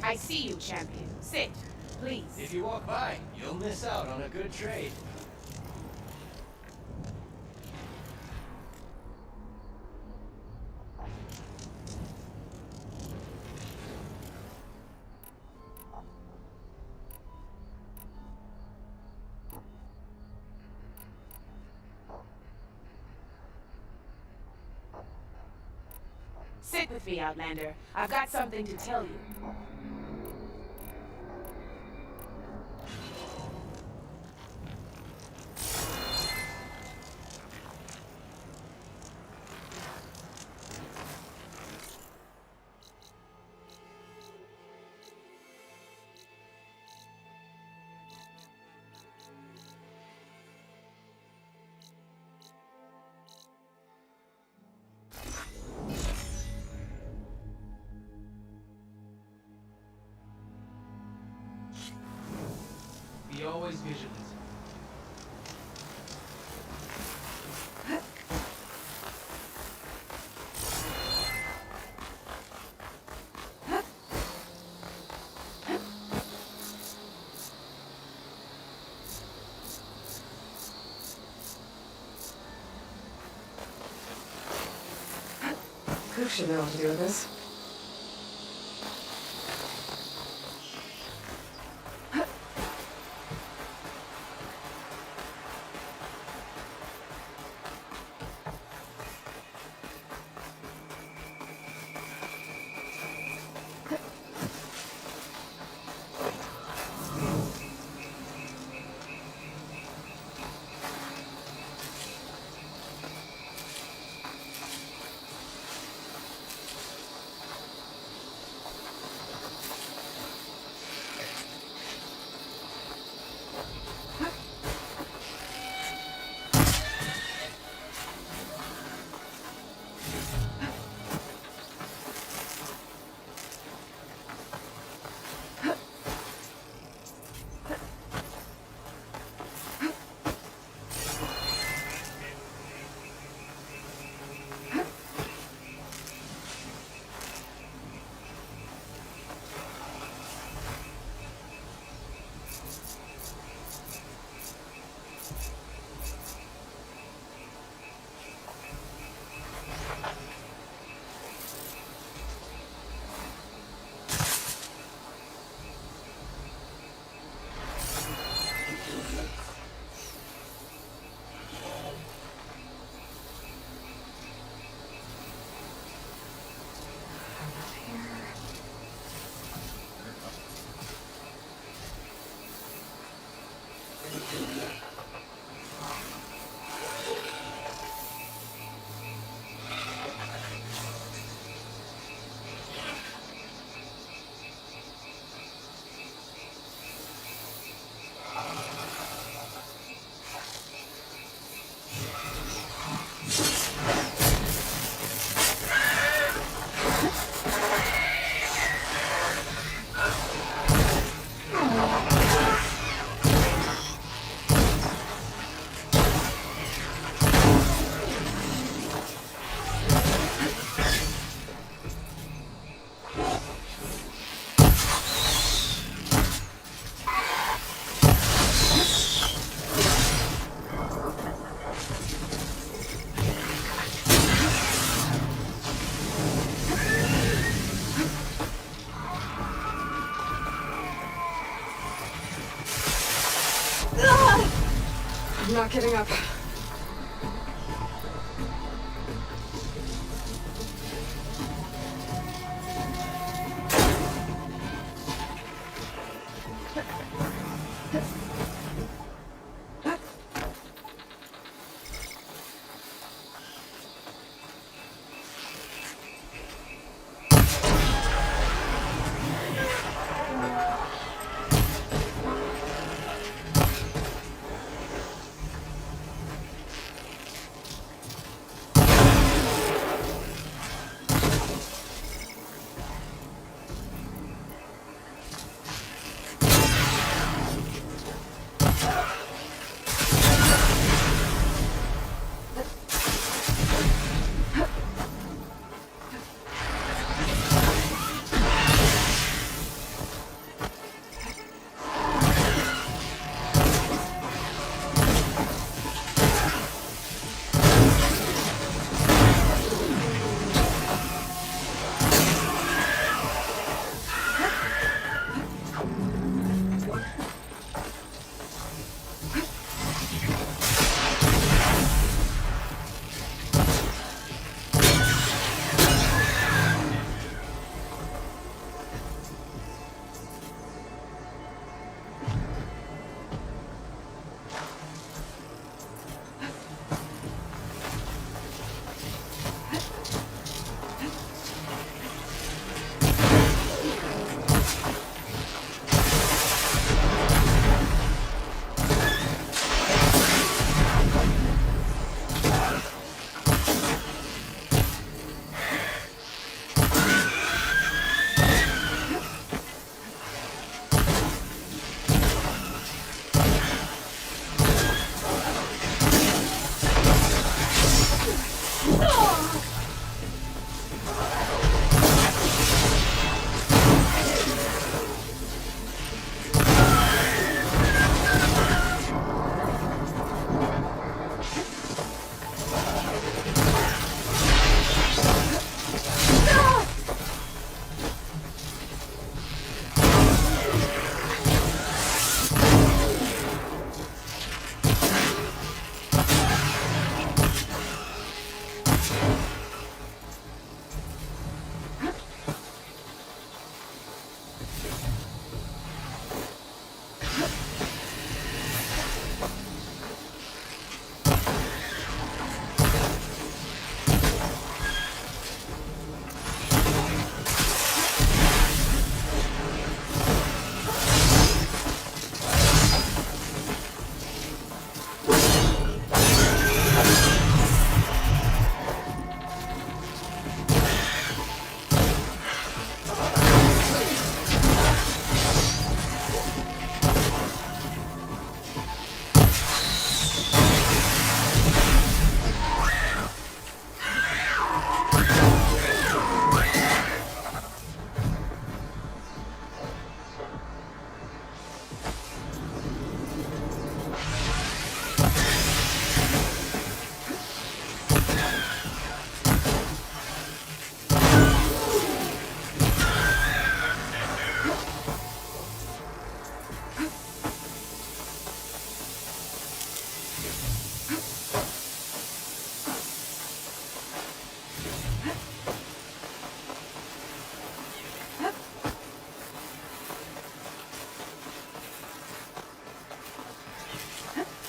I see you, champion. Sit, please. If you walk by, you'll miss out on a good trade. Sit with me, Outlander. I've got something to tell you. Be always vigilant. Who should know how to do this? I'm not getting up.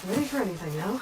Ready for anything now?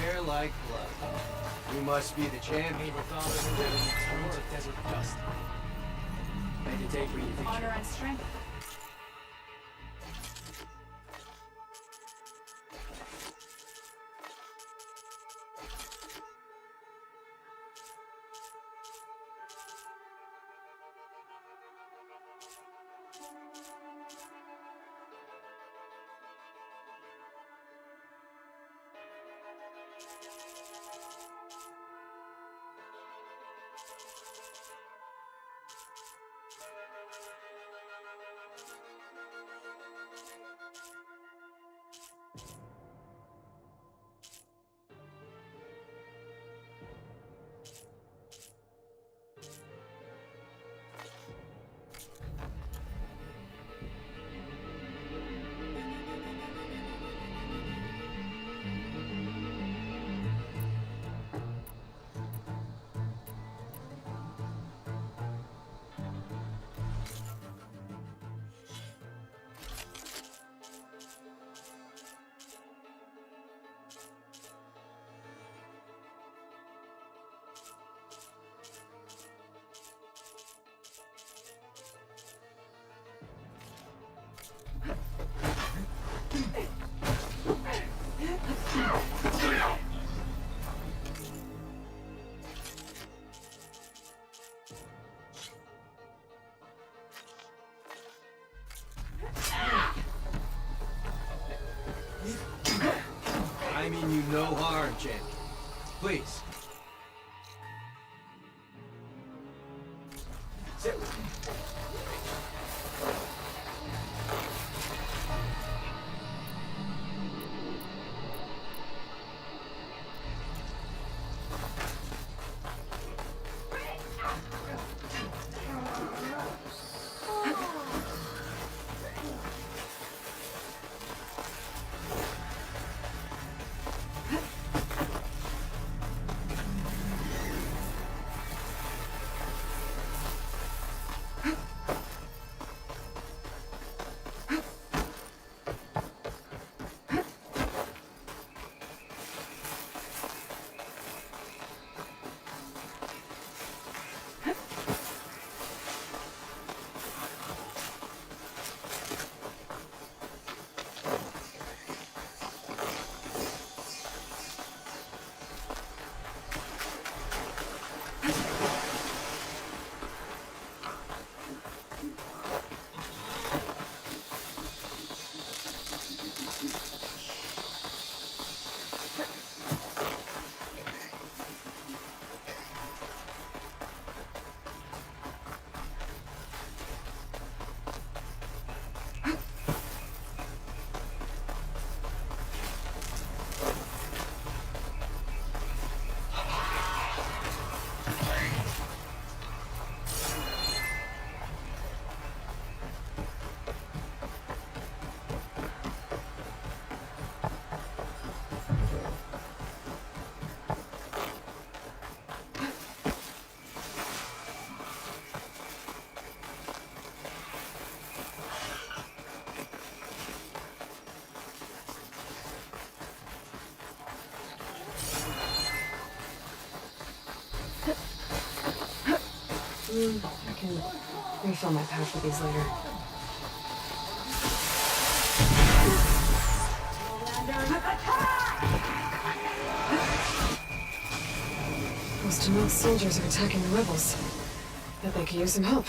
Hair like blood. You must be the champion. Tons of desert dust. Meditate for your future. Honor and strength. I mean you no harm, champion. Please. Sit with me. I can refill my pouch with these later. Those Tamil soldiers are attacking the rebels. Bet they could use some help.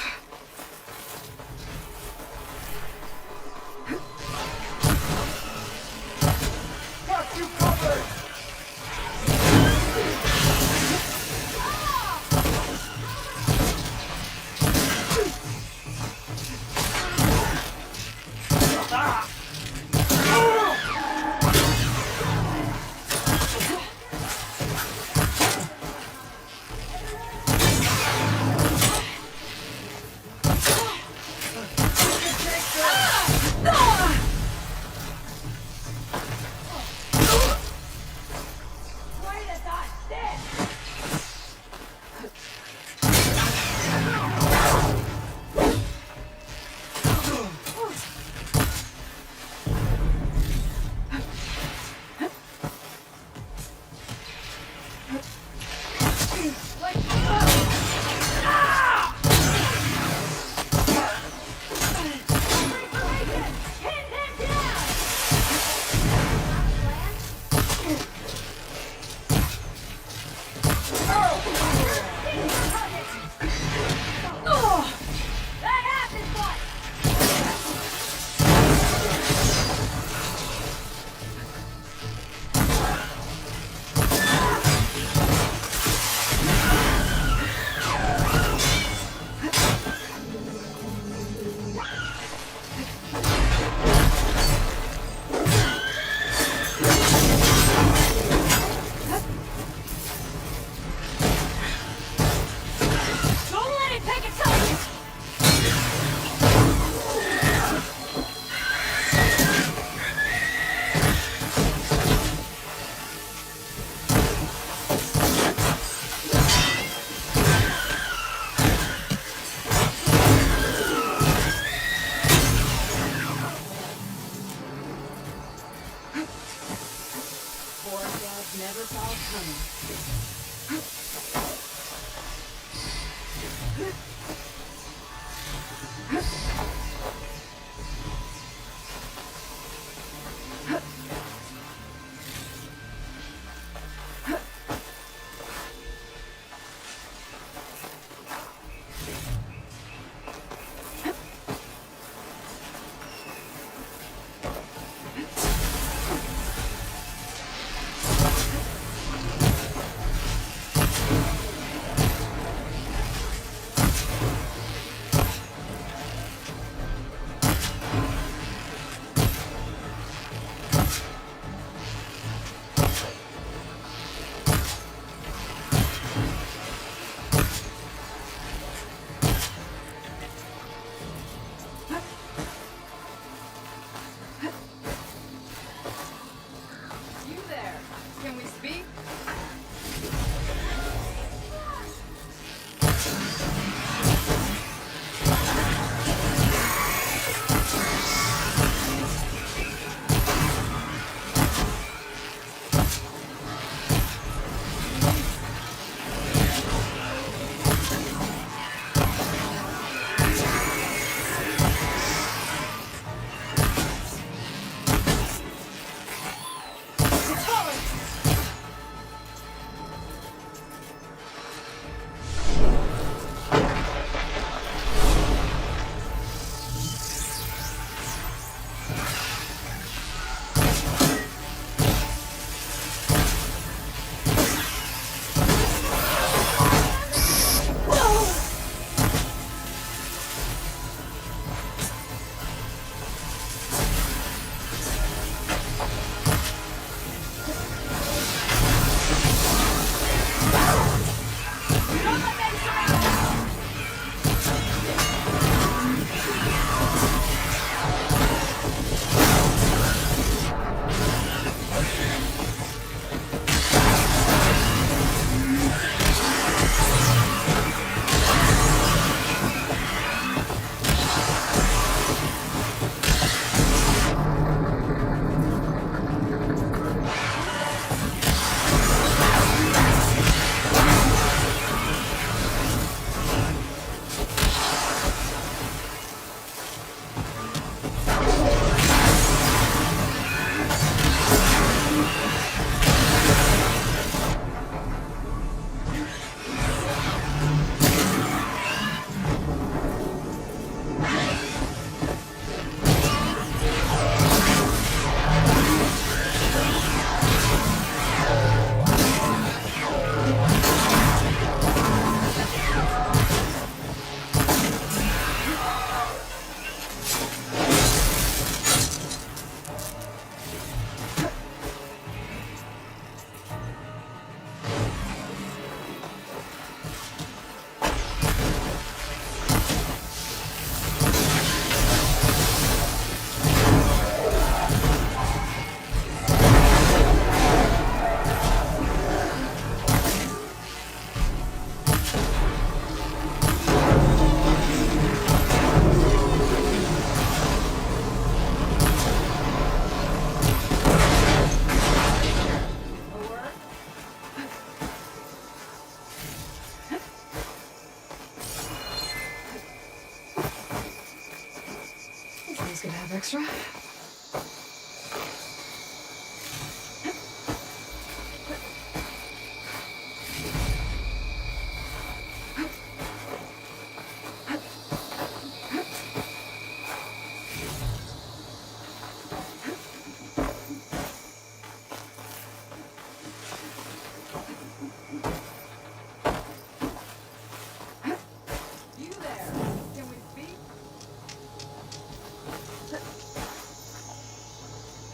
Always good to have extra.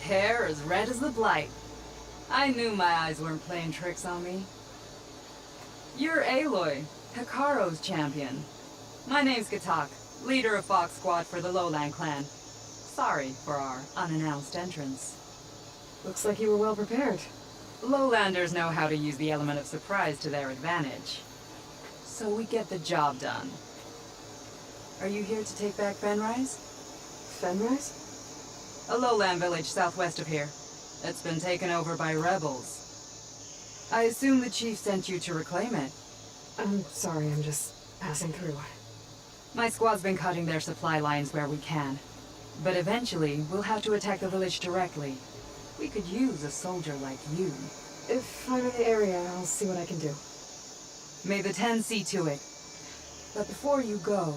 Hair as red as the blight. I knew my eyes weren't playing tricks on me. You're Aloy, Hikaru's champion. My name's Gatak, leader of Fox Squad for the Lowland clan. Sorry for our unannounced entrance. Looks like you were well prepared. Lowlanders know how to use the element of surprise to their advantage. So we get the job done. Are you here to take back Fenrise? Fenrise? A lowland village southwest of here. It's been taken over by rebels. I assume the chief sent you to reclaim it. I'm sorry, I'm just passing through. My squad's been cutting their supply lines where we can. But eventually, we'll have to attack the village directly. We could use a soldier like you. If I'm in the area, I'll see what I can do. May the Ten see to it. But before you go,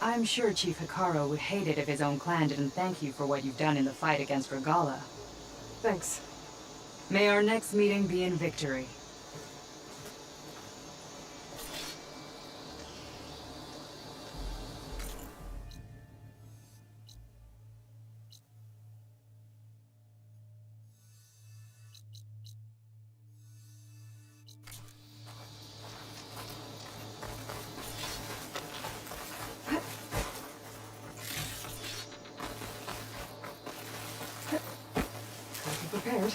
I'm sure Chief Hikaru would hate it if his own clan didn't thank you for what you've done in the fight against Regala. Thanks. May our next meeting be in victory. Prepared.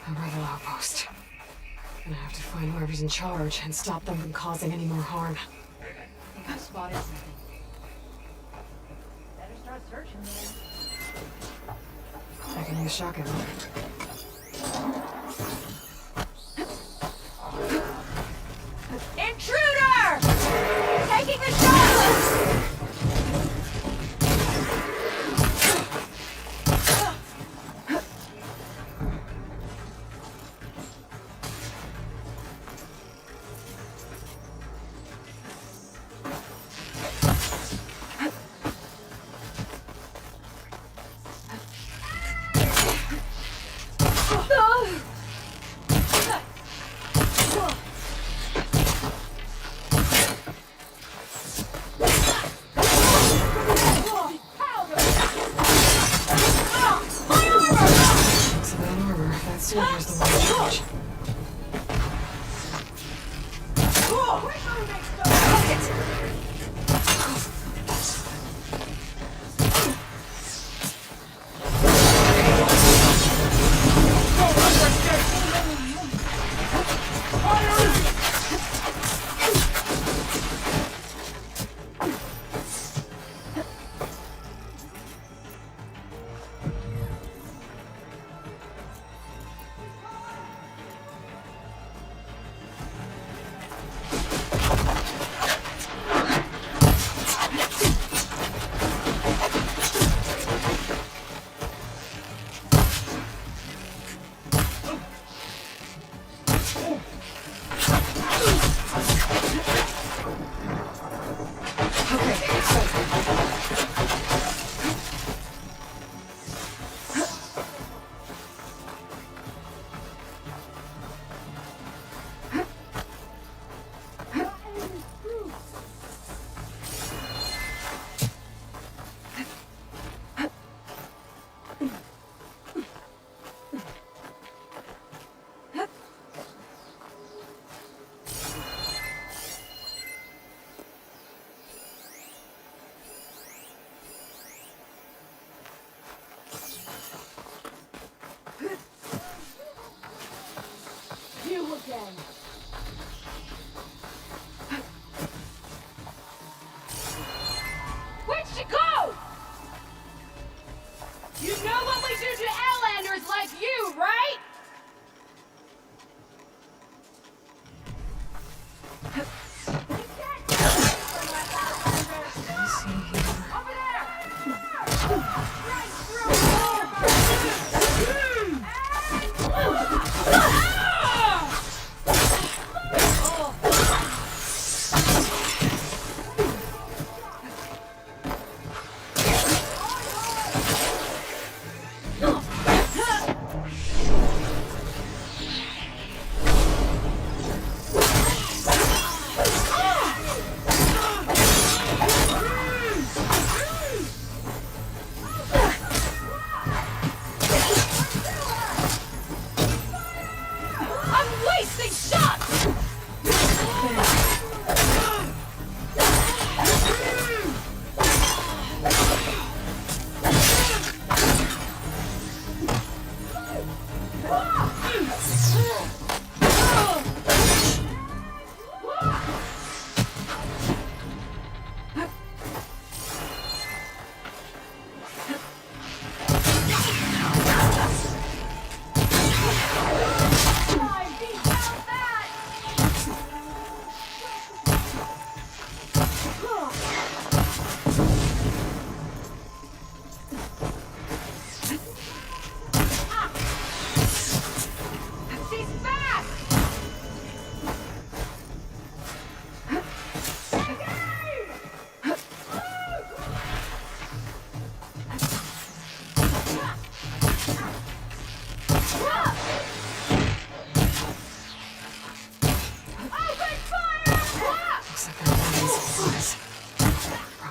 A rebel outpost. Gonna have to find whoever's in charge and stop them from causing any more harm. I think I've spotted something. Better start searching there. I can use shotgun. Intruder! Taking the shot!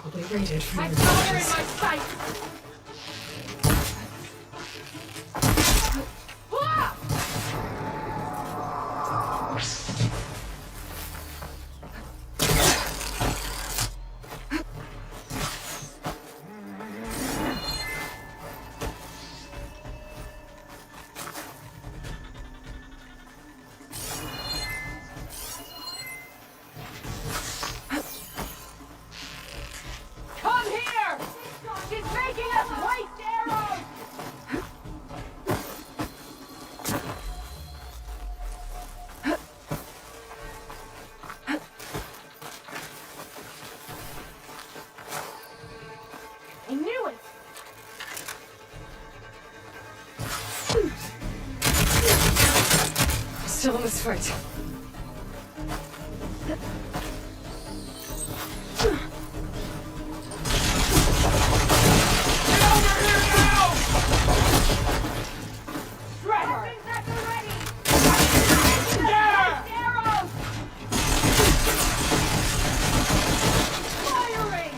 Probably raided from My other daughter in villages. my sight! Ah! Come here! She's making us waste arrows! I knew it! Still in this fight. Trevor! Yeah! Arrows! Firing!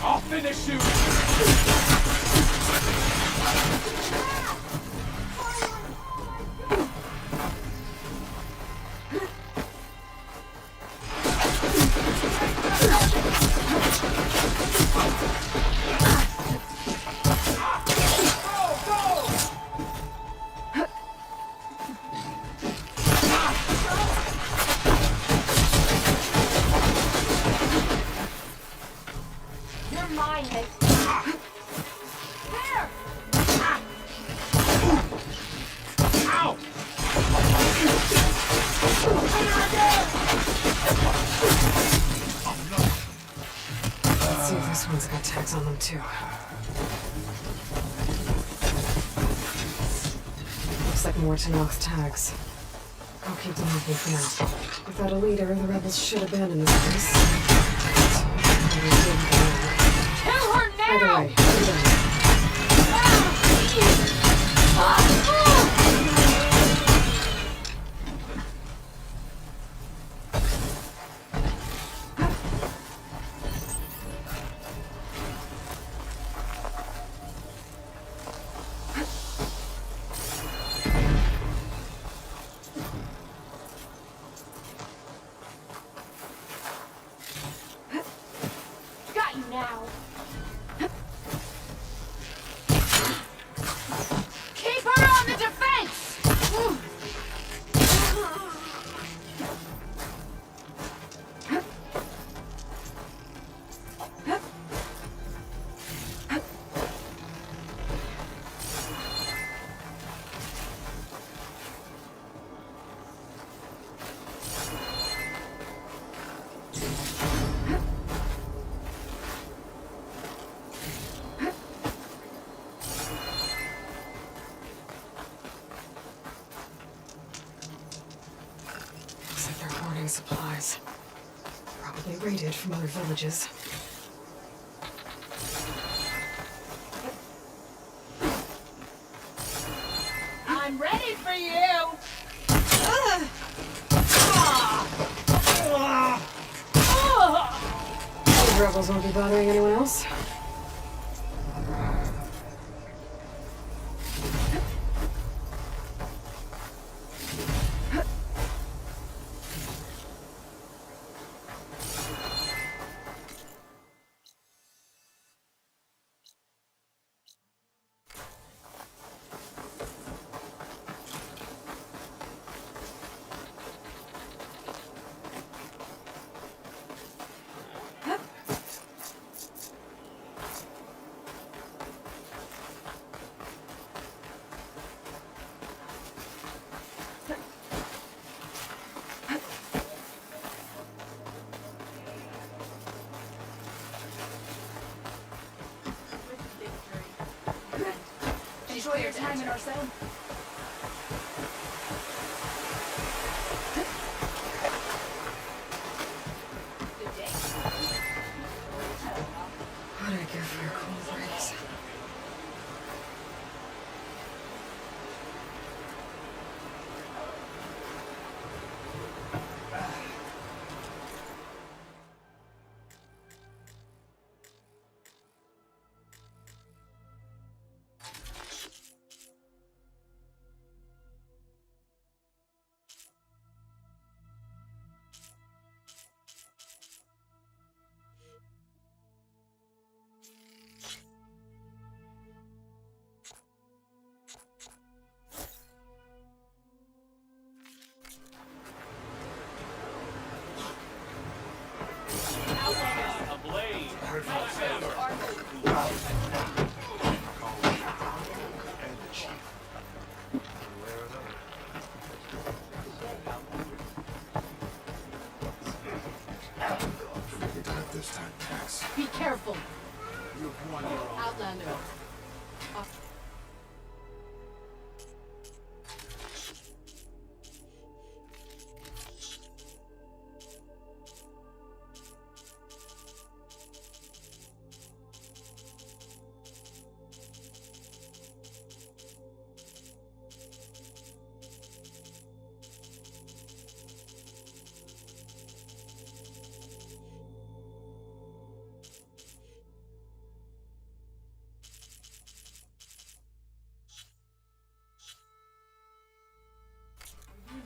I'll finish you! You're mine, Nick. There! Ow! Let's see if this one's got tags on them too. Looks like more Tenouth tags. I'll keep them with me for now. Without a leader, the rebels should abandon this place. Kill her Either now! way, I'm done. Got you now! Keep her on the defense! Looks like they're hoarding supplies. Probably raided from other villages. I'm ready for you! The rebels won't be bothering anyone else. Enjoy your time in our cell. Good day. What'd I give for a cool breeze? This time, Max. Be careful. Outlander.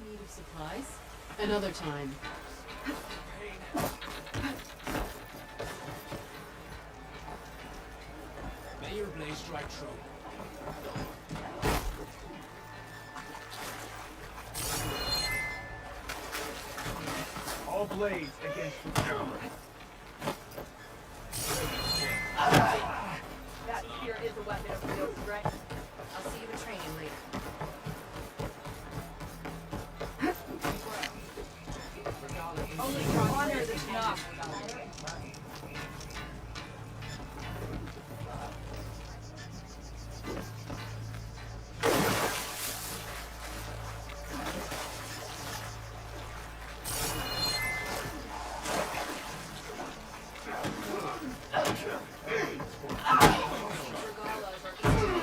Need of supplies? Another time. May your blade strike true. All blades against the camera. That spear is a weapon of real strength. I'll see you in training later. Only honor the knock.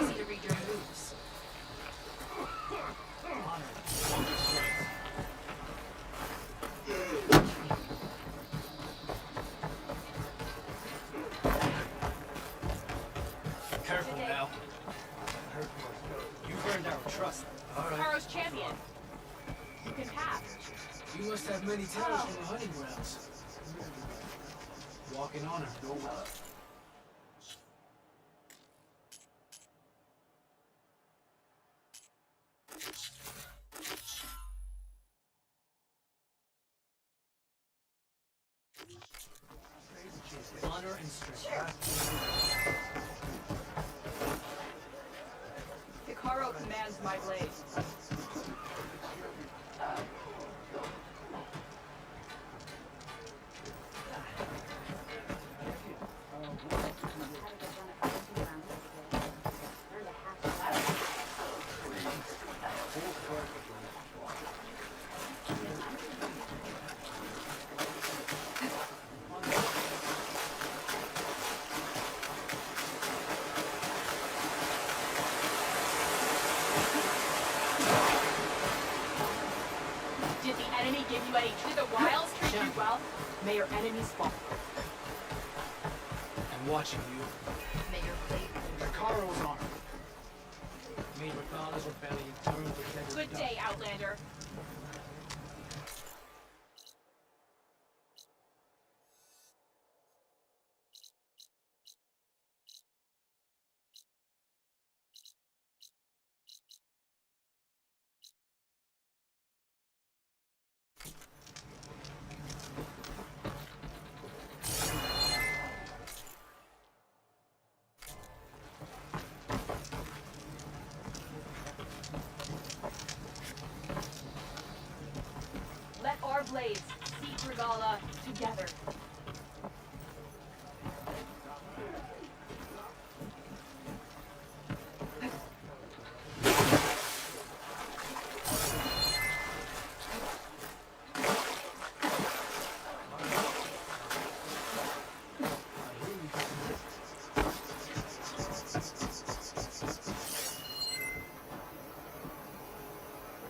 Easy to read your moves. Careful now. You earned our trust. Karo's champion. You can pass. You must have many tales from the hunting grounds. Walk in honor. Honor and strength. Hikaru commands my blade. Did the enemy give you any? Did the wilds treat you well? May your enemies fall. I'm watching you. May your blade. Hikaru's honor. May Regala's rebellion turn to deadly Good dust. day, Outlander. Let our blades seek Regala together.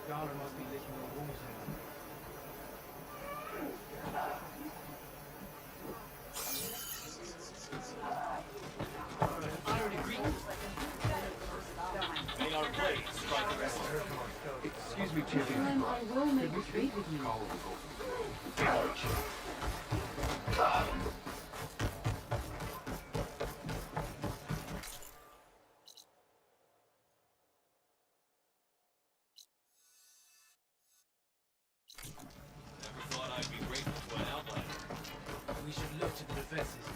Regala must be licking your wounds now. Honor the Greek. May our blades strike the rest. Excuse me, champion. I will make a trade with you. Never thought I'd be grateful to an outlander. We should look to the defenses.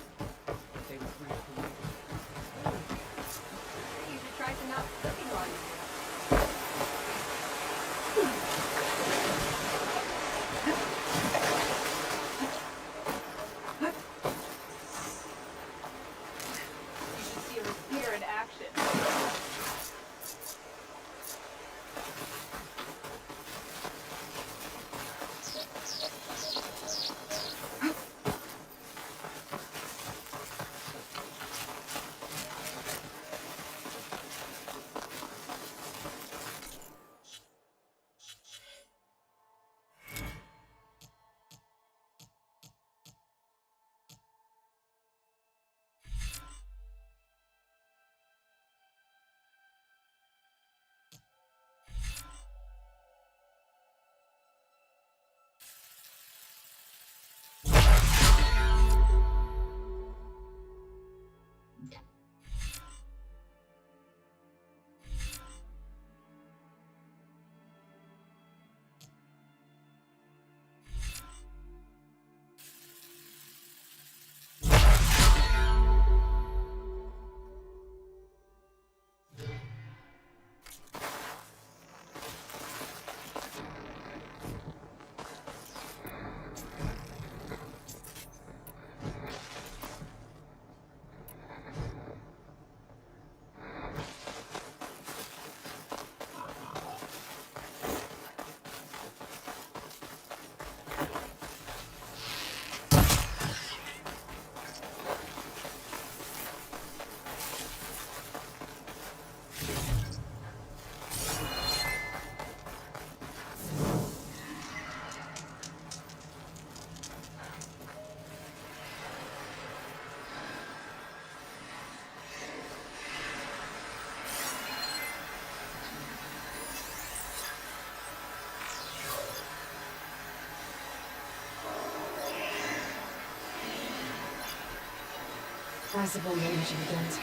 Irrepressible rage evident.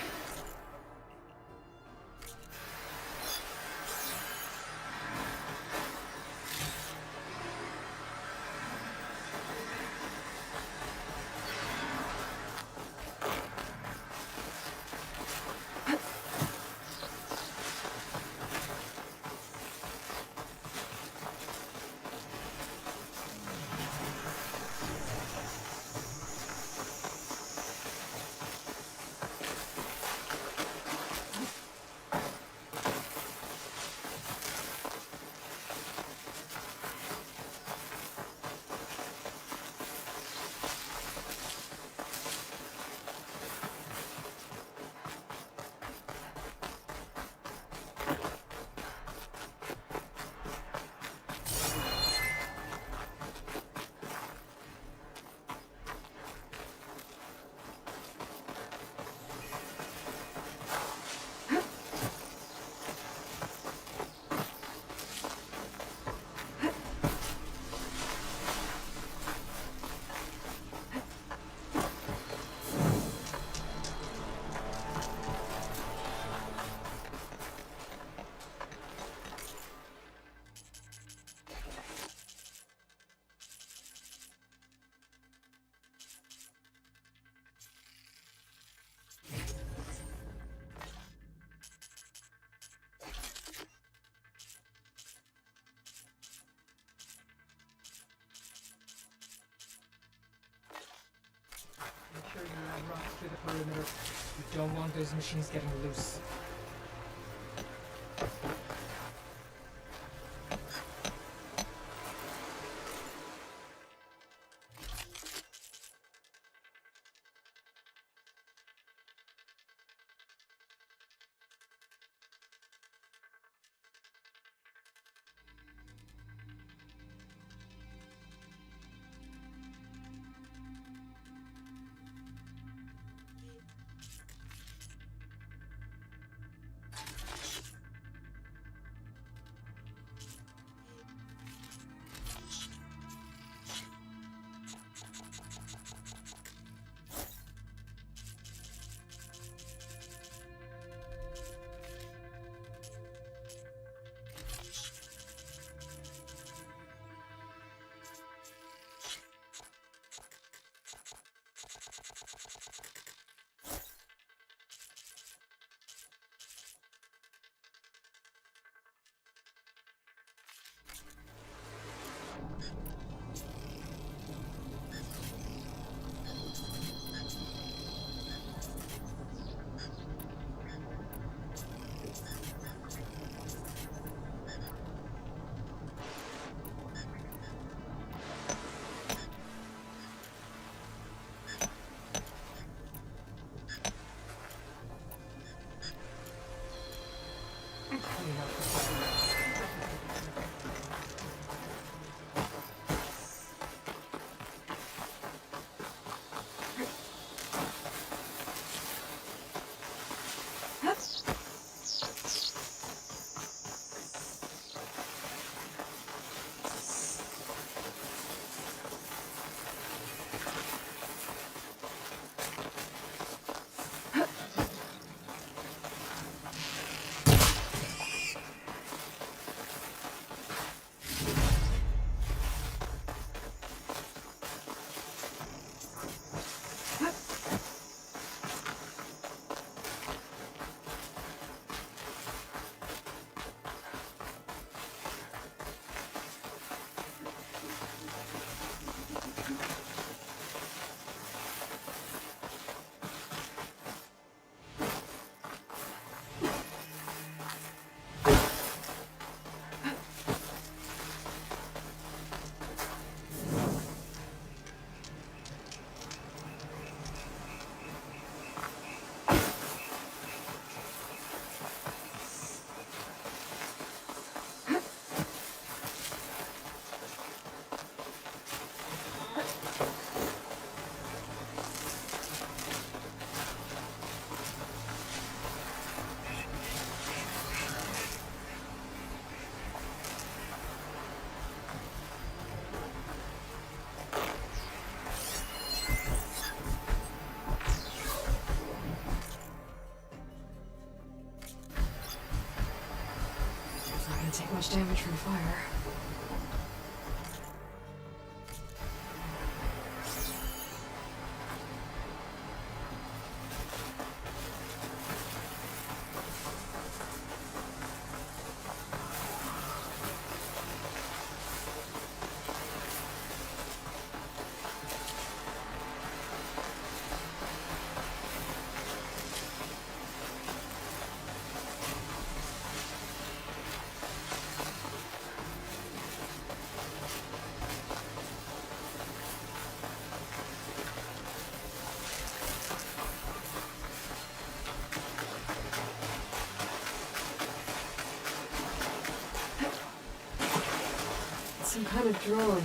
Make sure you add rocks to the perimeter. You don't want those machines getting loose. much damage from fire. Some kind of drone.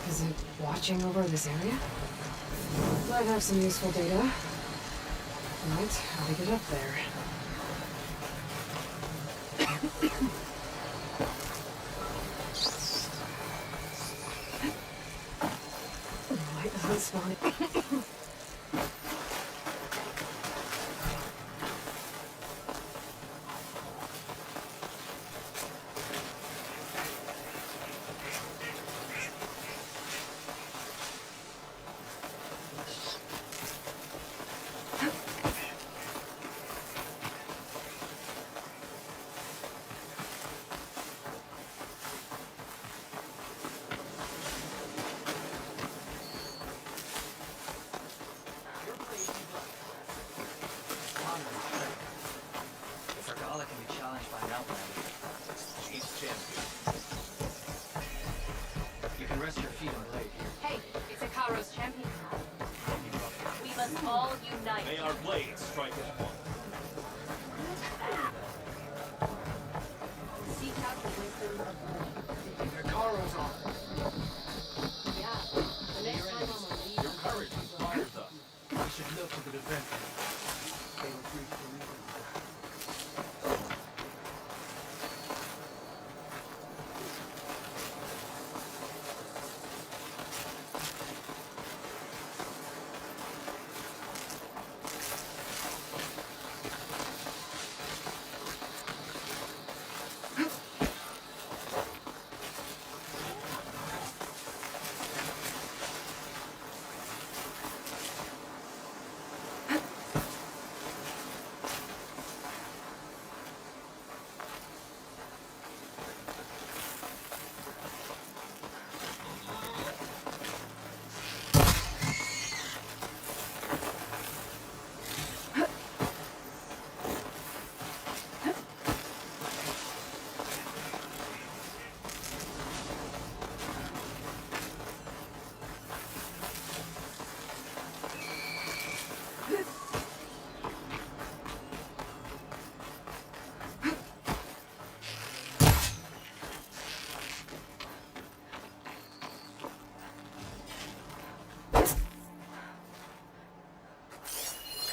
Is it watching over this area? Might have some useful data. Right, how to get up there. Light doesn't spawn. You can rest your feet on blade here. Hey, it's Hikaru's champion. We must all unite. May our blades strike as one. Seek out the wisdom of the Hikaru's on. Yeah. The next time I'm on leave. Your courage inspires us. We should look to the defense. They retreat for reasons.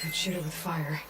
Could shoot it with fire.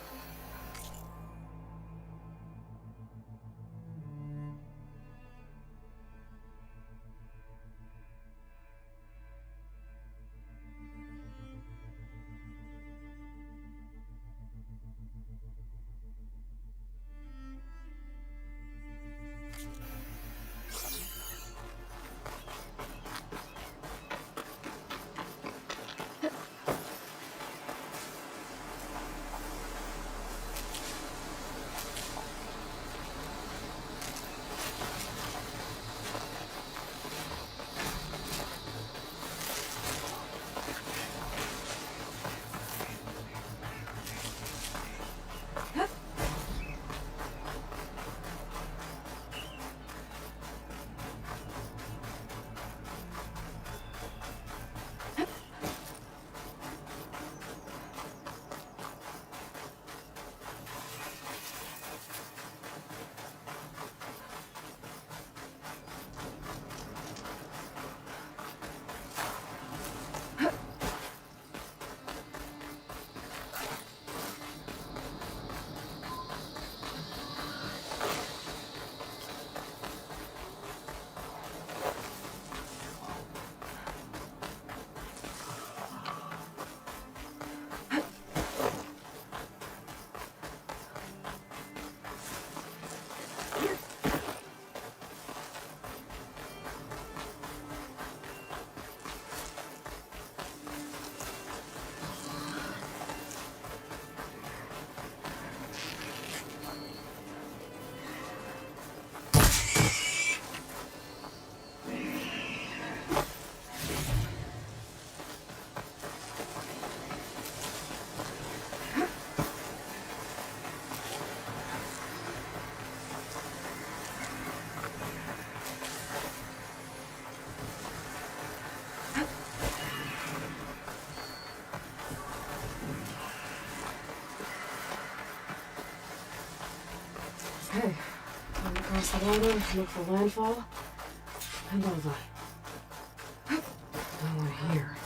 head on over to look for landfall. And all that. No one here.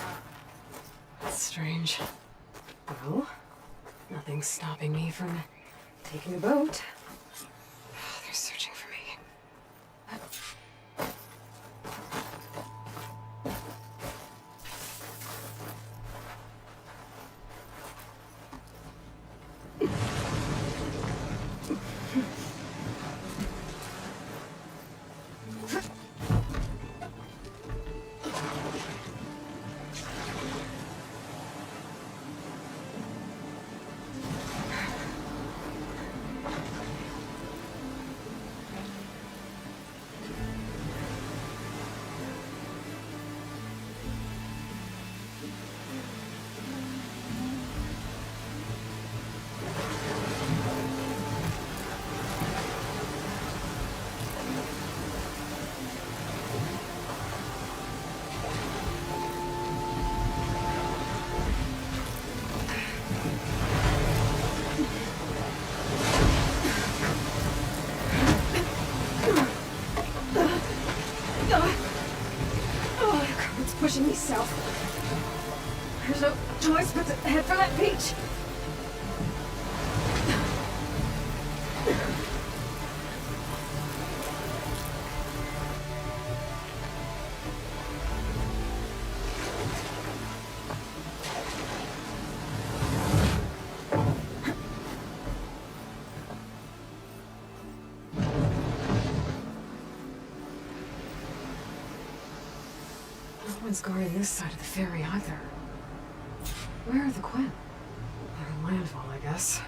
That's strange. Well, nothing's stopping me from taking a boat. They're searching for me. Pushing me south. There's no choice but to head for that beach. No one's guarding this side of the ferry either. Where are the Quinn? They're in landfall, I guess.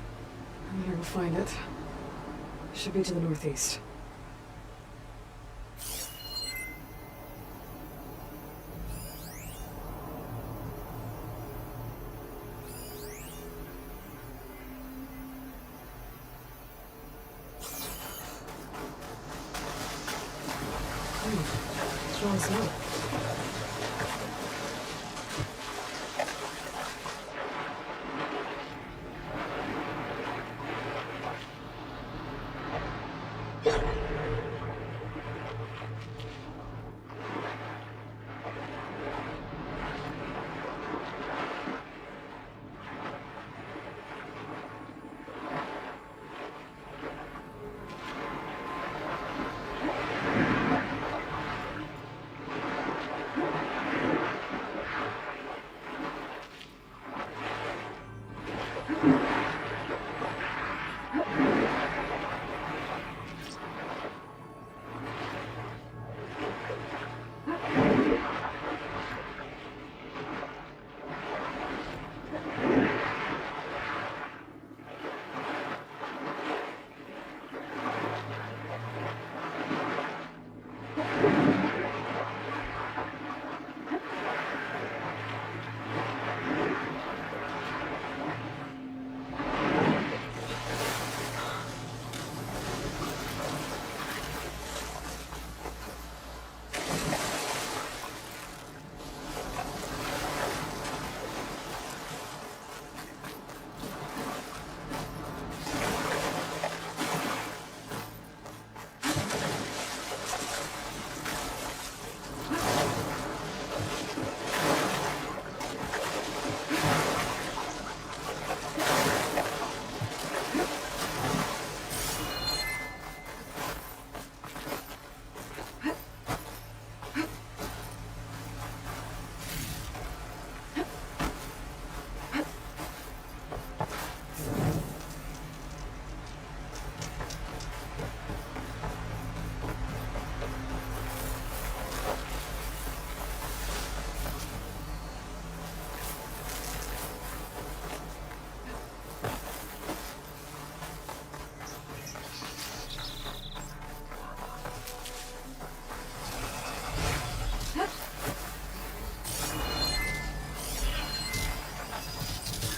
I better go find it. Should be to the northeast. Strong smell.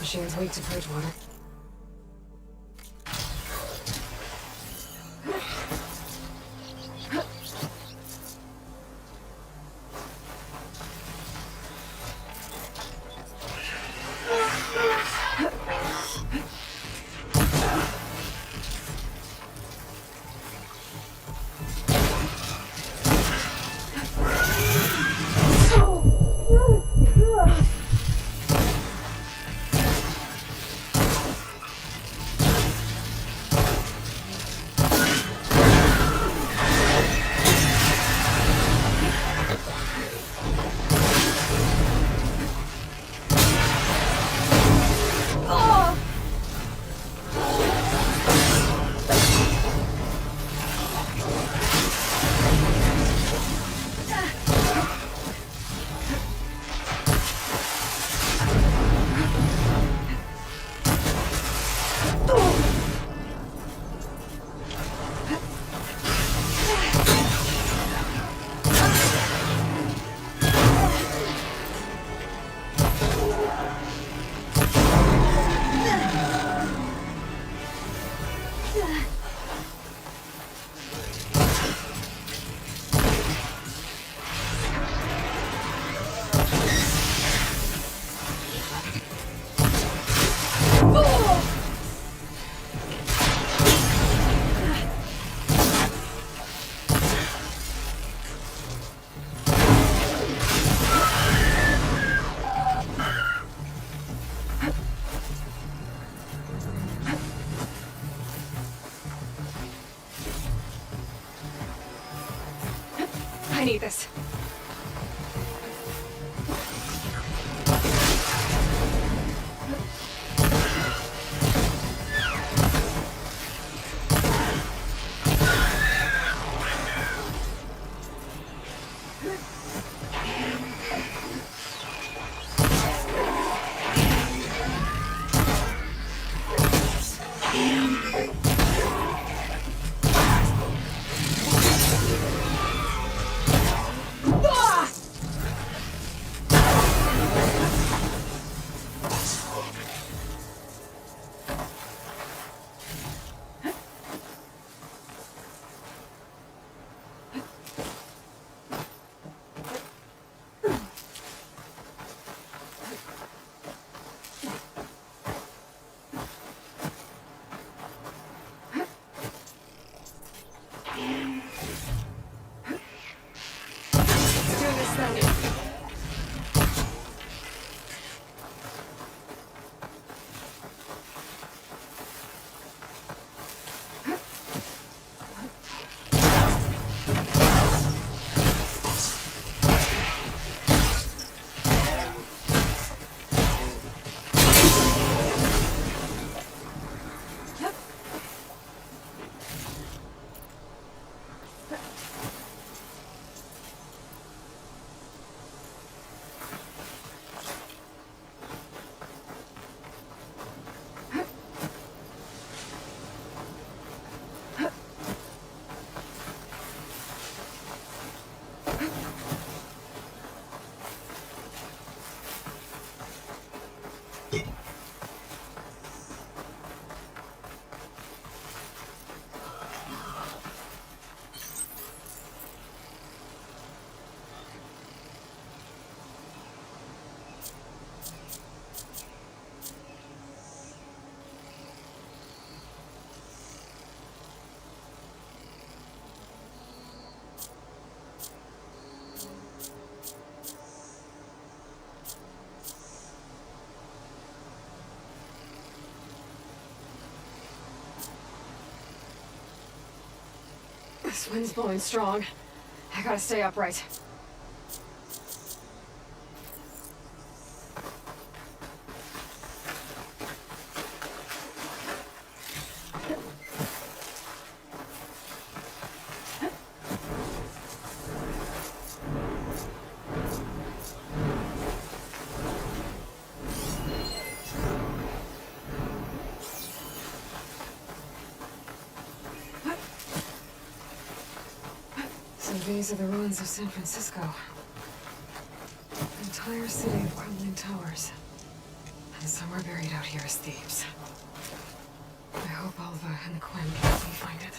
Machine's weak to Bridgewater. This wind's blowing strong. I gotta stay upright. So these are the ruins of San Francisco. An entire city of crumbling towers. And somewhere buried out here is Thebes. I hope Alva and the Quinn can help me find it.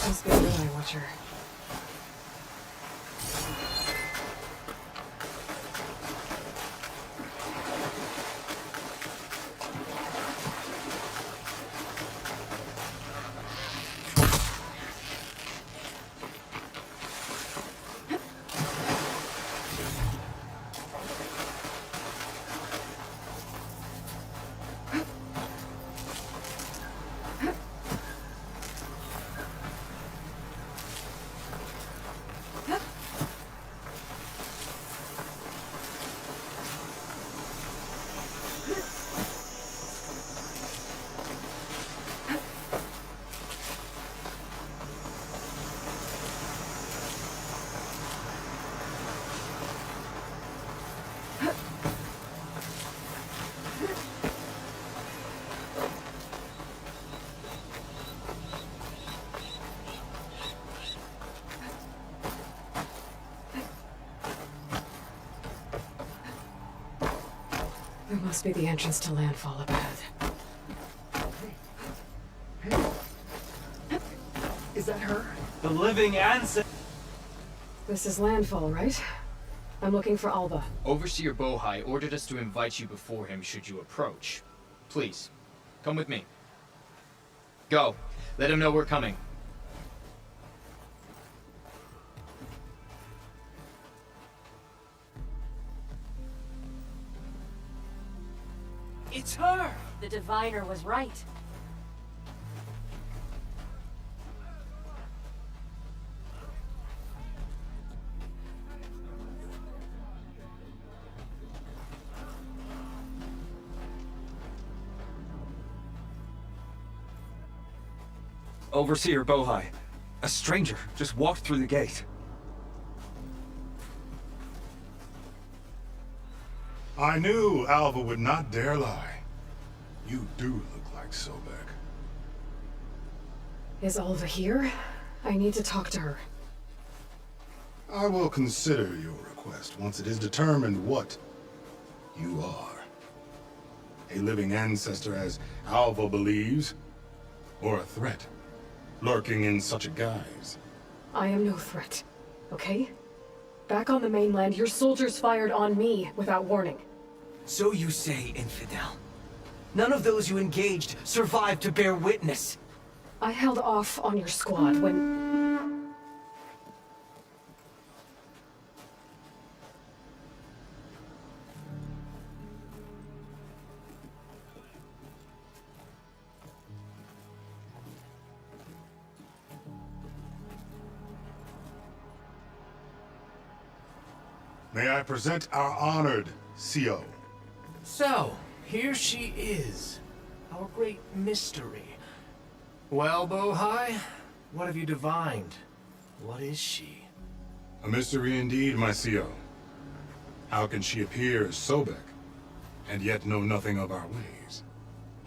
Must be a good eye watcher. There must be the entrance to landfall up ahead. Is that her? The living ancestor. This is landfall, right? I'm looking for Alba. Overseer Bohai ordered us to invite you before him should you approach. Please, come with me. Go. Let him know we're coming. It's her! The diviner was right. Overseer Bohai. A stranger just walked through the gate. I knew Alva would not dare lie. You do look like Sobek. Is Alva here? I need to talk to her. I will consider your request once it is determined what you are. A living ancestor, as Alva believes, or a threat, lurking in such a guise. I am no threat, okay? Back on the mainland, your soldiers fired on me without warning. So you say, infidel. None of those you engaged survived to bear witness. I held off on your squad when... May I present our honored CO. So, here she is. Our great mystery. Well, Bohai, what have you divined? What is she? A mystery indeed, my CO. How can she appear as Sobek, and yet know nothing of our ways?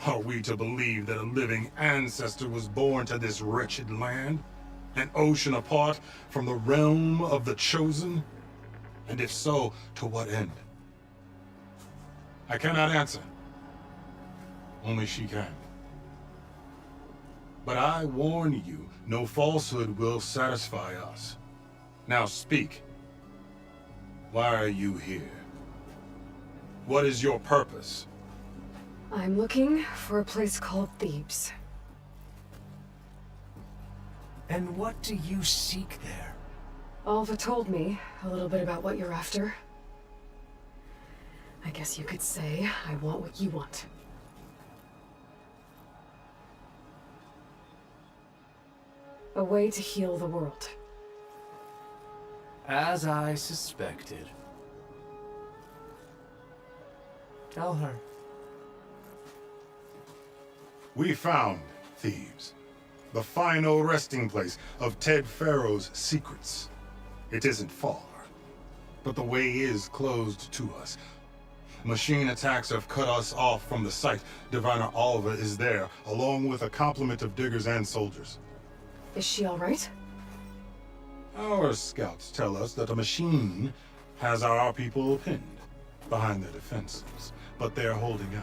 Are we to believe that a living ancestor was born to this wretched land? An ocean apart from the realm of the Chosen? And if so, to what end? I cannot answer. Only she can. But I warn you, no falsehood will satisfy us. Now speak. Why are you here? What is your purpose? I'm looking for a place called Thebes. And what do you seek there? Alva told me a little bit about what you're after. I guess you could say I want what you want. A way to heal the world. As I suspected. Tell her. We found Thebes, the final resting place of Ted Pharaoh's secrets. It isn't far, but the way is closed to us. Machine attacks have cut us off from the site. Diviner Alva is there, along with a complement of diggers and soldiers. Is she all right? Our scouts tell us that a machine has our people pinned behind their defenses, but they're holding out.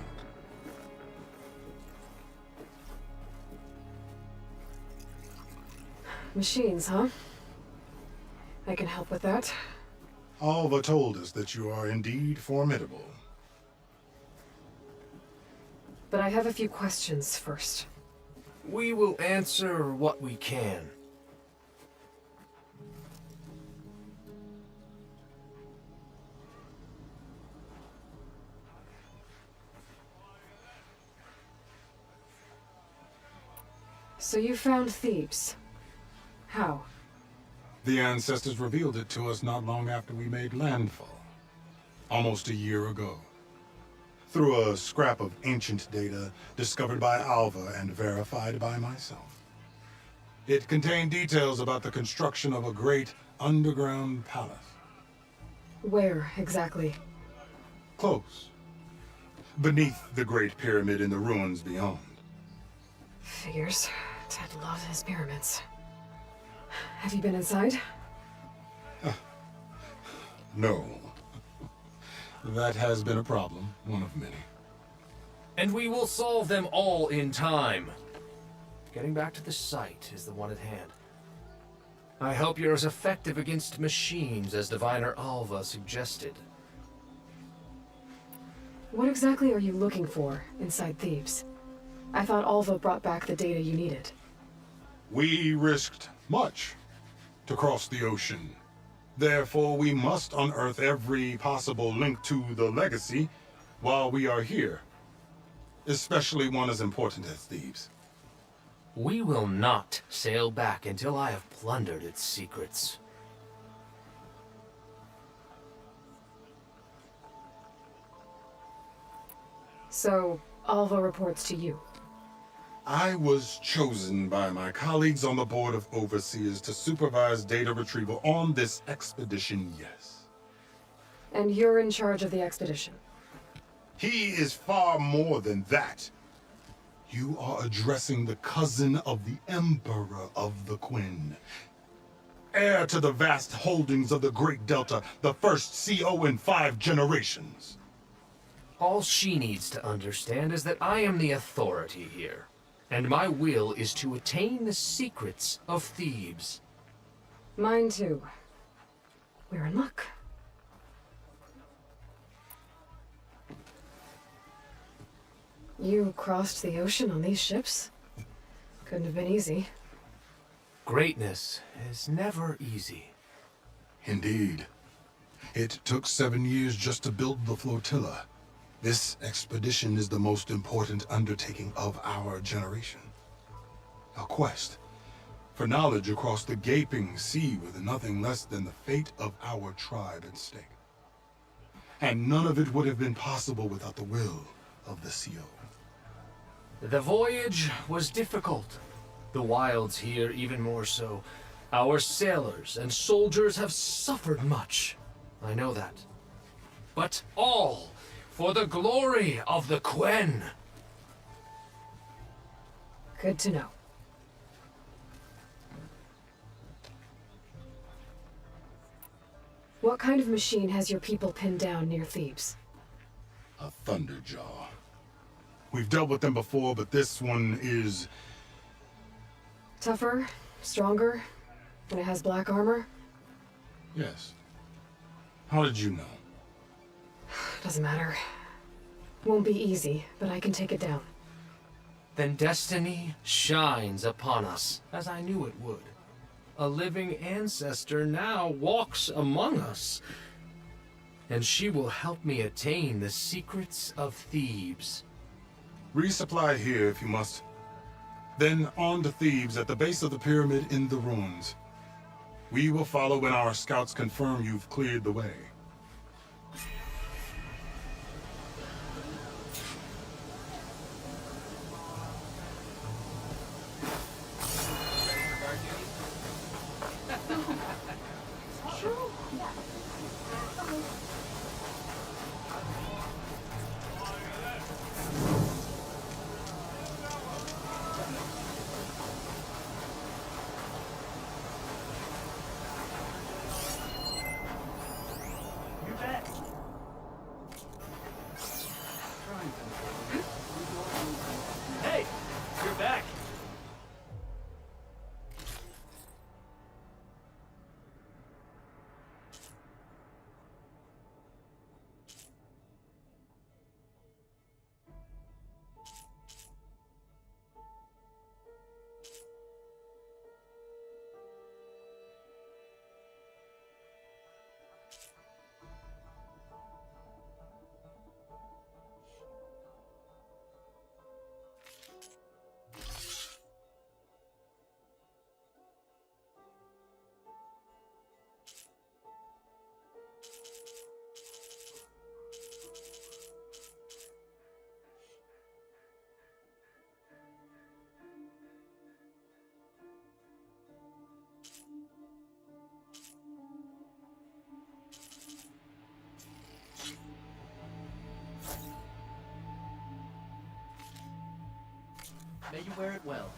Machines, huh? I can help with that. Alva told us that you are indeed formidable. But I have a few questions first. We will answer what we can. So you found Thebes. How? The ancestors revealed it to us not long after we made landfall. Almost a year ago. Through a scrap of ancient data discovered by Alva and verified by myself. It contained details about the construction of a great underground palace. Where, exactly? Close. Beneath the Great Pyramid in the ruins beyond. Figures. Ted loved his pyramids. Have you been inside? No. That has been a problem, one of many. And we will solve them all in time. Getting back to the site is the one at hand. I hope you're as effective against machines as Diviner Alva suggested. What exactly are you looking for inside Thebes? I thought Alva brought back the data you needed. We risked much to cross the ocean. Therefore, we must unearth every possible link to the legacy while we are here. Especially one as important as Thebes. We will not sail back until I have plundered its secrets. So, Alva reports to you. I was chosen by my colleagues on the Board of Overseers to supervise data retrieval on this expedition, yes. And you're in charge of the expedition? He is far more than that. You are addressing the cousin of the Emperor of the Quinn. Heir to the vast holdings of the Great Delta, the first CO in 5 generations. All she needs to understand is that I am the authority here. And my will is to attain the secrets of Thebes. Mine too. We're in luck. You crossed the ocean on these ships? Couldn't have been easy. Greatness is never easy. Indeed. It took 7 years just to build the flotilla. This expedition is the most important undertaking of our generation. A quest for knowledge across the gaping sea with nothing less than the fate of our tribe at stake. And none of it would have been possible without the will of the CO. The voyage was difficult. The wilds here even more so. Our sailors and soldiers have suffered much. I know that. But all for the glory of the Quen. Good to know. What kind of machine has your people pinned down near Thebes? A Thunderjaw. We've dealt with them before, but this one is... Tougher? Stronger? And it has black armor? Yes. How did you know? Doesn't matter. Won't be easy, but I can take it down. Then destiny shines upon us, as I knew it would. A living ancestor now walks among us, and she will help me attain the secrets of Thebes. Resupply here if you must. Then on to Thebes at the base of the pyramid in the ruins. We will follow when our scouts confirm you've cleared the way. Hey, you're back. May you wear it well.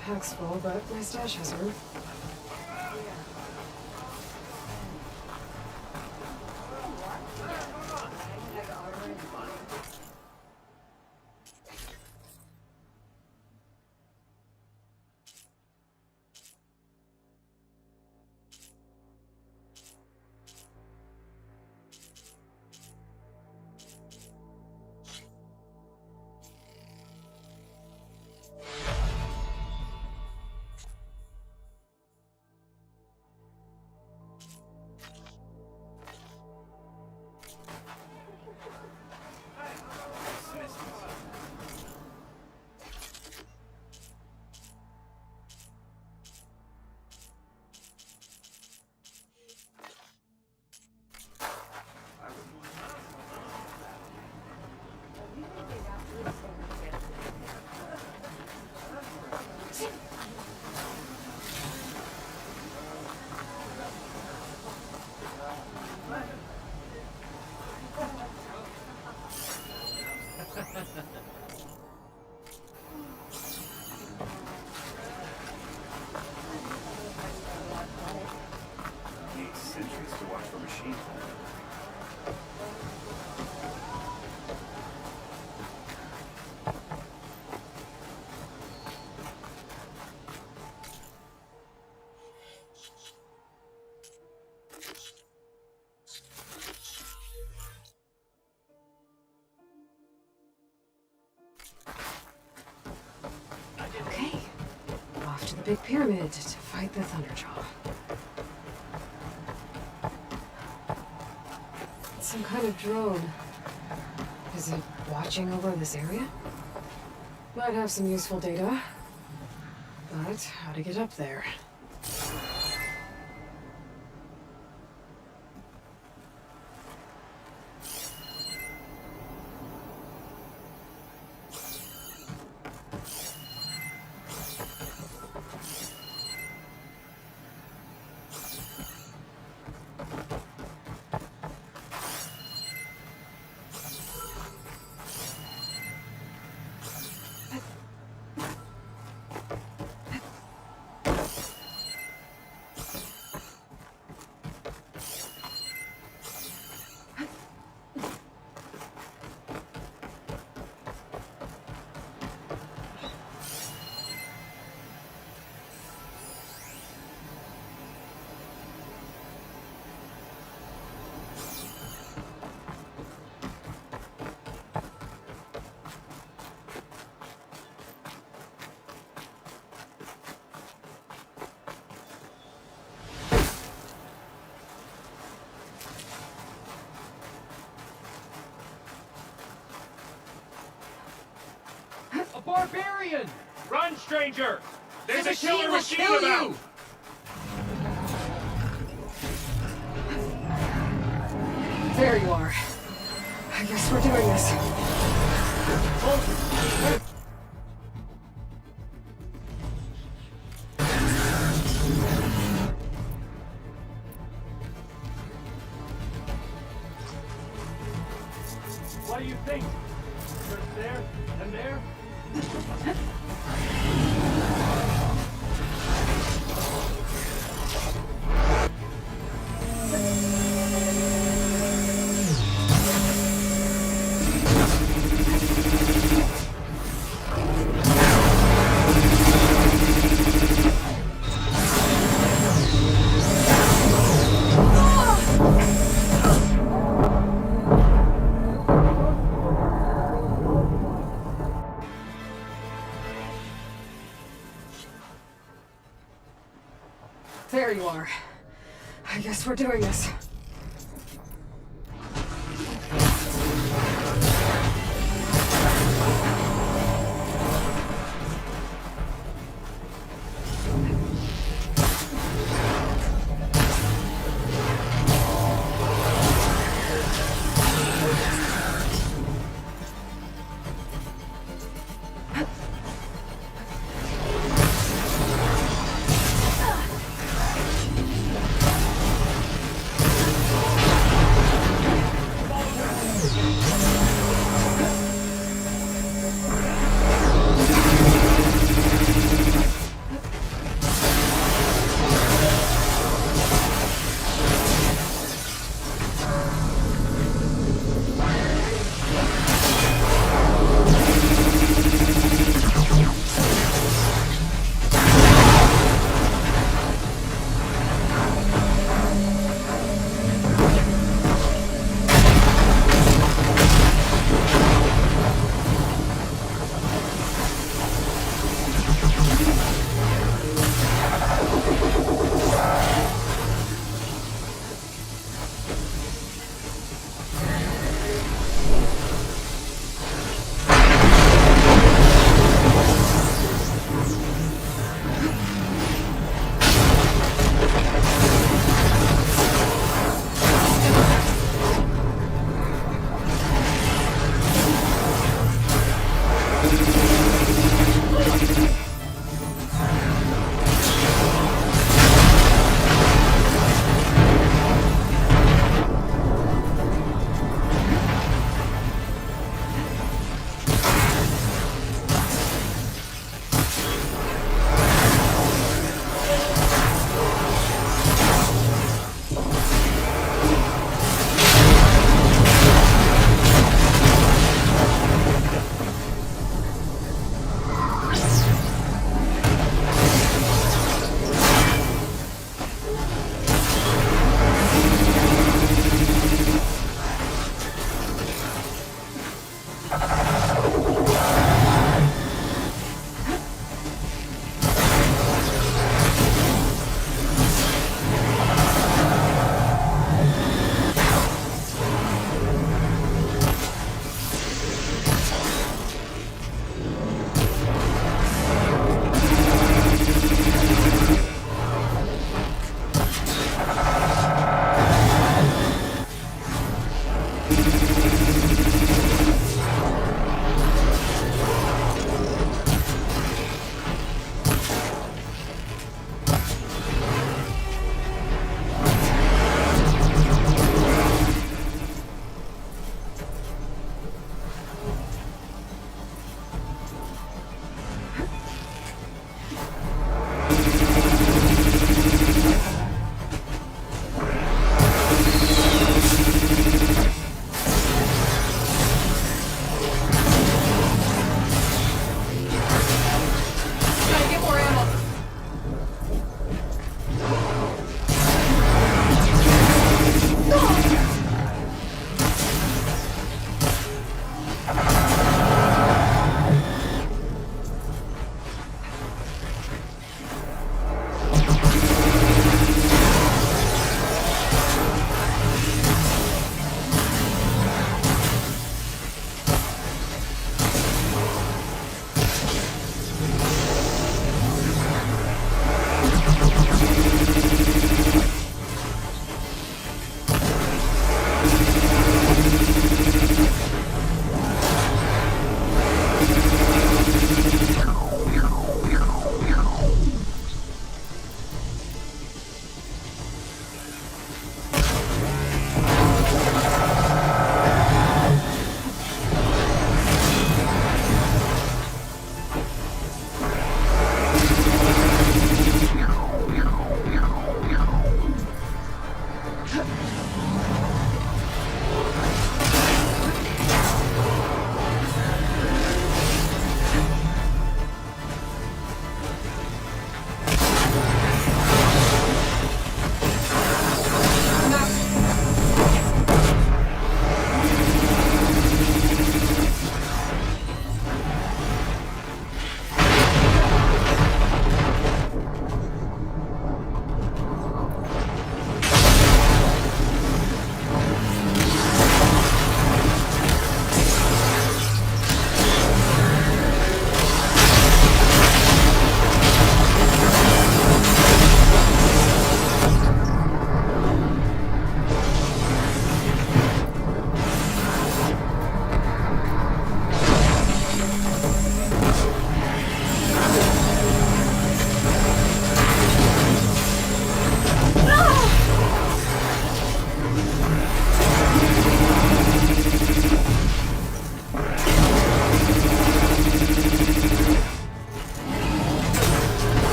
Pack's full, but my stash has room. big pyramid to fight the Thunderjaw. It's some kind of drone. Is it watching over this area? Might have some useful data. But how to get up there? Barbarian! Run, stranger! There's a machine killer will machine kill about! you! There you are. I guess we're doing this. What do you think? First there, and there? There you are. I guess we're doing this.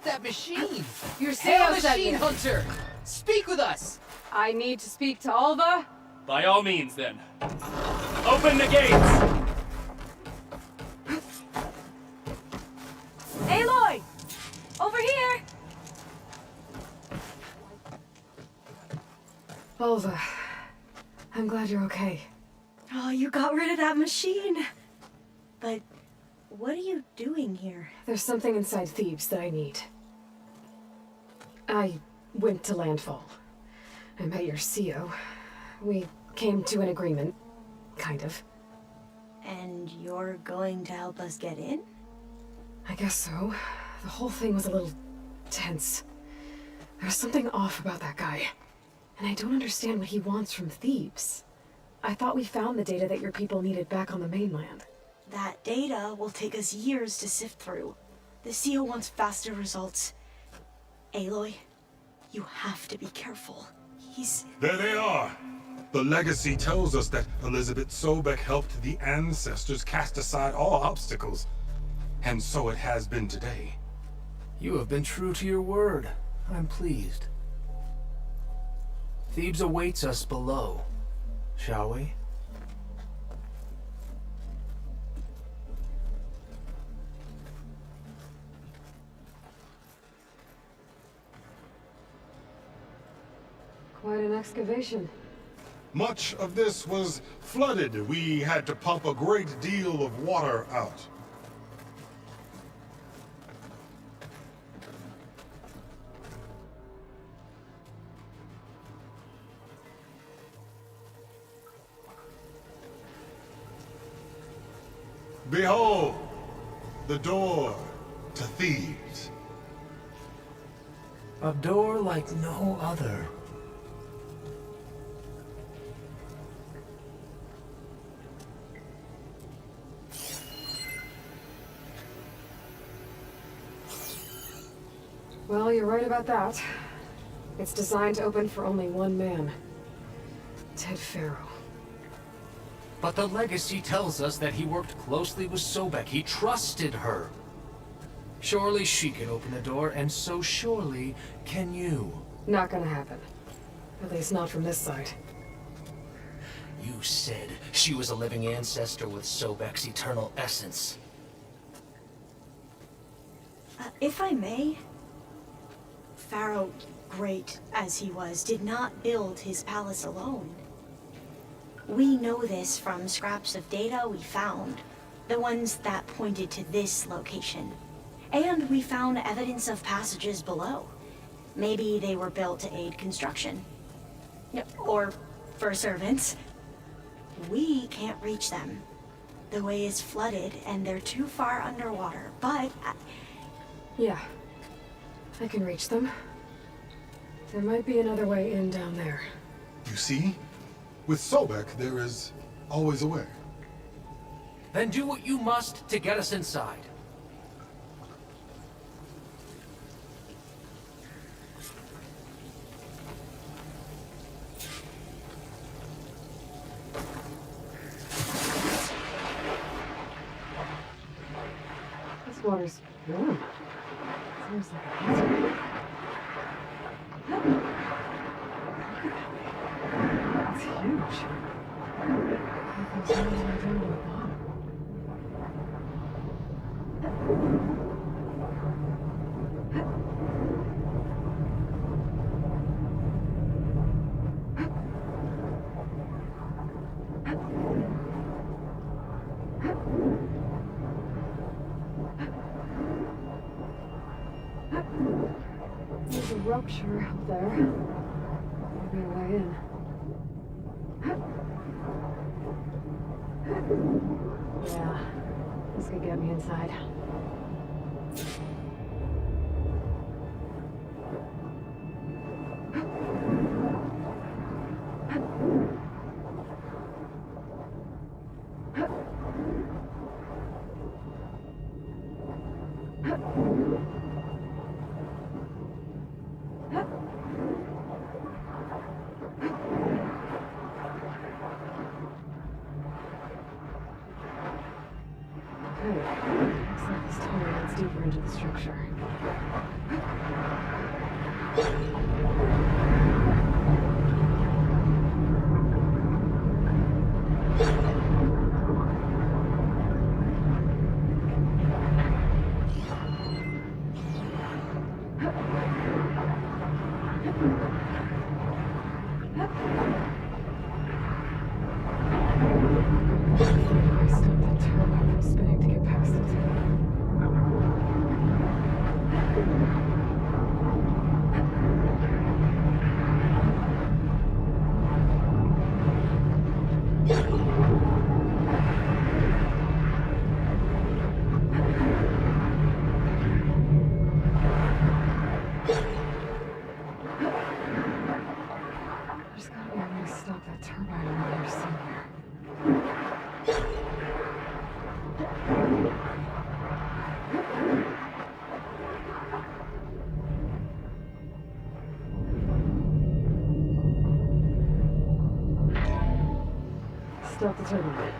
that machine? Your Hey, CEO sent machine me. hunter! Speak with us! I need to speak to Alva. By all means, then. Open the gates! Aloy! Over here! Alva, I'm glad you're okay. Oh, you got rid of that machine. But what are you doing here? There's something inside Thebes that I need. I went to landfall. I met your CEO. We came to an agreement, kind of. And you're going to help us get in? I guess so. The whole thing was a little tense. There was something off about that guy. And I don't understand what he wants from Thebes. I thought we found the data that your people needed back on the mainland. That data will take us years to sift through. The CEO wants faster results. Aloy, you have to be careful. There they are! The legacy tells us that Elizabeth Sobek helped the ancestors cast aside all obstacles. And so it has been today. You have been true to your word. I'm pleased. Thebes awaits us below. Shall we? Quite an excavation. Much of this was flooded. We had to pump a great deal of water out. Behold, the door to Thebes. A door like no other. Well, you're right about that. It's designed to open for only one man. Ted Farrow. But the legacy tells us that he worked closely with Sobek. He trusted her. Surely she can open the door, and so surely can you. Not gonna happen. At least not from this side. You said she was a living ancestor with Sobek's eternal essence. If I may, Pharaoh, great as he was, did not build his palace alone. We know this from scraps of data we found, the ones that pointed to this location. And we found evidence of passages below. Maybe they were built to aid construction. Or for servants. We can't reach them. The way is flooded and they're too far underwater, but... Yeah. I can reach them. There might be another way in down there. You see? With Sobek, there is always a way. Then do what you must to get us inside. This water's warm. Seems like a desert. It's huge. I can tell it's right down to the bottom. There's a rupture up there. Maybe a way in. Yeah, this could get me inside. Okay, looks like this tunnel leads deeper into the structure. gotta stop that turbine around here somewhere. Stop the turbine.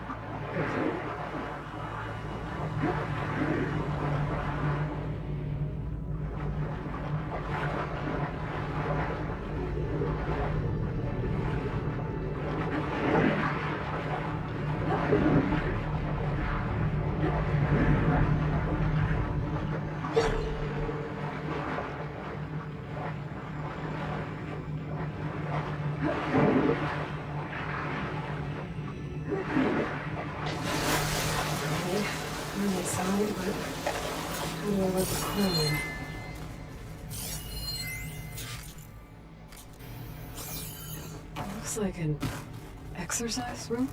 Good. Looks like an exercise room?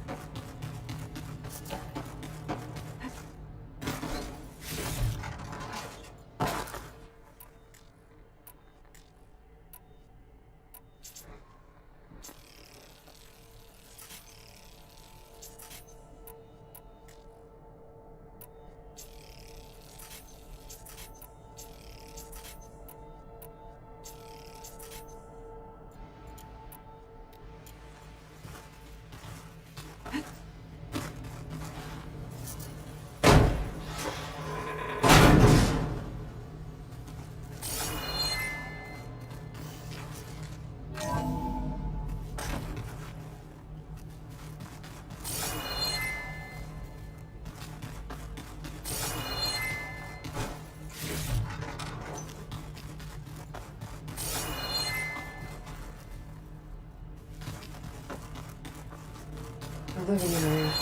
The living area.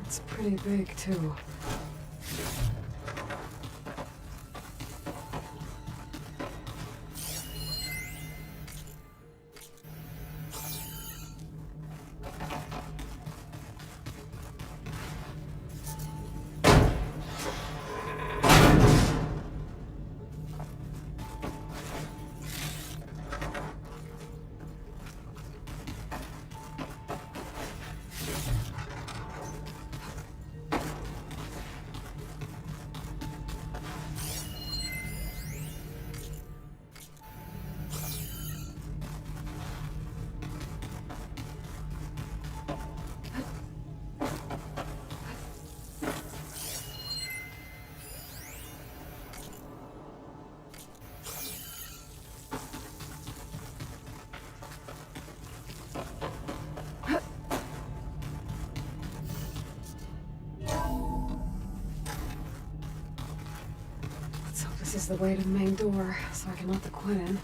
It's pretty big, too. This is the way to the main door, so I can let the Quinn in.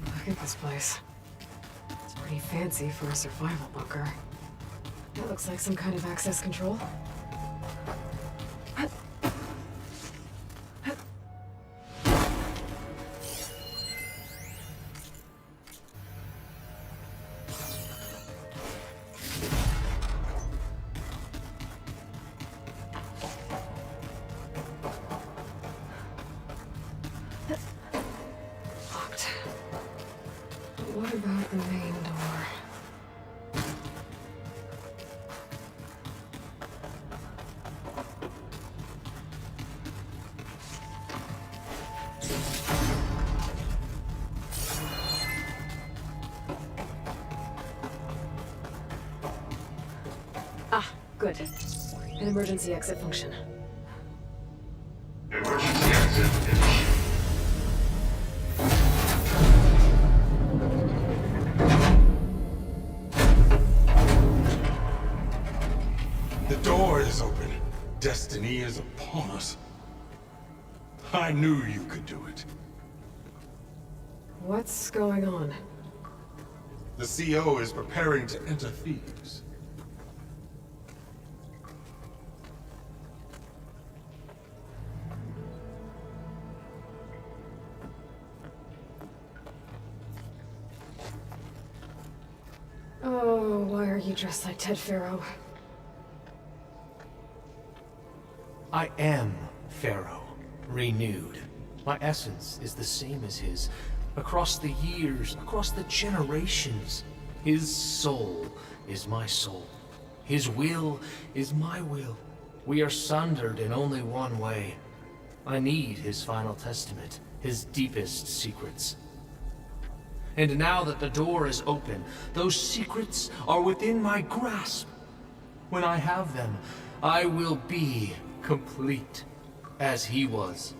Look at this place. It's pretty fancy for a survival bunker. It looks like some kind of access control. What about the main door? Ah, good. An emergency exit function. Emergency exit initiated. The door is open. Destiny is upon us. I knew you could do it. What's going on? The CO is preparing to enter Thebes. Oh, why are you dressed like Ted Faro? I am Pharaoh, renewed. My essence is the same as his. Across the years, across the generations, his soul is my soul. His will is my will. We are sundered in only one way. I need his final testament, his deepest secrets. And now that the door is open, those secrets are within my grasp. When I have them, I will be complete, as he was.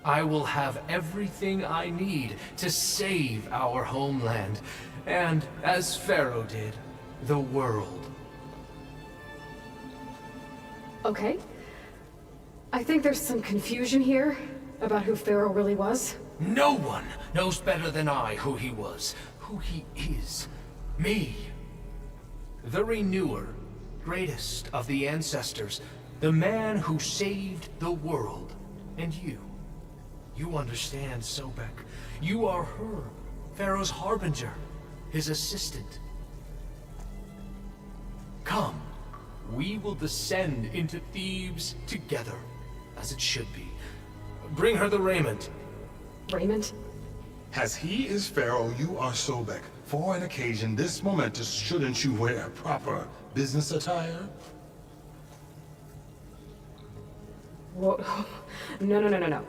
I will have everything I need to save our homeland, and, as Pharaoh did, the world. Okay. I think there's some confusion here about who Pharaoh really was. No one knows better than I who he was, who he is. Me. The Renewer, greatest of the ancestors, the man who saved the world. And you. You understand, Sobek. You are her, Pharaoh's harbinger, his assistant. Come, we will descend into Thebes together, as it should be. Bring her the raiment. Raiment? As he is Pharaoh, you are Sobek. For an occasion this momentous, shouldn't you wear proper business attire? Whoa. No.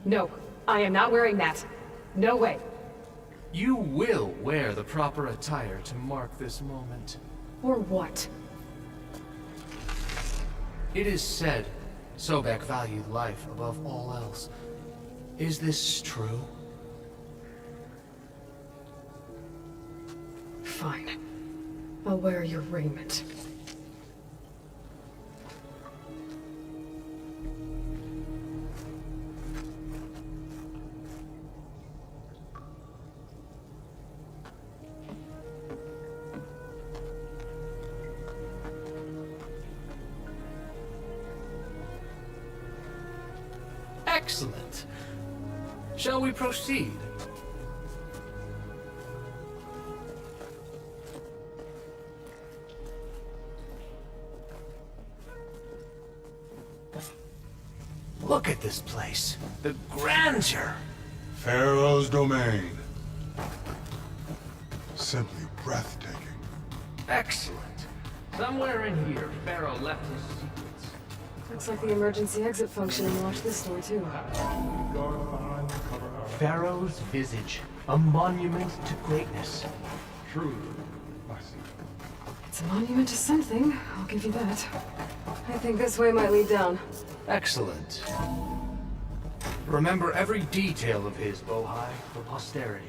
No, I am not wearing that. No way. You will wear the proper attire to mark this moment. Or what? It is said Sobek valued life above all else. Is this true? Fine. I'll wear your raiment. Excellent. Shall we proceed? Look at this place. The grandeur. Pharaoh's domain. Simply breathtaking. Excellent. Somewhere in here, Pharaoh left his secrets. Looks like the emergency exit function unlocked this door, too. Pharaoh's visage, a monument to greatness. Truly, my secret. It's a monument to something, I'll give you that. I think this way might lead down. Excellent. Remember every detail of his, Bohai, for posterity.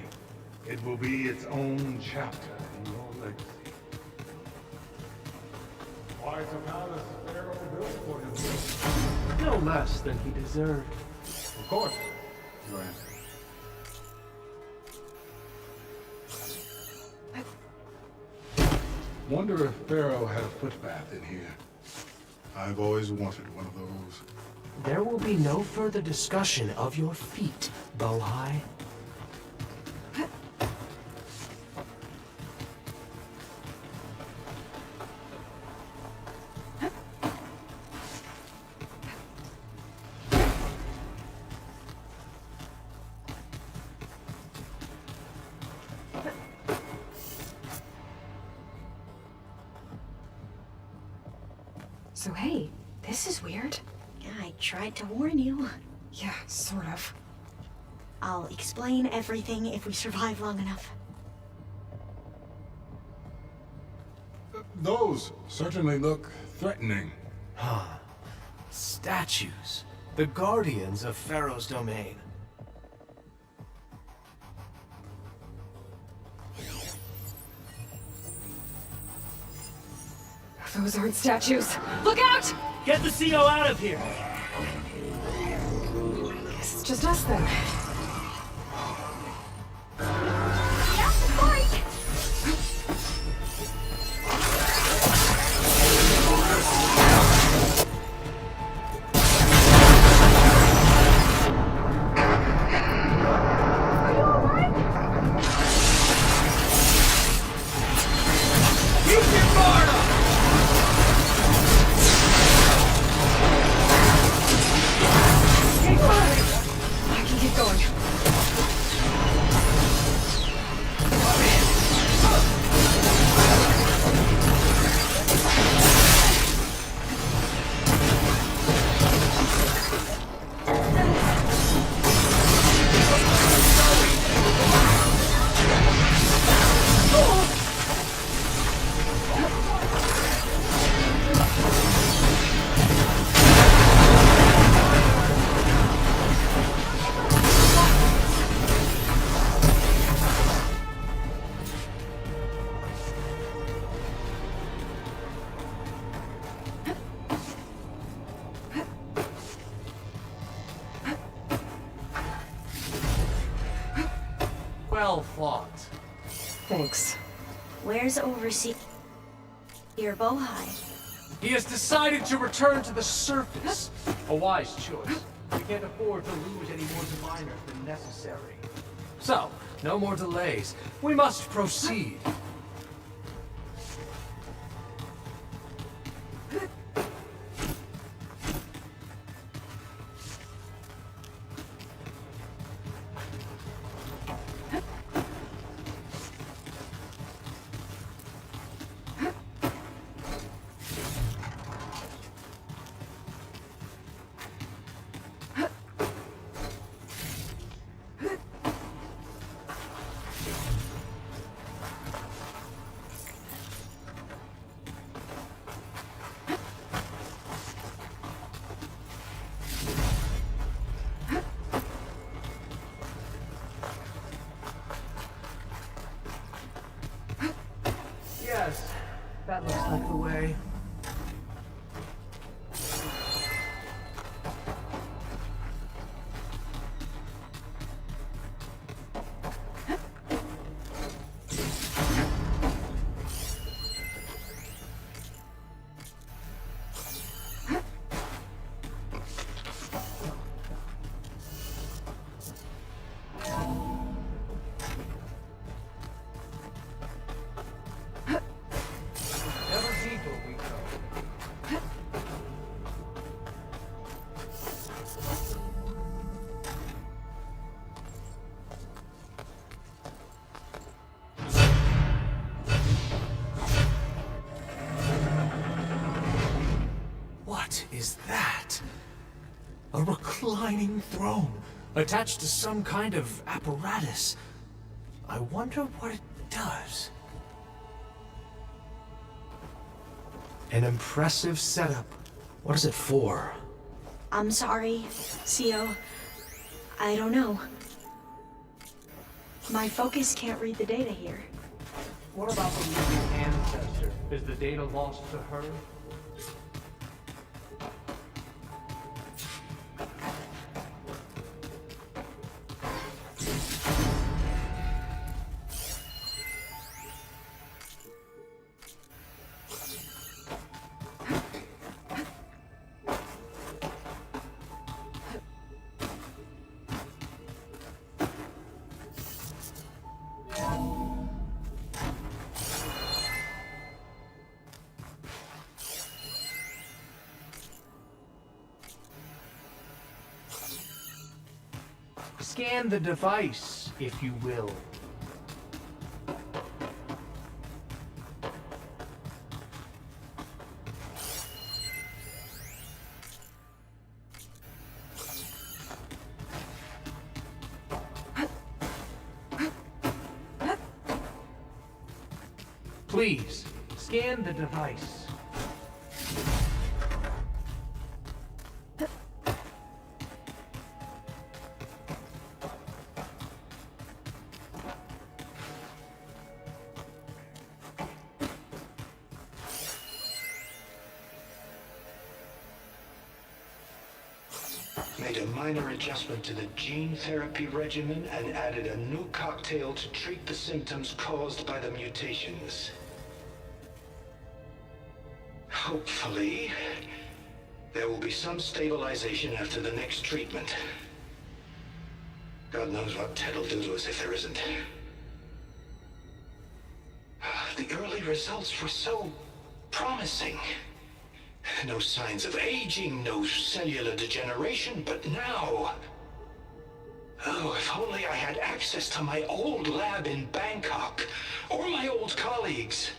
It will be its own chapter in your legacy. Quite a palace Pharaoh built for himself. No less than he deserved. Of course, Your Answer. Wonder if Pharaoh had a footbath in here. I've always wanted one of those. There will be no further discussion of your feet, Bohai. So hey, this is weird. Yeah, I tried to warn you. Yeah, sort of. I'll explain everything if we survive long enough. Those certainly look threatening. Statues. The guardians of Pharaoh's domain. Those aren't statues. Look out! Get the CO out of here! Guess it's just us then. Well fought. Thanks. Where's Overseer Bohai? He has decided to return to the surface. A wise choice. We can't afford to lose any more diviners than necessary. So, no more delays. We must proceed. Yes, that looks like the way. What is that? A reclining throne, attached to some kind of apparatus. I wonder what it does. An impressive setup. What is it for? I'm sorry, Sio. I don't know. My focus can't read the data here. What about the living ancestor? Is the data lost to her? Scan the device, if you will. Please, scan the device. Made a minor adjustment to the gene therapy regimen and added a new cocktail to treat the symptoms caused by the mutations. Hopefully, there will be some stabilization after the next treatment. God knows what Ted'll do to us if there isn't. The early results were so promising. No signs of aging, no cellular degeneration, but now... Oh, if only I had access to my old lab in Bangkok, or my old colleagues,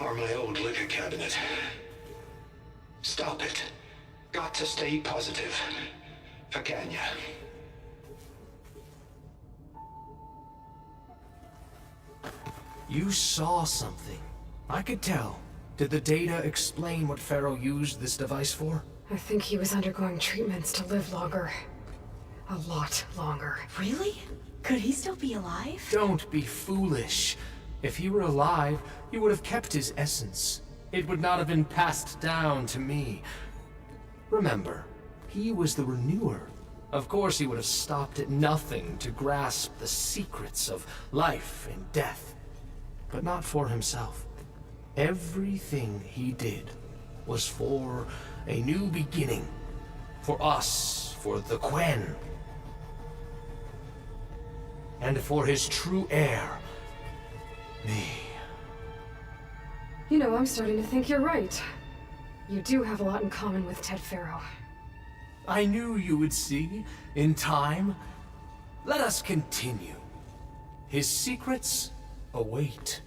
or my old liquor cabinet. Stop it. Got to stay positive. Fakanya. You saw something. I could tell. Did the data explain what Pharaoh used this device for? I think he was undergoing treatments to live longer. A lot longer. Really? Could he still be alive? Don't be foolish. If he were alive, he would have kept his essence. It would not have been passed down to me. Remember, he was the renewer. Of course, he would have stopped at nothing to grasp the secrets of life and death, but not for himself. Everything he did was for a new beginning. For us, for the Quen. And for his true heir, me. You know, I'm starting to think you're right. You do have a lot in common with Ted Faro. I knew you would see, in time. Let us continue. His secrets await.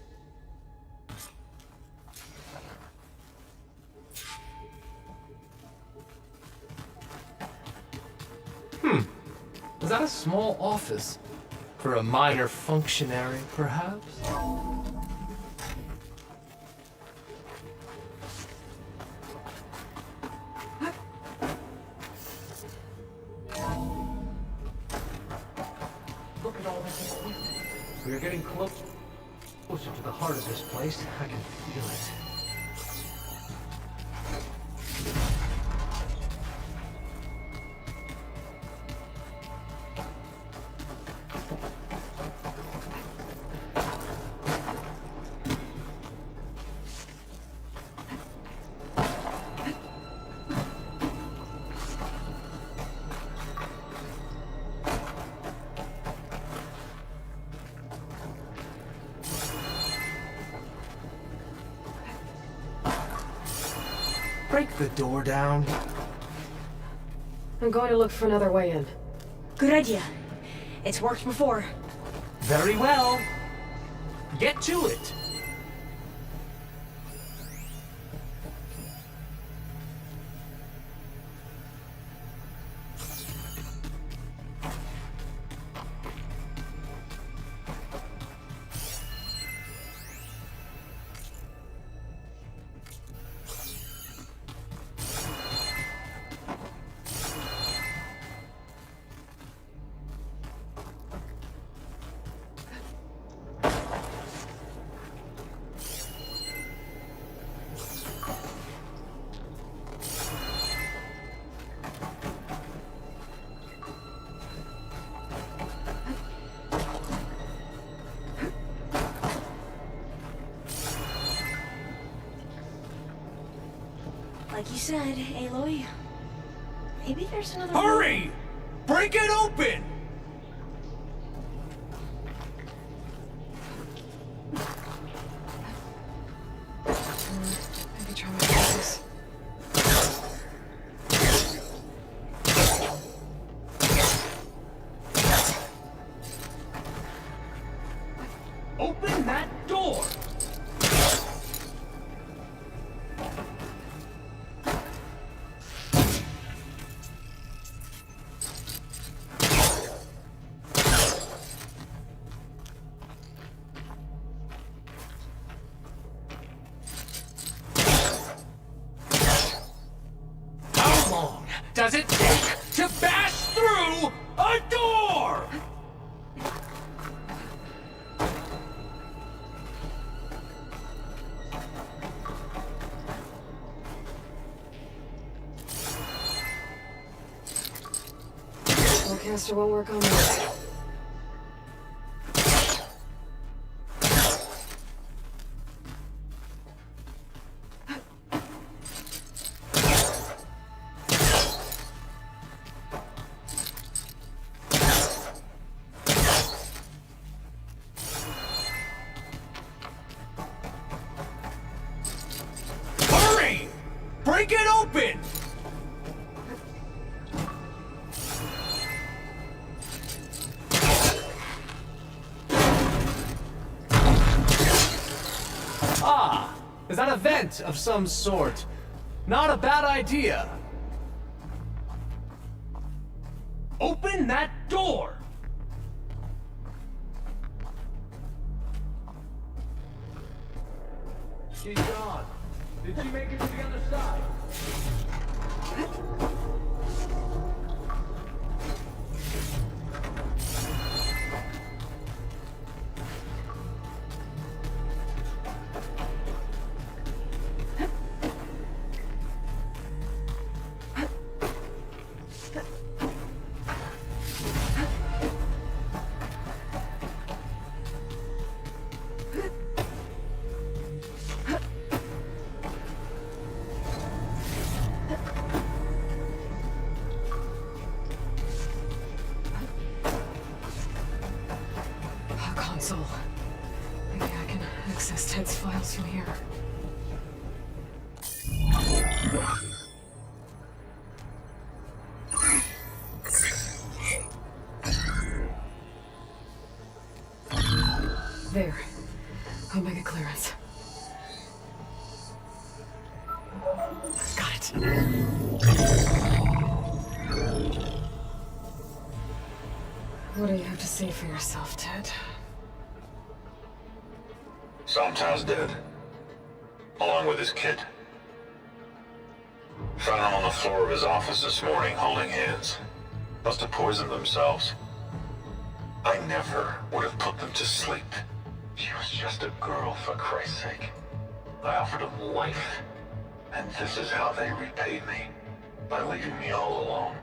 Is that a small office? For a minor functionary, perhaps? Look at all this equipment. We are getting closer to the heart of this place. I can feel it. Break the door down. I'm going to look for another way in. Good idea. It's worked before. Very well. Get to it. Like you said, Aloy, maybe there's another Hurry! Break it open! Maybe try my glasses. Open that door! Does it take to bash through a door? Spellcaster won't work on this. Break it open! Ah! Is that a vent of some sort? Not a bad idea. Open that door! She's gone. Did she make it to the other side? here? There. Omega clearance. Got it. What do you have to say for yourself, Ted? Sometimes dead. Along with his kid. Found him on the floor of his office this morning, holding hands. Must have poisoned themselves. I never would have put them to sleep. She was just a girl, for Christ's sake. I offered them life. And this is how they repaid me. By leaving me all alone.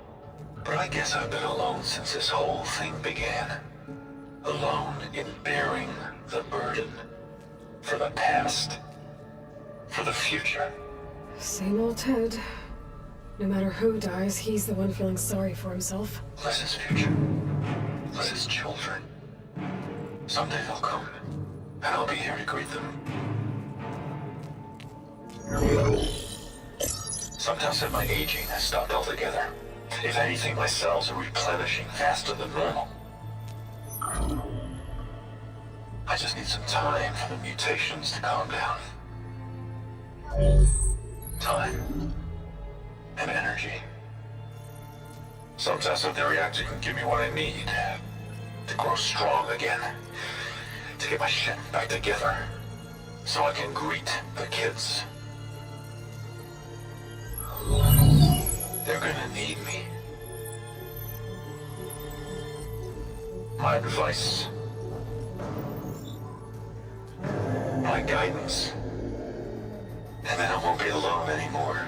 But I guess I've been alone since this whole thing began. Alone in bearing the burden. For the past. For the future. Same old Ted. No matter who dies, he's the one feeling sorry for himself. Less his future. Less his children. Someday they'll come. And I'll be here to greet them. Some tell said my aging has stopped altogether. If anything, my cells are replenishing faster than normal. I just need some time for the mutations to calm down. Time. And energy. Some test that the reactor can give me what I need. To grow strong again. To get my shit back together. So I can greet the kids. They're gonna need me. My advice. My guidance. And then I won't be alone anymore.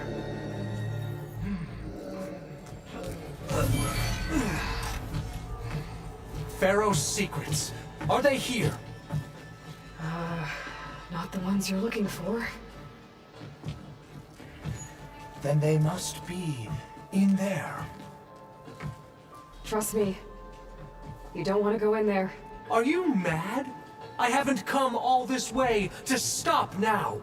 Pharaoh's secrets. Are they here? Not the ones you're looking for. Then they must be in there. Trust me. You don't want to go in there. Are you mad? I haven't come all this way to stop now.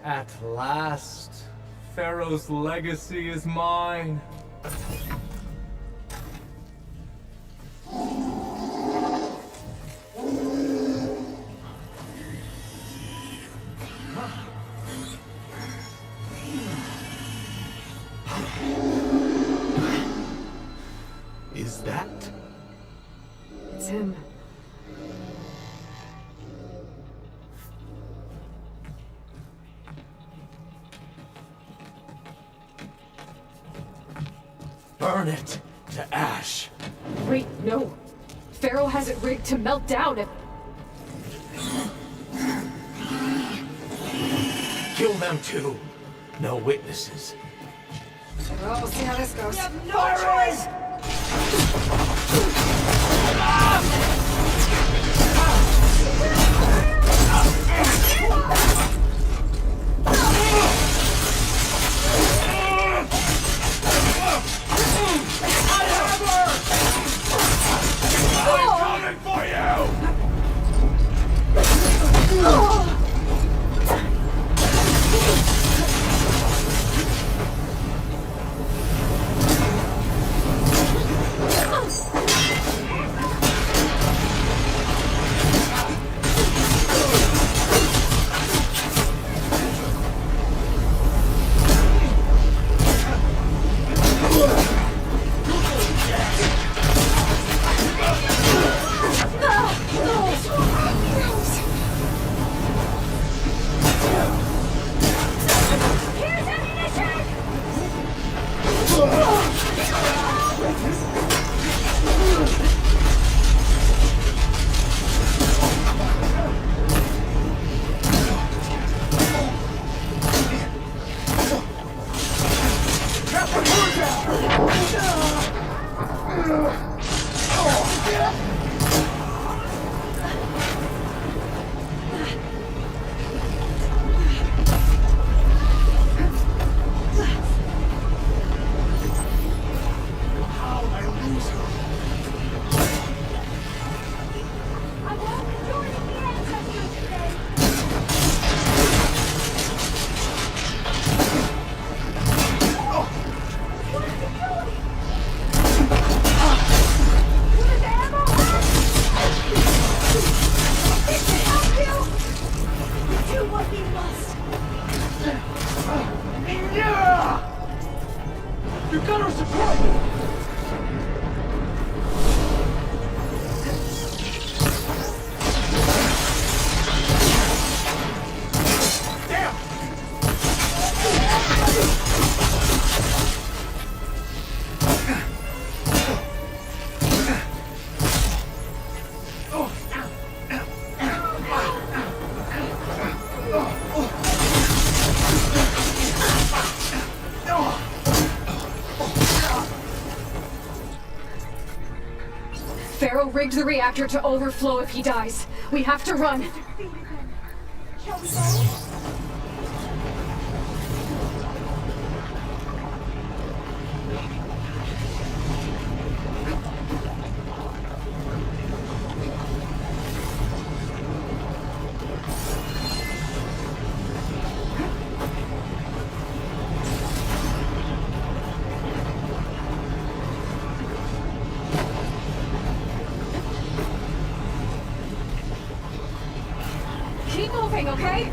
At last, Pharaoh's legacy is mine. Is that? It's him. Burn it to ash. Wait, no. Pharaoh has it rigged to melt down if... Kill them too. No witnesses. Well, we'll see how this goes. No choice! Gunner support! Pharaoh rigged the reactor to overflow if he dies. We have to run. Shall we go? Keep moving, okay?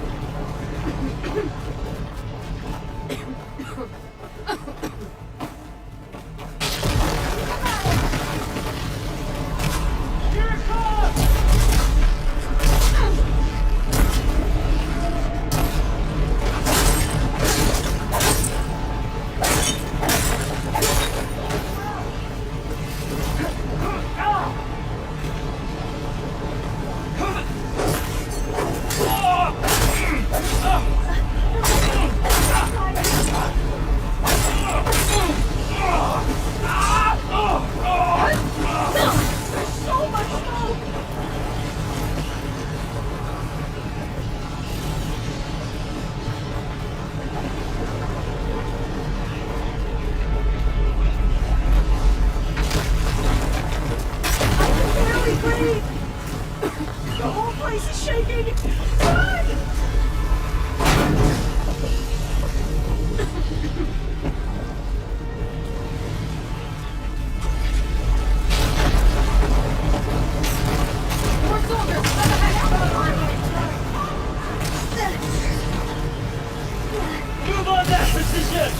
Move on that position!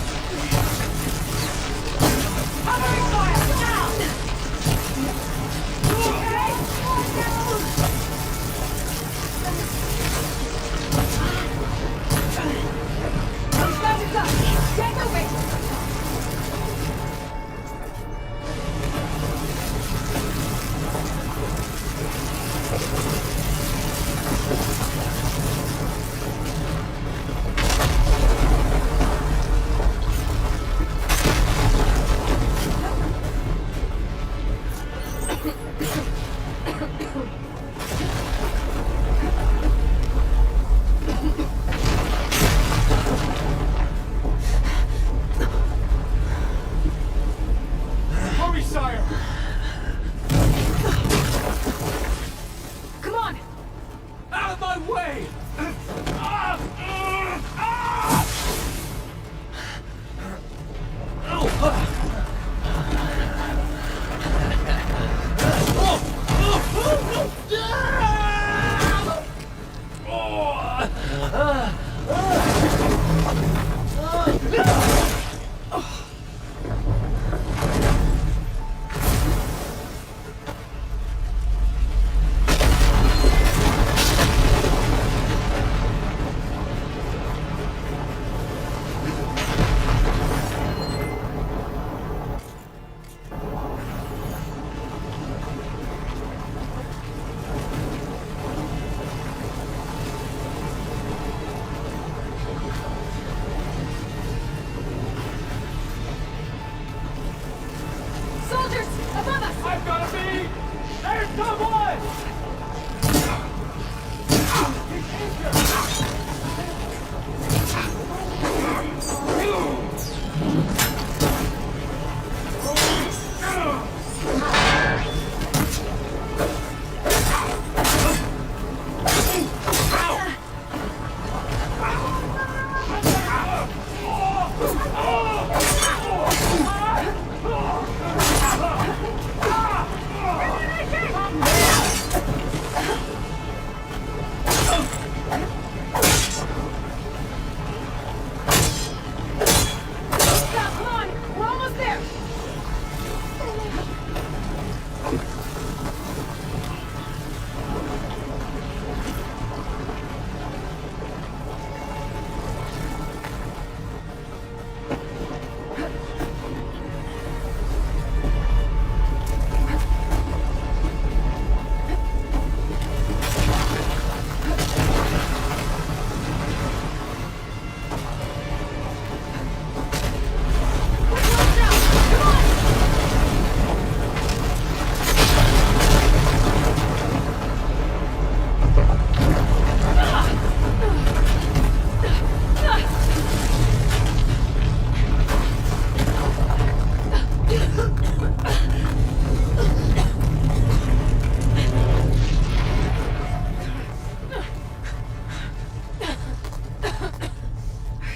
Covering fire! Now! You okay? Those guns are done! Get moving! Hurry, sire! Come on! Out of my way!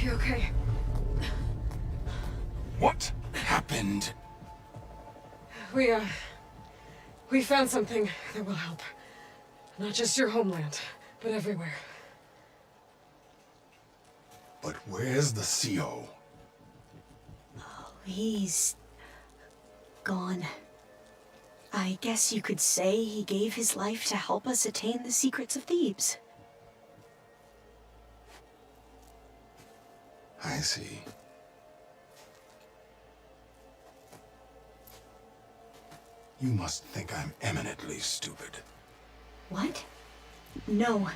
You okay? What happened? We found something that will help. Not just your homeland, but everywhere. But where's the CO? He's gone. I guess you could say he gave his life to help us attain the secrets of Thebes. I see. You must think I'm eminently stupid. What? No.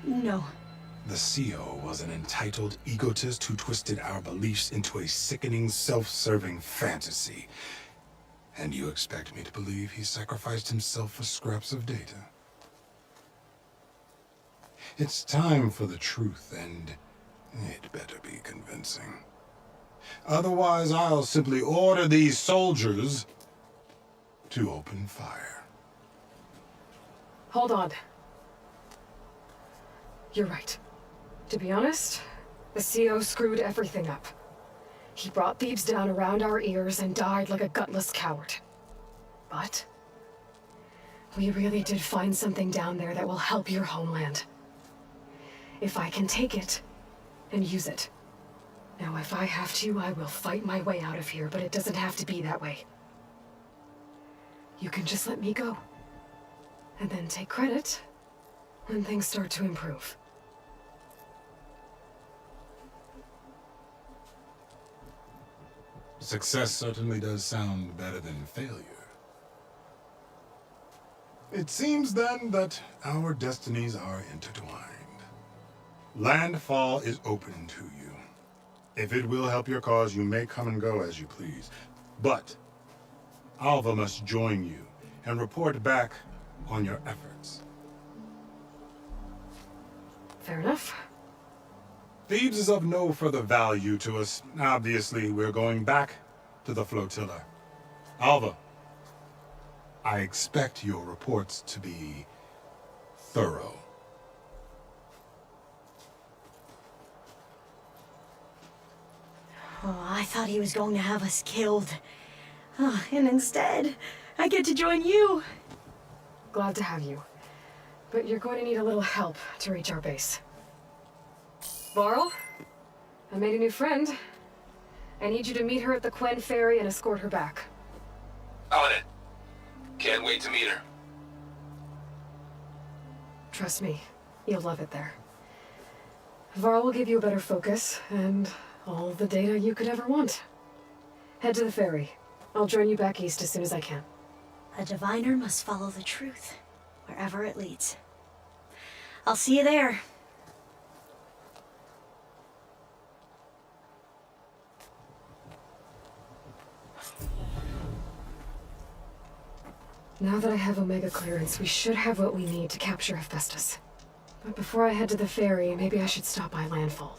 The CO was an entitled egotist who twisted our beliefs into a sickening, self-serving fantasy. And you expect me to believe he sacrificed himself for scraps of data? It's time for the truth, and it better be convincing. Otherwise, I'll simply order these soldiers to open fire. Hold on. You're right. To be honest, the CO screwed everything up. He brought Thebes down around our ears and died like a gutless coward. But we really did find something down there that will help your homeland. If I can take it and use it. Now, if I have to, I will fight my way out of here, but it doesn't have to be that way. You can just let me go. And then take credit when things start to improve. Success certainly does sound better than failure. It seems then that our destinies are intertwined. Landfall is open to you. If it will help your cause, you may come and go as you please. But Alva must join you and report back on your efforts. Fair enough. Thebes is of no further value to us. Obviously, we're going back to the flotilla. Alva, I expect your reports to be thorough. Oh, I thought he was going to have us killed. Oh, and instead, I get to join you. Glad to have you. But you're going to need a little help to reach our base. Varl, I made a new friend. I need you to meet her at the Quen ferry and escort her back. On it. Can't wait to meet her. Trust me, you'll love it there. Varl will give you a better focus, and all the data you could ever want. Head to the ferry. I'll join you back east as soon as I can. A diviner must follow the truth, wherever it leads. I'll see you there. Now that I have Omega clearance, we should have what we need to capture Hephaestus. But before I head to the ferry, maybe I should stop by Landfall.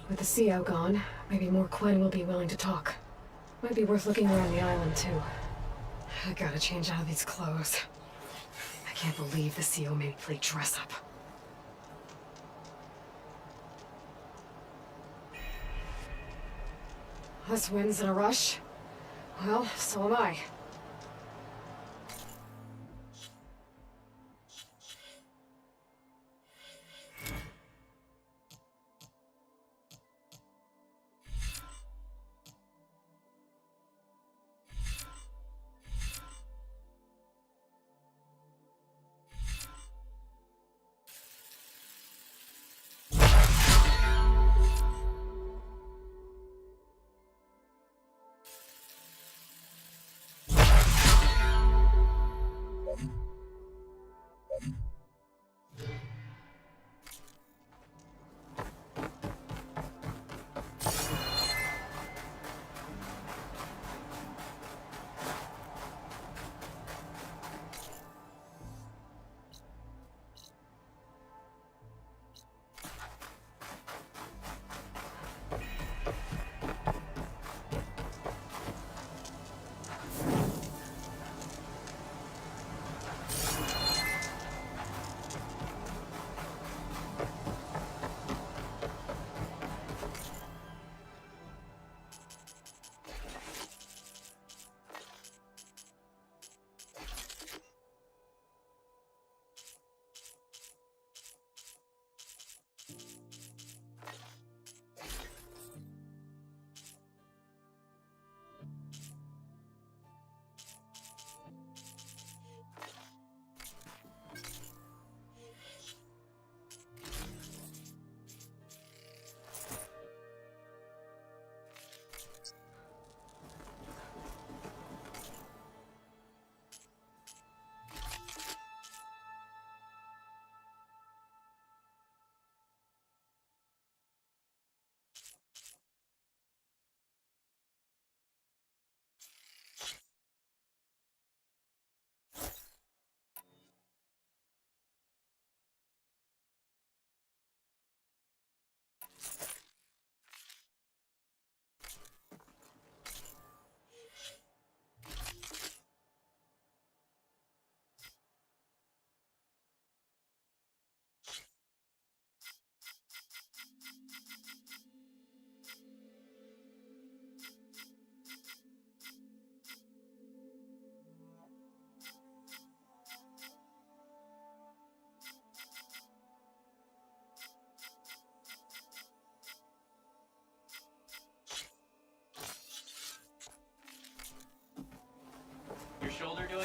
With the CO gone, maybe more Quen will be willing to talk. Might be worth looking around the island, too. I gotta change out of these clothes. I can't believe the CO made me play dress up. This wind's in a rush. Well, so am I.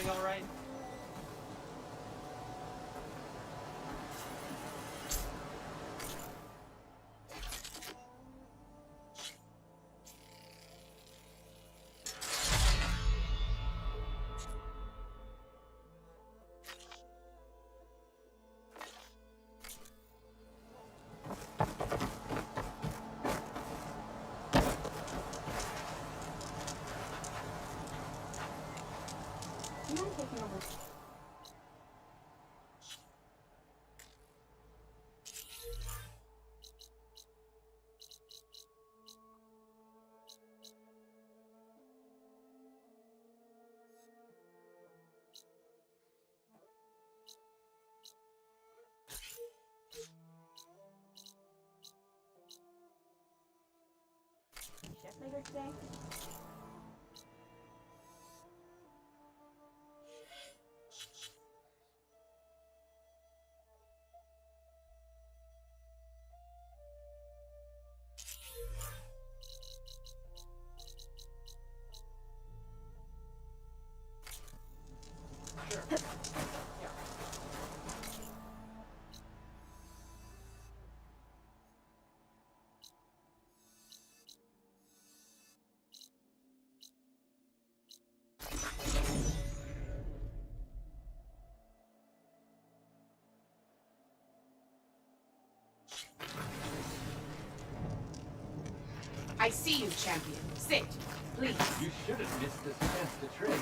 feeling all right? Chef later today? I see you, champion. Sit, please. You should have missed this chance to trade.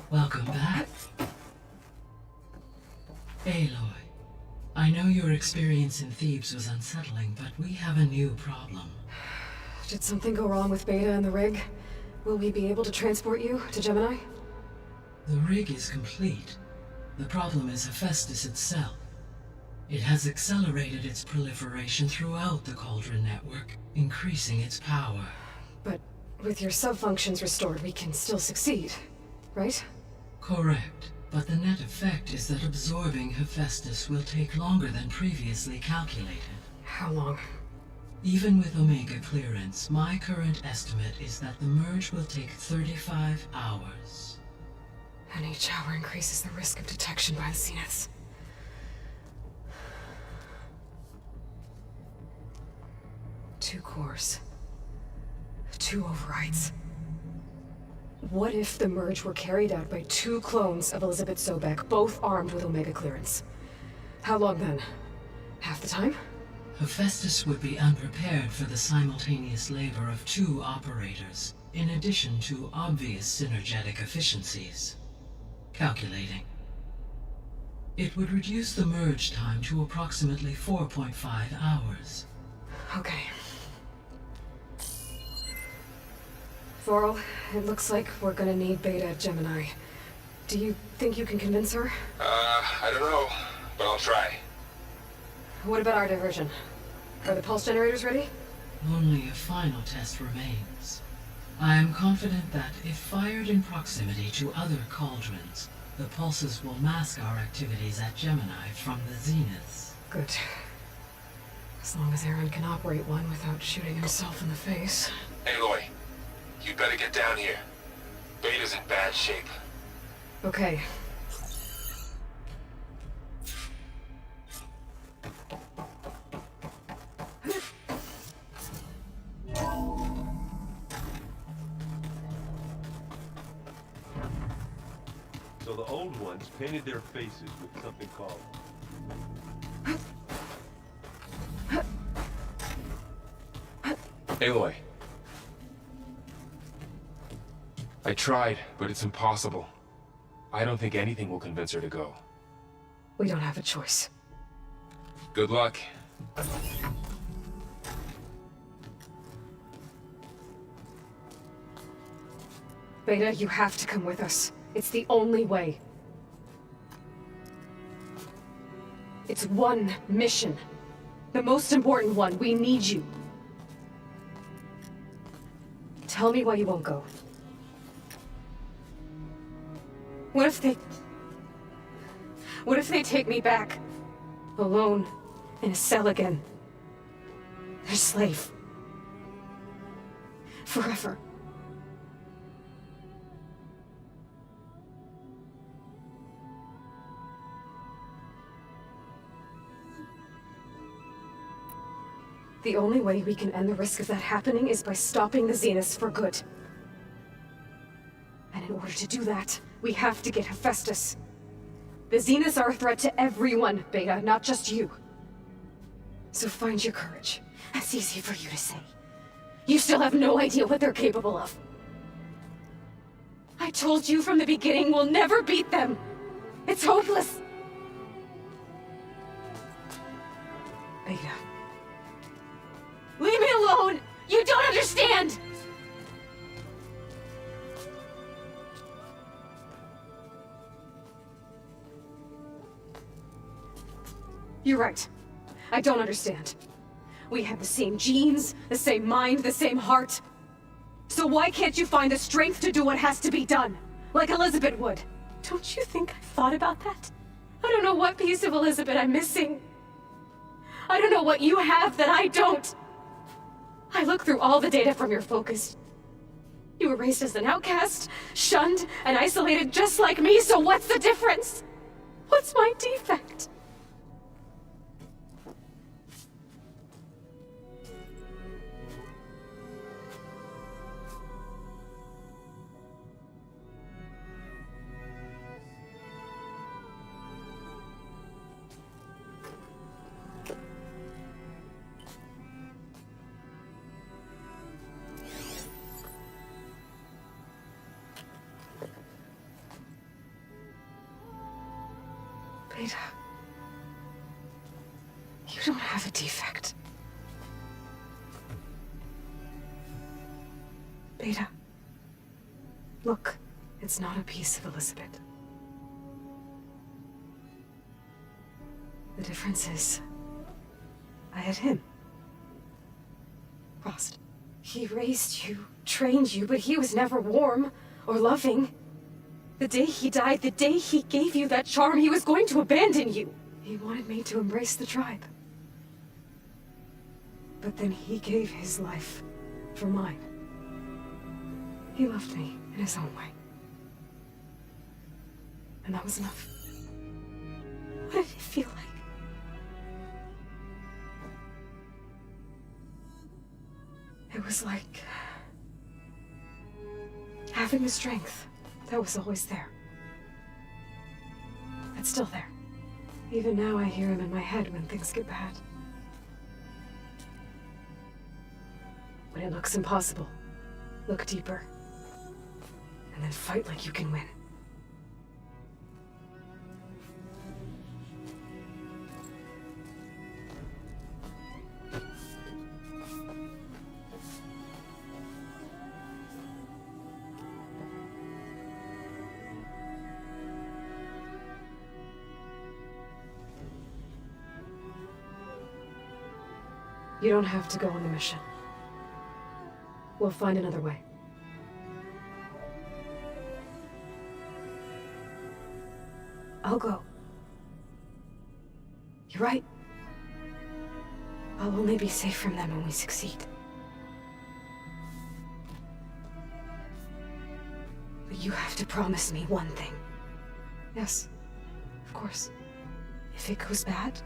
Welcome back. Aloy, I know your experience in Thebes was unsettling, but we have a new problem. Did something go wrong with Beta and the rig? Will we be able to transport you to Gemini? The rig is complete. The problem is Hephaestus itself. It has accelerated its proliferation throughout the Cauldron network, increasing its power. But with your sub-functions restored, we can still succeed, right? Correct, but the net effect is that absorbing Hephaestus will take longer than previously calculated. How long? Even with Omega clearance, my current estimate is that the merge will take 35 hours. And each hour increases the risk of detection by the Zeniths. Two cores. Two overrides. What if the merge were carried out by two clones of Elizabeth Sobek, both armed with Omega clearance? How long then? Half the time? Hephaestus would be unprepared for the simultaneous labor of two operators, in addition to obvious synergetic efficiencies. Calculating. It would reduce the merge time to approximately 4.5 hours. Okay. Thorl, it looks like we're gonna need Beta at Gemini. Do you think you can convince her? I don't know, but I'll try. What about our diversion? Are the pulse generators ready? Only a final test remains. I am confident that if fired in proximity to other cauldrons, the pulses will mask our activities at Gemini from the Zeniths. Good. As long as Aaron can operate one without shooting himself in the face. Aloy, you'd better get down here. Beta's Beta's in bad shape. Okay. So the old ones painted their faces with something called... Aloy. I tried, but it's impossible. I don't think anything will convince her to go. We don't have a choice. Good luck. Beta, you have to come with us. It's the only way. It's one mission. The most important one. We need you. Tell me why you won't go. What if they take me back? Alone, in a cell again. Their slave. Forever. The only way we can end the risk of that happening is by stopping the Zeniths for good. And in order to do that, we have to get Hephaestus. The Zeniths are a threat to everyone, Beta, not just you. So find your courage. That's easy for you to say. You still have no idea what they're capable of. I told you from the beginning we'll never beat them. It's hopeless. Beta. Leave me alone! You don't understand! You're right. I don't understand. We have the same genes, the same mind, the same heart. So why can't you find the strength to do what has to be done? Like Elizabeth would. Don't you think I've thought about that? I don't know what piece of Elizabeth I'm missing. I don't know what you have that I don't. I look through all the data from your focus. You were raised as an outcast, shunned, and isolated just like me, so what's the difference? What's my defect? Beta, you don't have a defect. Beta, look, it's not a piece of Elizabeth. The difference is, I had him. Frost. He raised you, trained you, but he was never warm or loving. The day he died, the day he gave you that charm, he was going to abandon you. He wanted me to embrace the tribe. But then he gave his life for mine. He loved me in his own way. And that was enough. What did it feel like? It was like having the strength that was always there. It's still there. Even now I hear him in my head when things get bad. When it looks impossible, look deeper. And then fight like you can win. You don't have to go on the mission. We'll find another way. I'll go. You're right. I'll only be safe from them when we succeed. But You have to promise me one thing. Yes, of course. If it goes bad,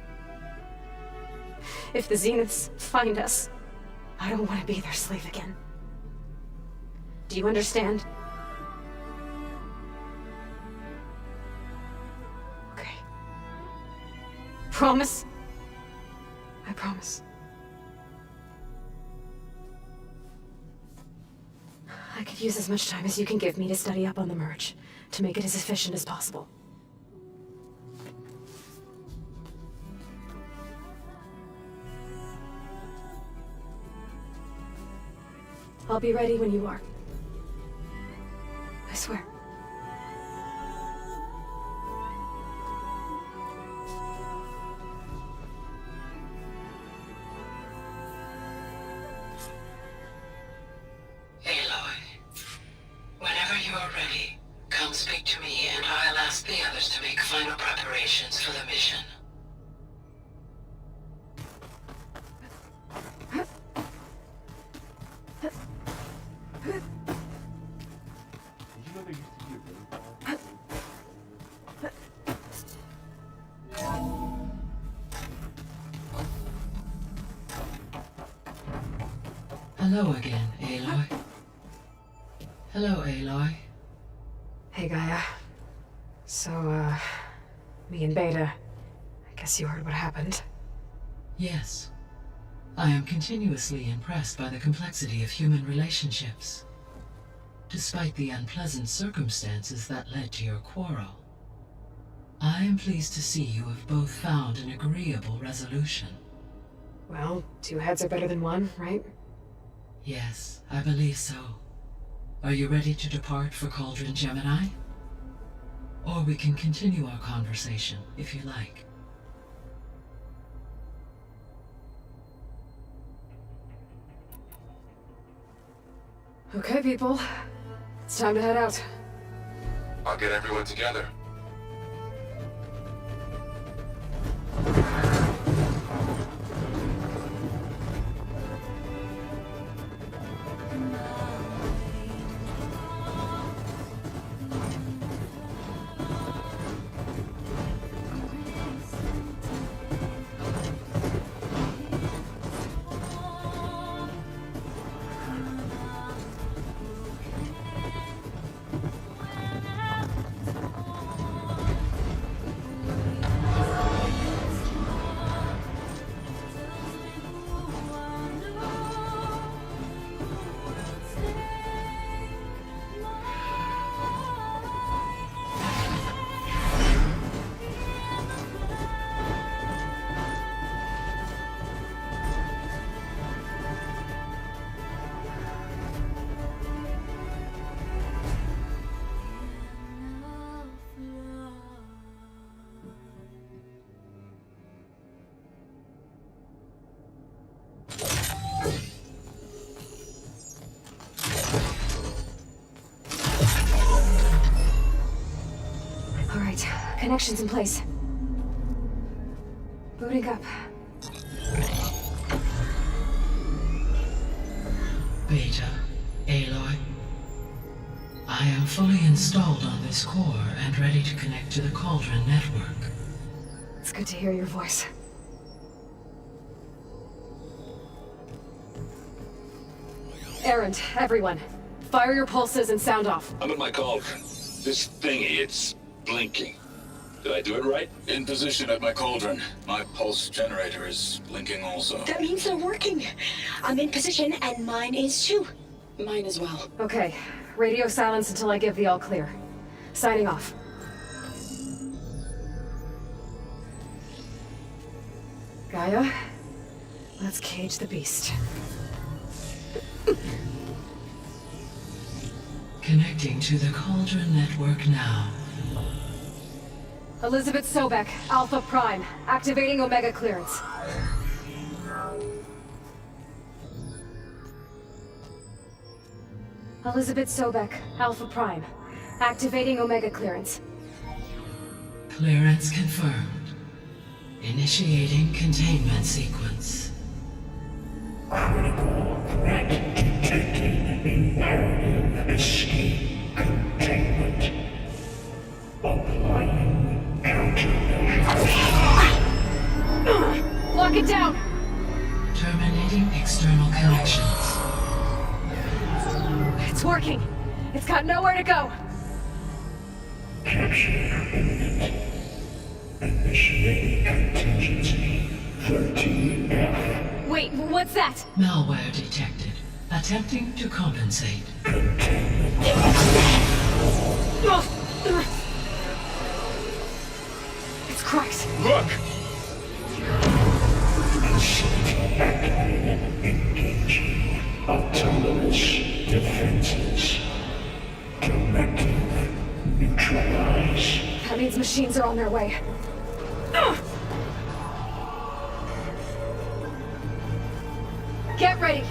if the Zeniths find us, I don't want to be their slave again. Do you understand? Okay. Promise? I promise. I could use as much time as you can give me to study up on the merge, to make it as efficient as possible. I'll be ready when you are. I swear. Aloy, whenever you are ready, come speak to me and I'll ask the others to make final preparations for the mission. Hello again, Aloy. Hello, Aloy. Hey, Gaia. So, me and Beta, I guess you heard what happened. Yes. I am continuously impressed by the complexity of human relationships. Despite the unpleasant circumstances that led to your quarrel, I am pleased to see you have both found an agreeable resolution. Well, 2 heads are better than 1, right? Yes, I believe so. Are you ready to depart for Cauldron Gemini? Or we can continue our conversation, if you like. Okay, people. It's time to head out. I'll get everyone together. Connections in place. Booting up. Beta, Aloy. I am fully installed on this core and ready to connect to the Cauldron network. It's good to hear your voice. Errant, everyone. Fire your pulses and sound off. I'm at my cauldron. This thingy, it's blinking. Did I do it right? In position at my cauldron. My pulse generator is blinking also. That means they're working. I'm in position, and mine is too. Mine as well. Okay. Radio silence until I give the all clear. Signing off. Gaia, let's cage the beast. Connecting to the Cauldron network now. Elizabeth Sobek, Alpha Prime, activating Omega clearance. Elizabeth Sobek, Alpha Prime, activating Omega clearance. Clearance confirmed. Initiating containment sequence. Critical threat detected. Imperative escape containment. Activating external connections. It's working. It's got nowhere to go. Capture imminent. Initiating contingency 13F. Wait, what's that? Malware detected. Attempting to compensate. It's cracked. Look! Engaging autonomous defenses. Directive neutralize. That means machines are on their way. Get ready.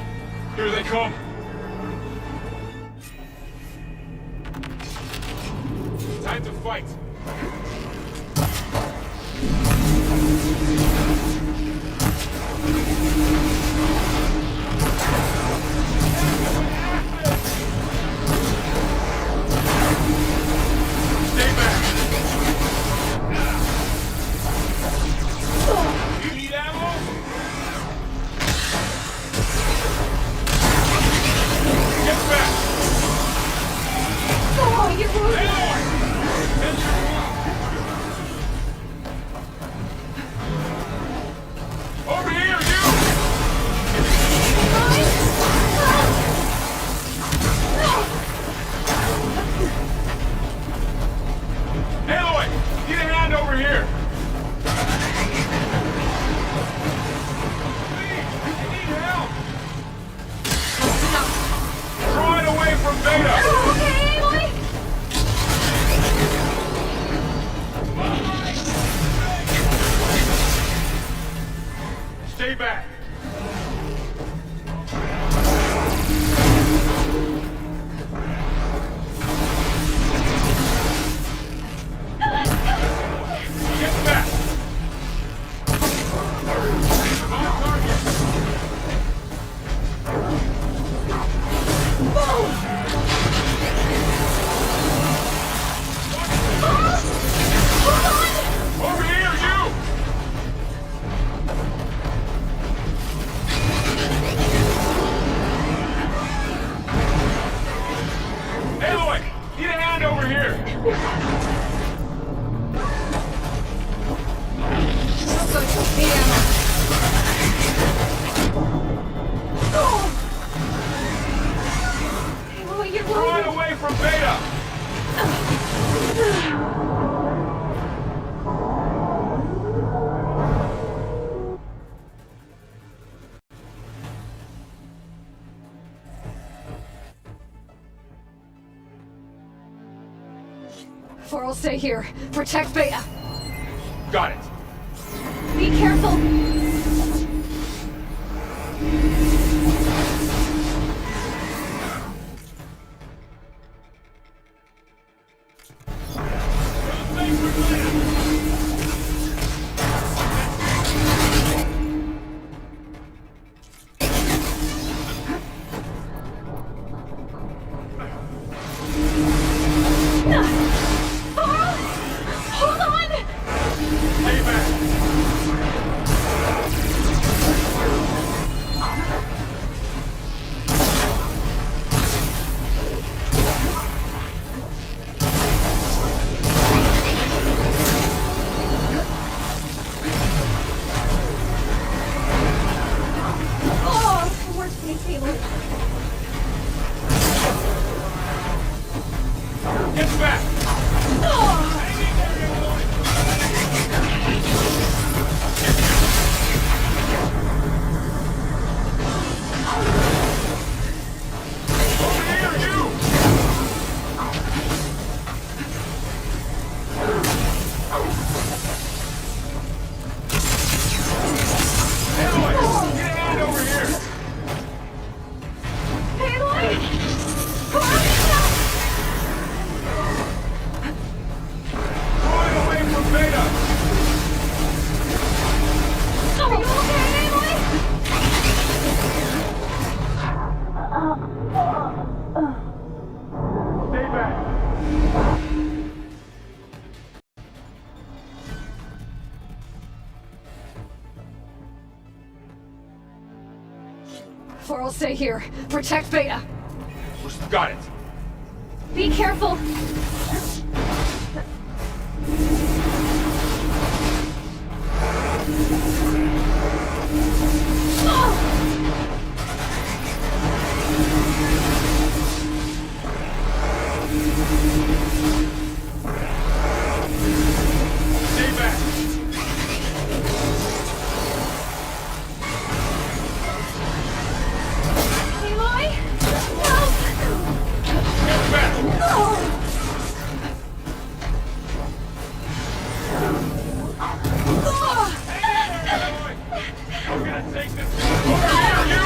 Here they come! Time to fight! Stay back! You need ammo? Get back! Oh, you're wounded. Over here, you! Aloy! Need a hand over here! Please! I need help! Draw it away from Beta! Okay, Aloy. Stay back! Get back! On target! Over here, you! Aloy! Need a hand over here! Aloy, you're Draw it wounded. away from Beta! For'll stay here. Protect Beta. Got it! Be careful. Hold on. Stay back! For'll stay here. Protect Beta. Got it. Be careful. Stay back. Aloy? Help! Get back. I'm gonna take this thing over you!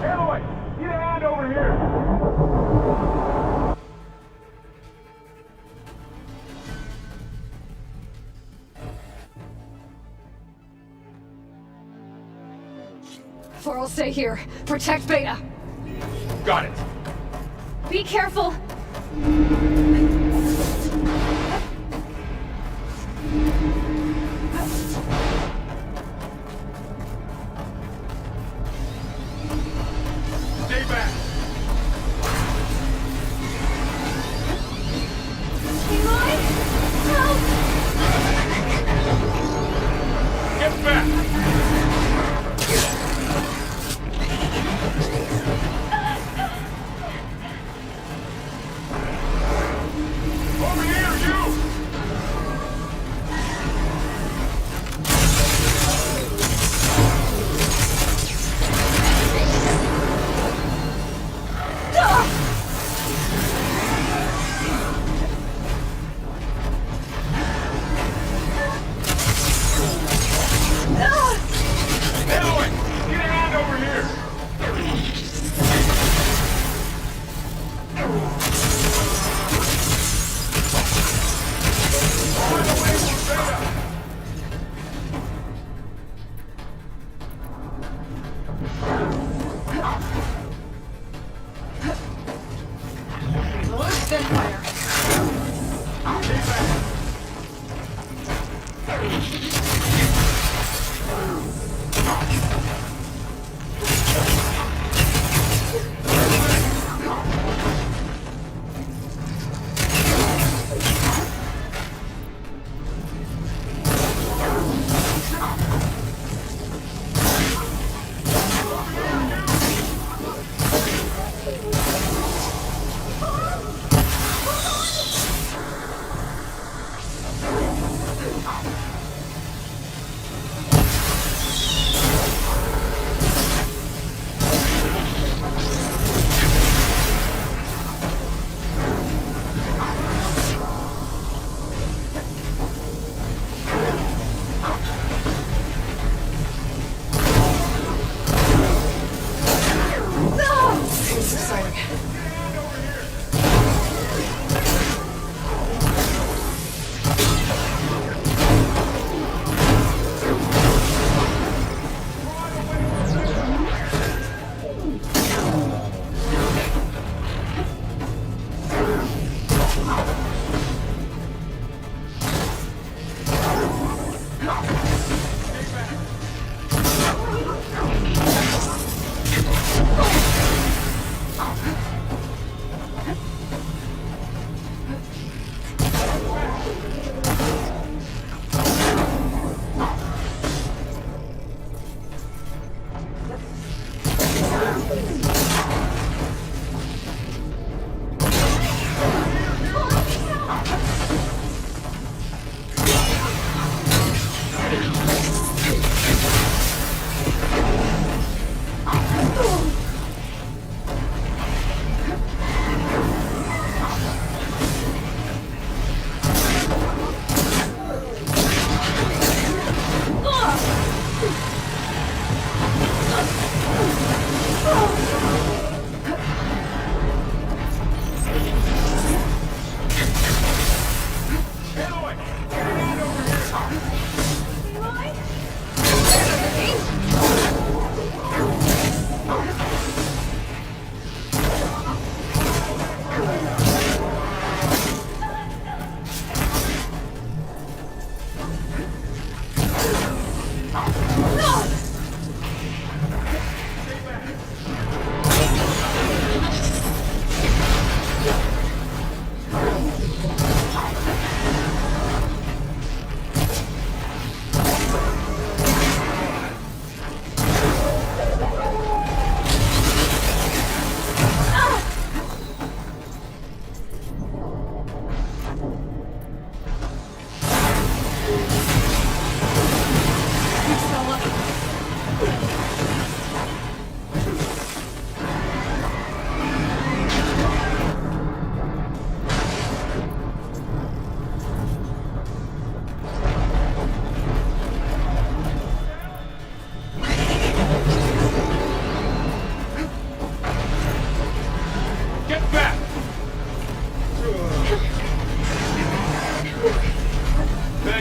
Aloy, get a hand over here! For'll stay here. Protect Beta. Got it. Be careful. Stay back. Aloy? Help! Get back.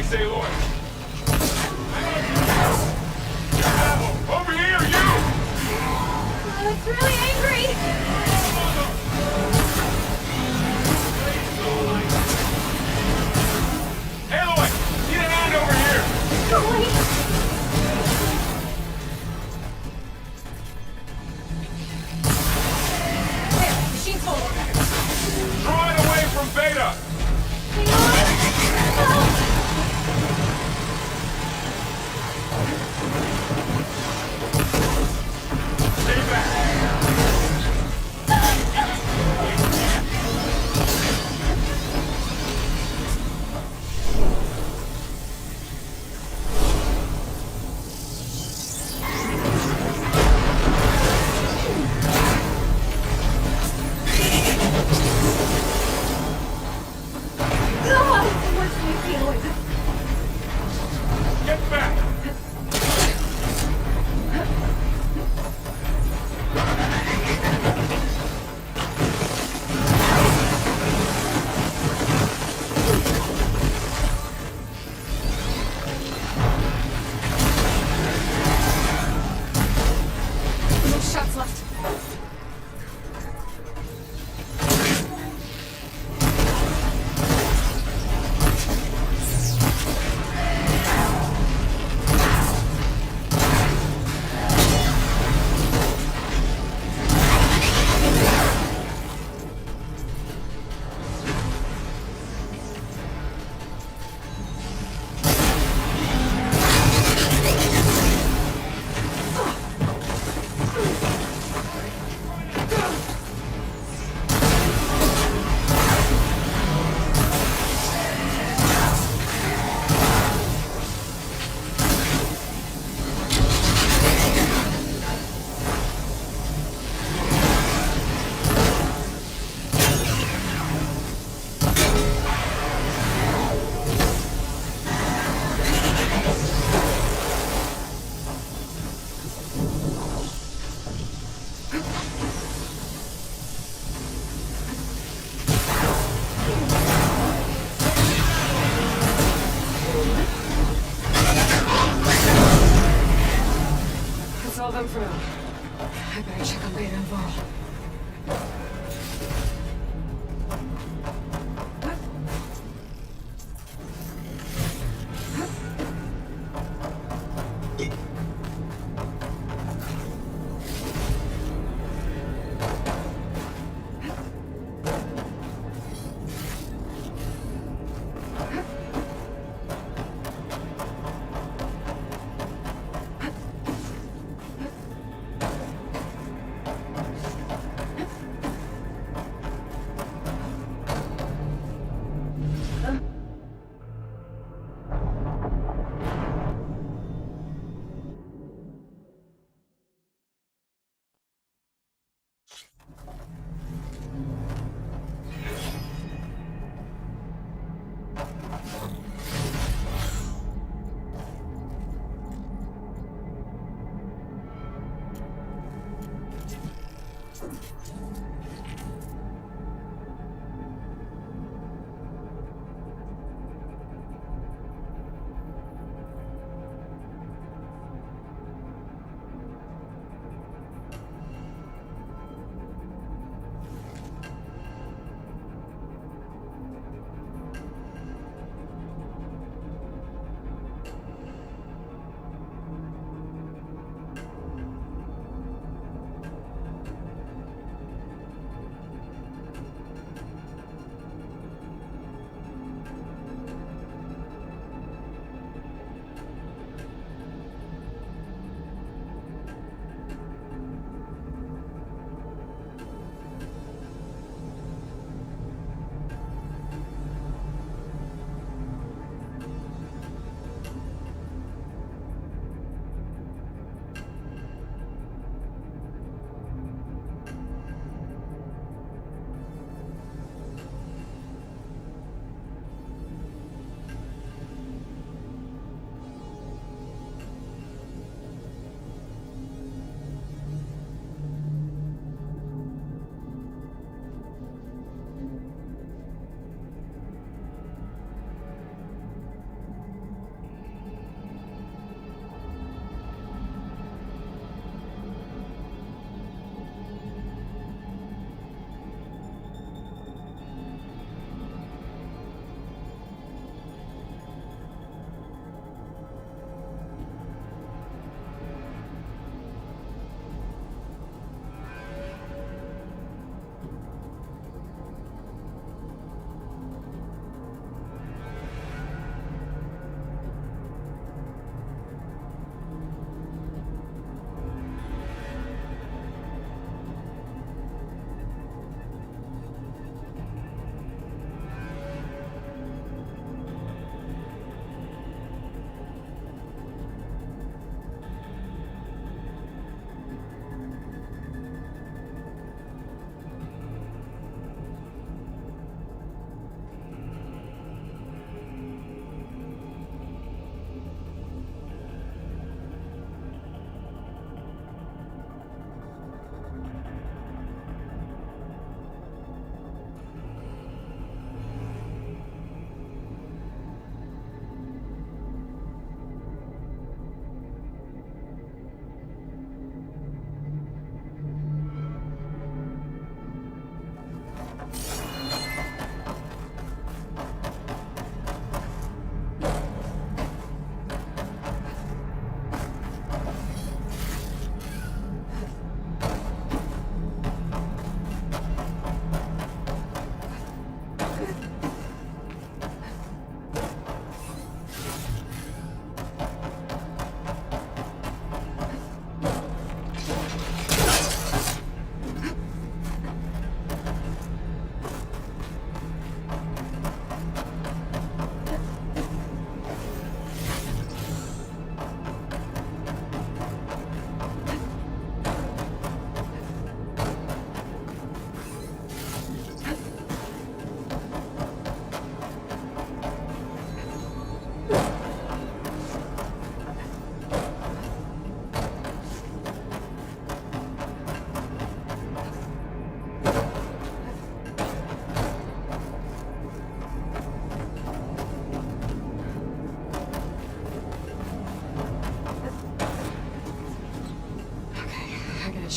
Please, Aloy! Over here, you! It's really angry! Aloy! Need a hand over here! Going! There, machine's full. Draw it away from Beta! Stay back! Get back! No shots left. That's all them for now. I better check on Beta and Varl.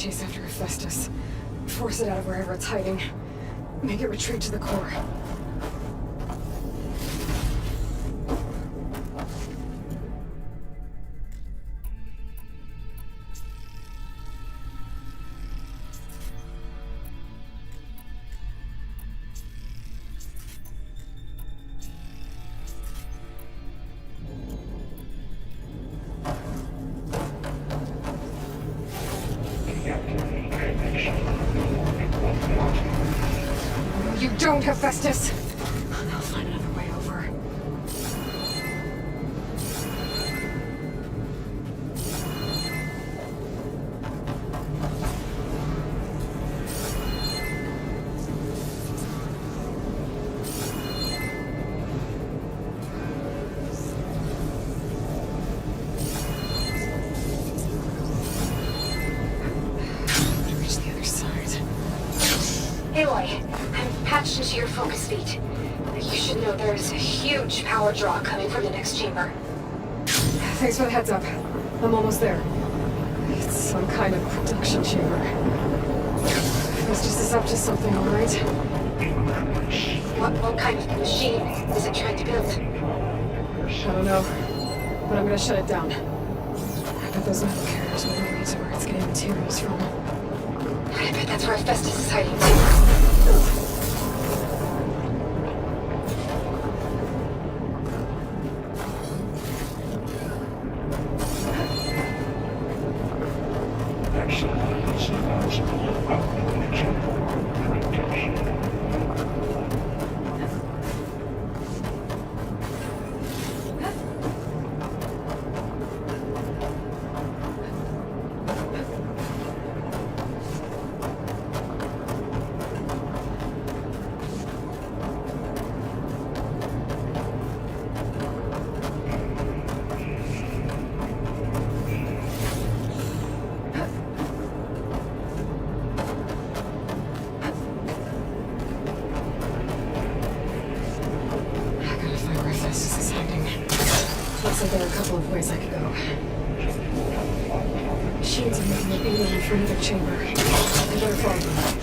chase after Hephaestus. Force it out of wherever it's hiding. Make it retreat to the core. You don't, Hephaestus! I'll find another way over. Reach the other side. Aloy, I'm patched into your focus feed. You should know there's a huge power draw coming from the next chamber. Thanks for the heads up. I'm almost there. It's some kind of production chamber. Hephaestus is up to something, all right? What kind of machine is it trying to build? I don't know, but I'm gonna shut it down. I bet those metal carriers will lead me to where it's getting materials from. I bet that's where Hephaestus is hiding too. Looks like there are a couple of ways I could go. Machines are making an alien for another chamber. I better follow them.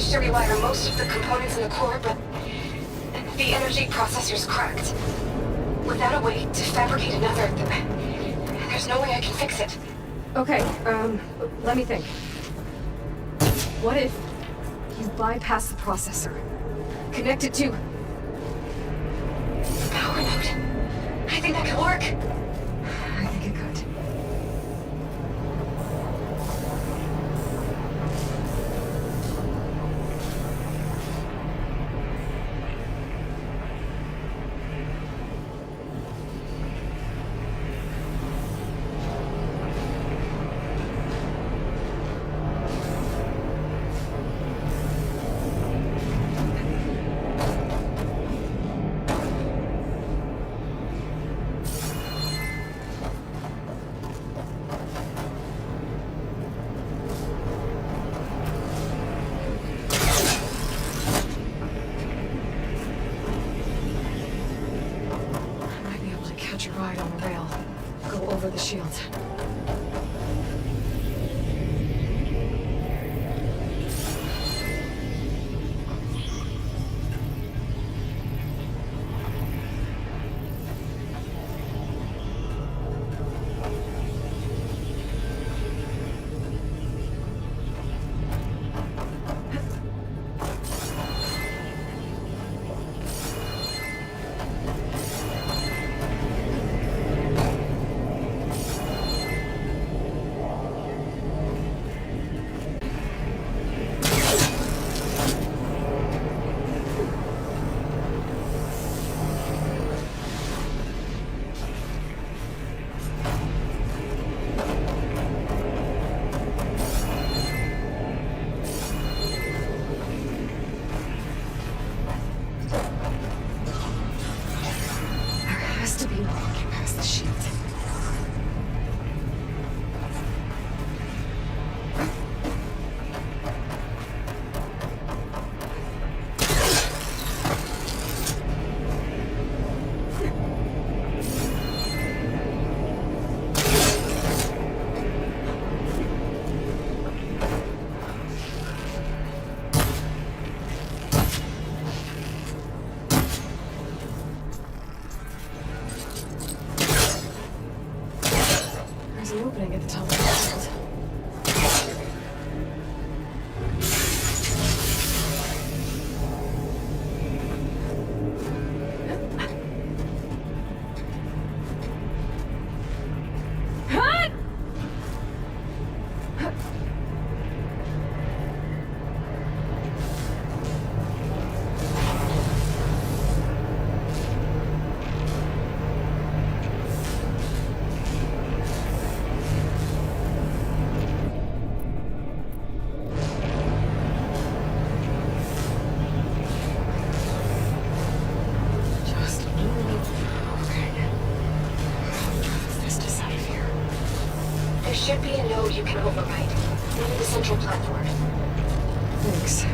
To rewire most of the components in the core, but the energy processor's cracked. Without a way to fabricate another, there's no way I can fix it. Okay, let me think. What if you bypass the processor? Connect it to... Power node. I think that could work. I think it could. Ride on the rail. Go over the shield. happening at the top of the field. There should be a node you can override. Near the central platform. Thanks.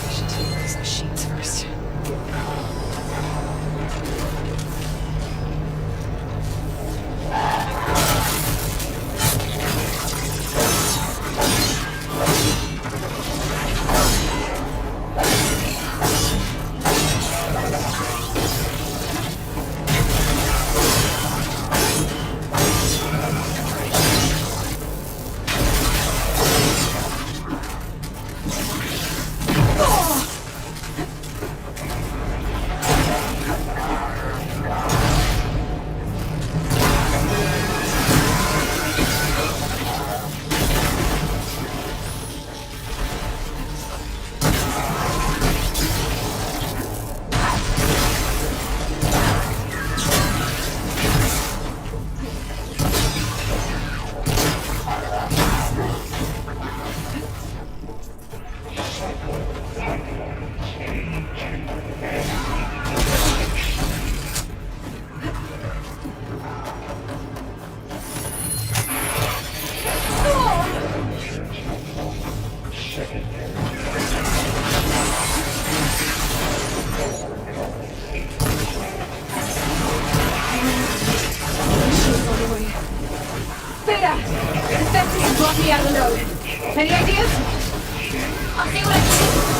I should take these machines first. Out of the node. Any ideas? I'll see what I can do.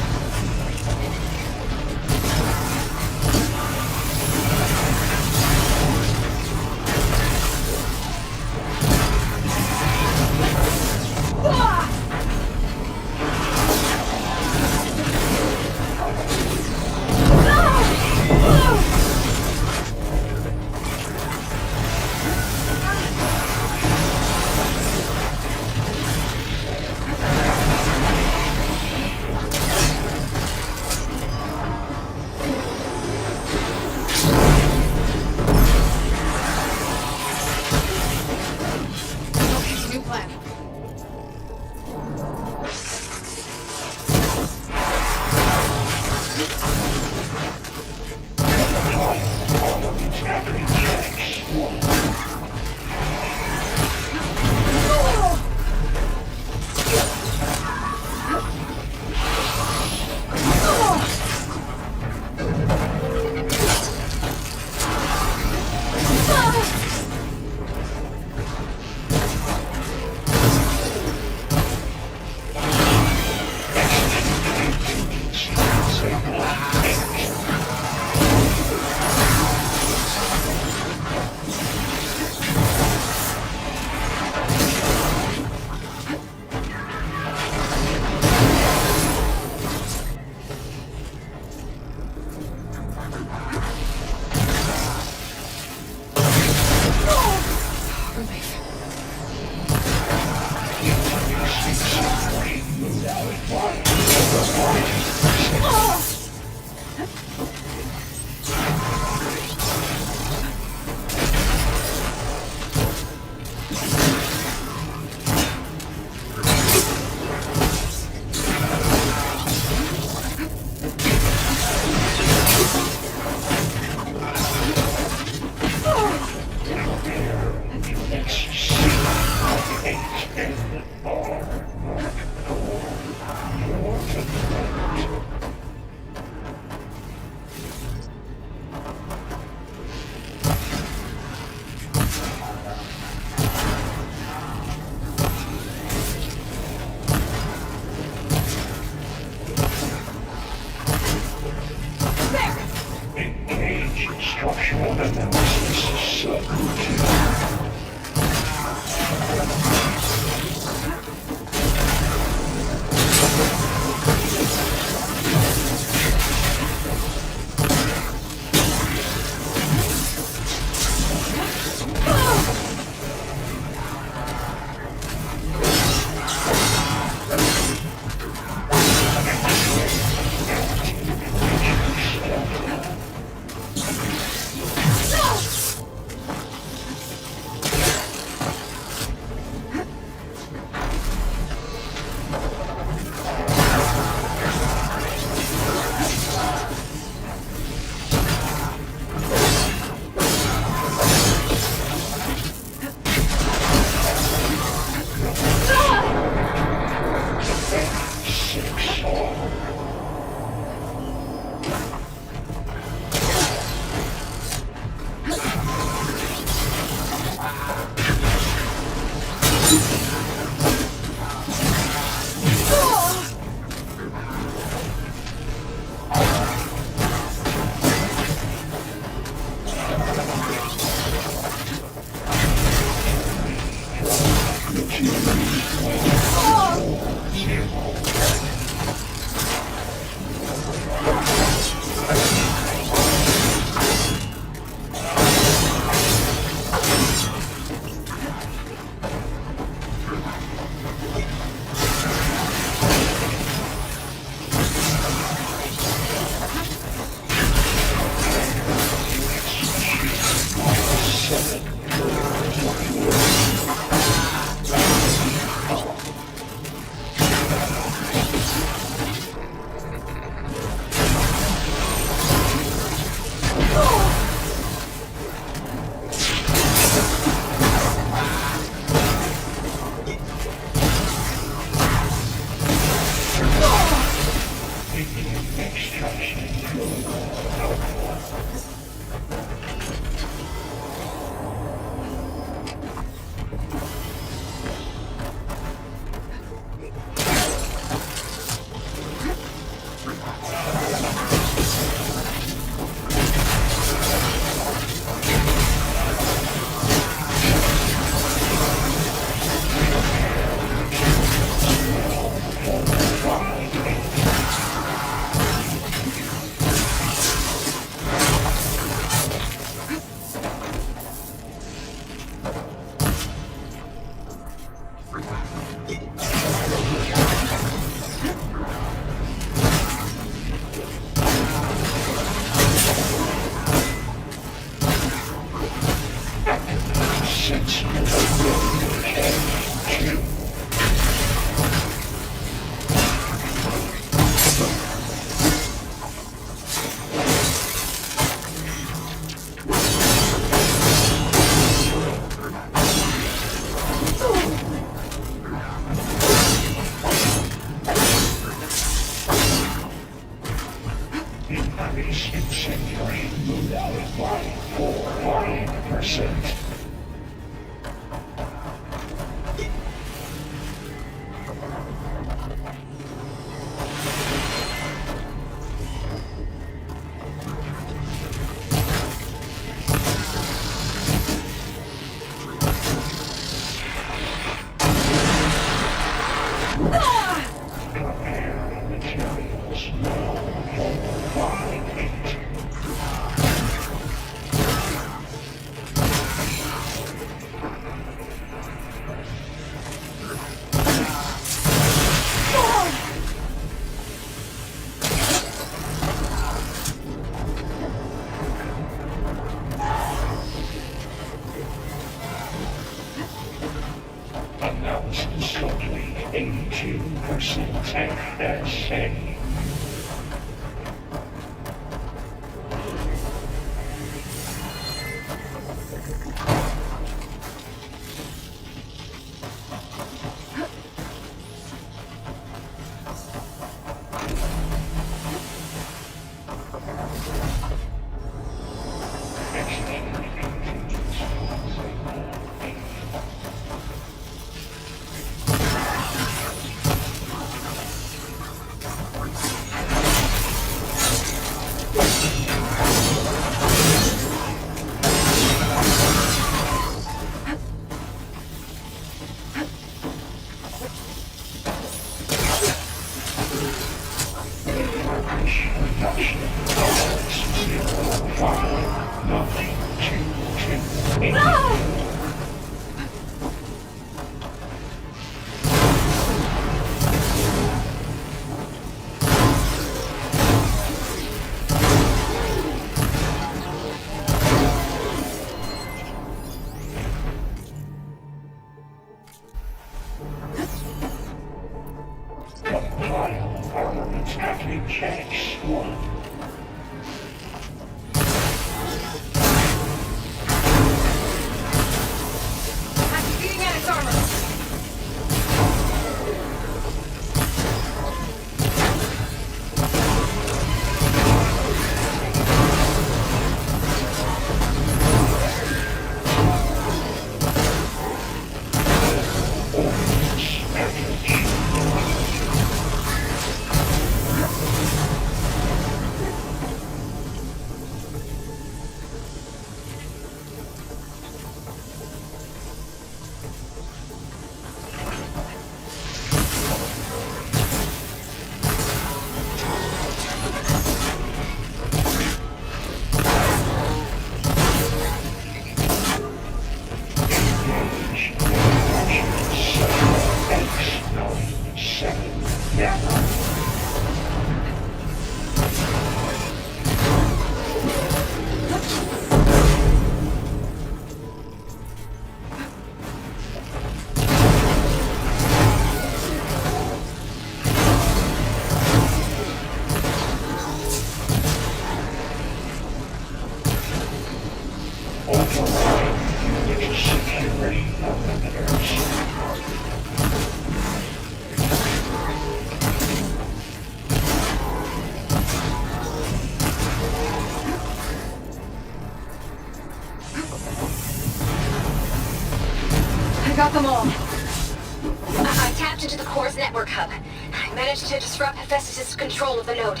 I got them all. I tapped into the core's network hub. I managed to disrupt Hephaestus' control of the node.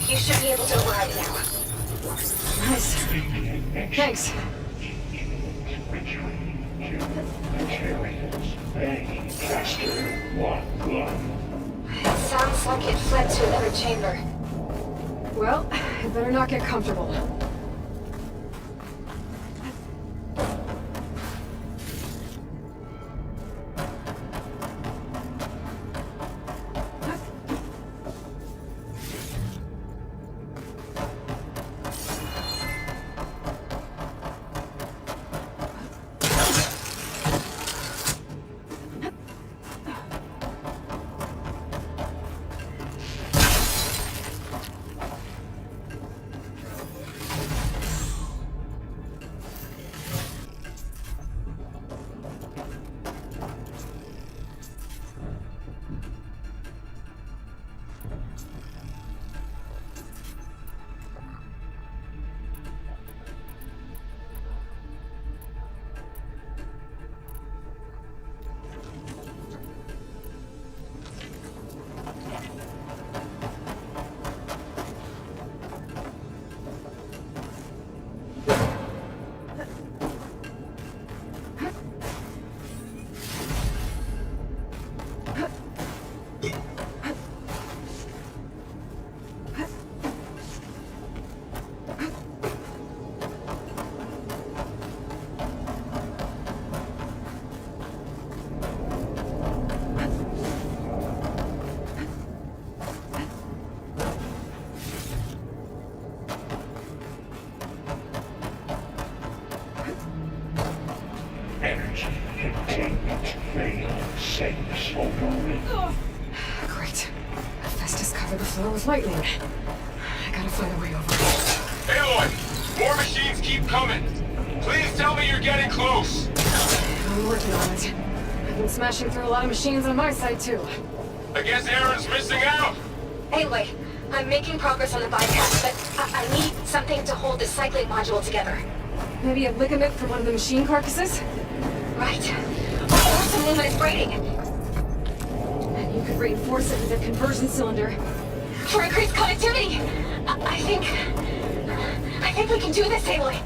You should be able to override it now. Nice. Thanks. It sounds like it fled to another chamber. Well, it better not get comfortable. Great. Hephaestus covered the floor with lightning. I gotta find a way over. Aloy! More machines keep coming! Please tell me you're getting close! I'm working on it. I've been smashing through a lot of machines on my side, too. I guess Aaron's missing out! Anyway, I'm making progress on the bypass, but I need something to hold this cycling module together. Maybe a ligament from one of the machine carcasses? Right. Or some luminous braiding. And you could reinforce it with a conversion cylinder. For increased connectivity! I think we can do this, Aloy.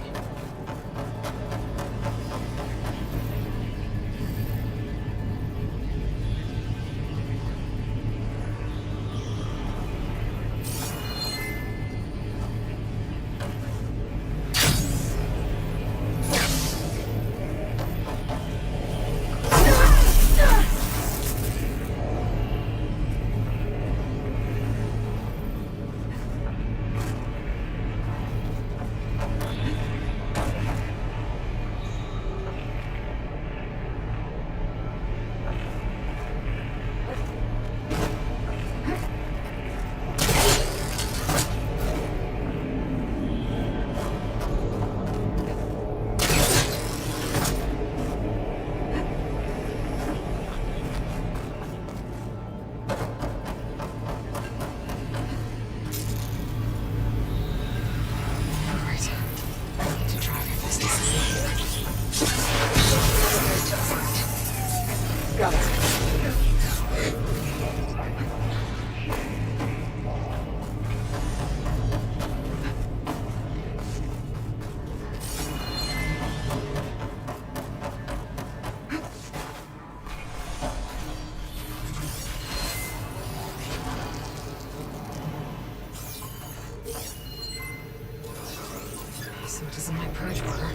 Got it. So it doesn't like purge water.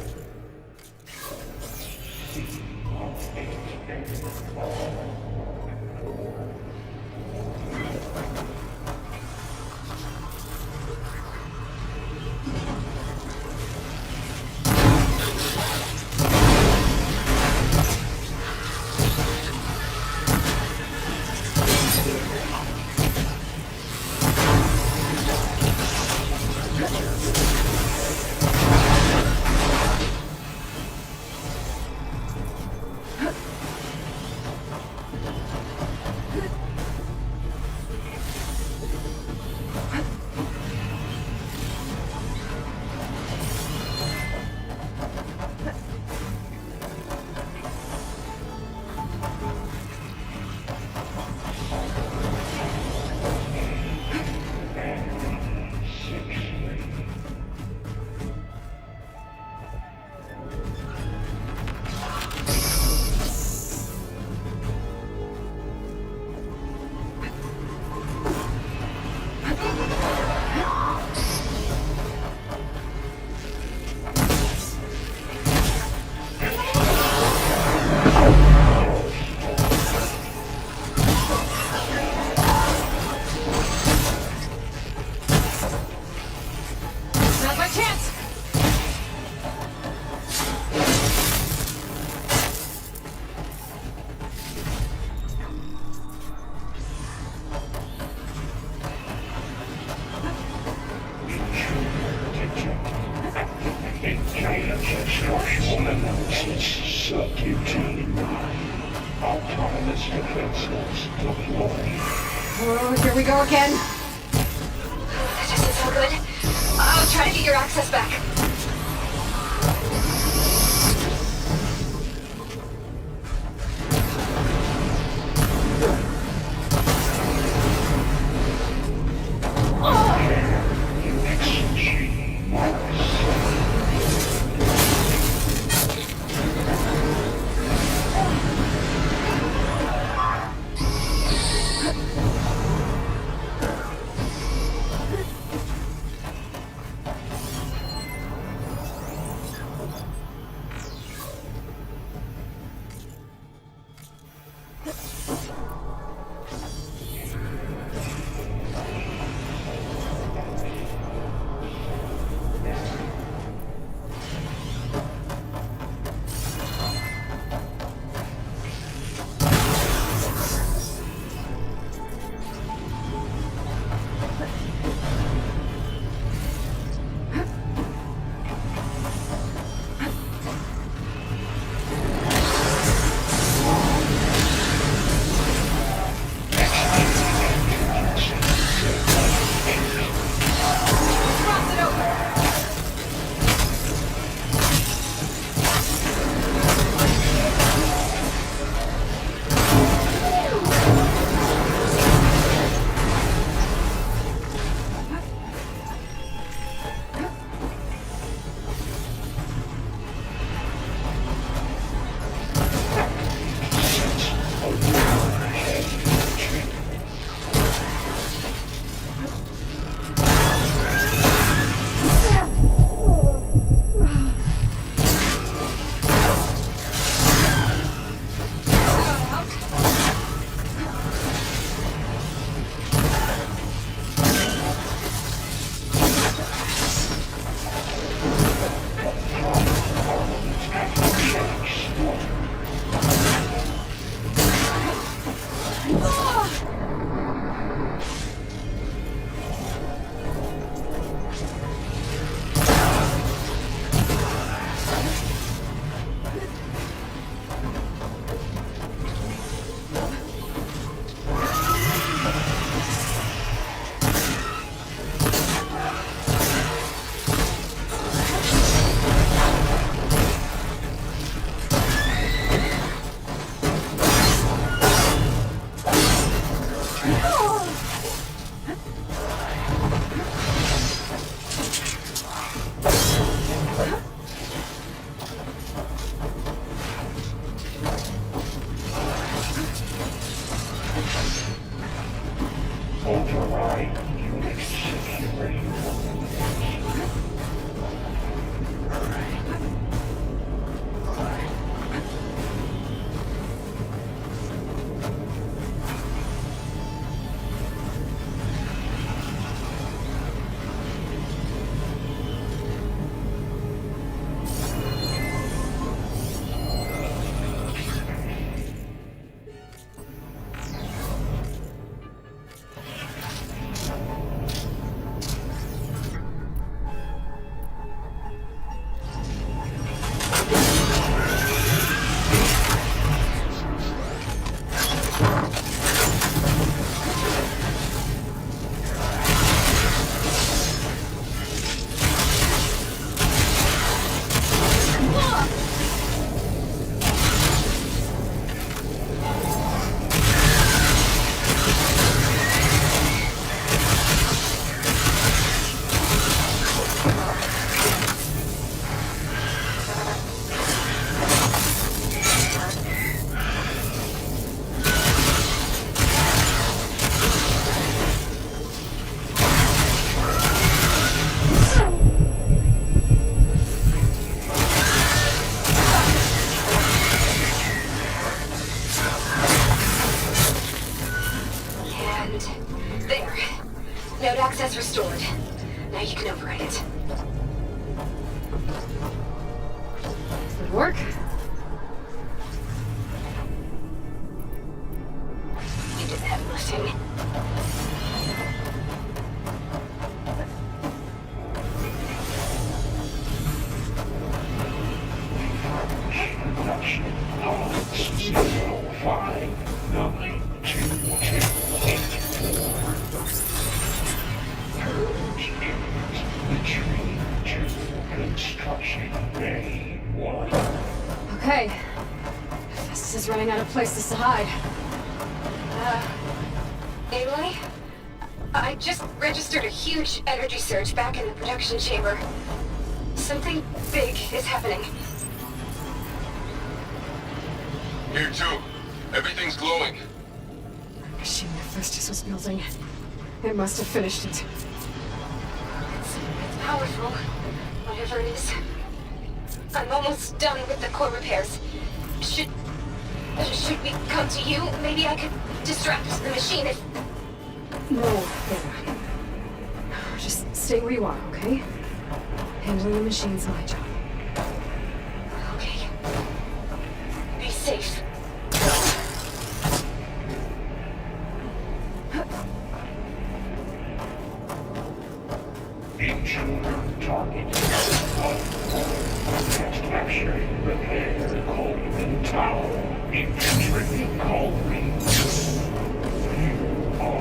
Autonomous defenses deployed. Oh, here we go again. That doesn't sound good. I'll try to get your access back. Access restored. Now you can override it. Good work. You did the heavy lifting. Production power. Okay. Festus is running out of places to hide. Aloy? I just registered a huge energy surge back in the production chamber. Something big is happening. Here too. Everything's glowing. The machine that Festus was building. It must have finished it. It's powerful, whatever it is. I'm almost done with the core repairs. Should we come to you? Maybe I could distract the machine if... No, Hannah. Just stay where you are, okay? Handling the machine's my job. Okay. Be safe. Ancient target. Capture, repair, Coleman Tower. Infantry Coleman. You are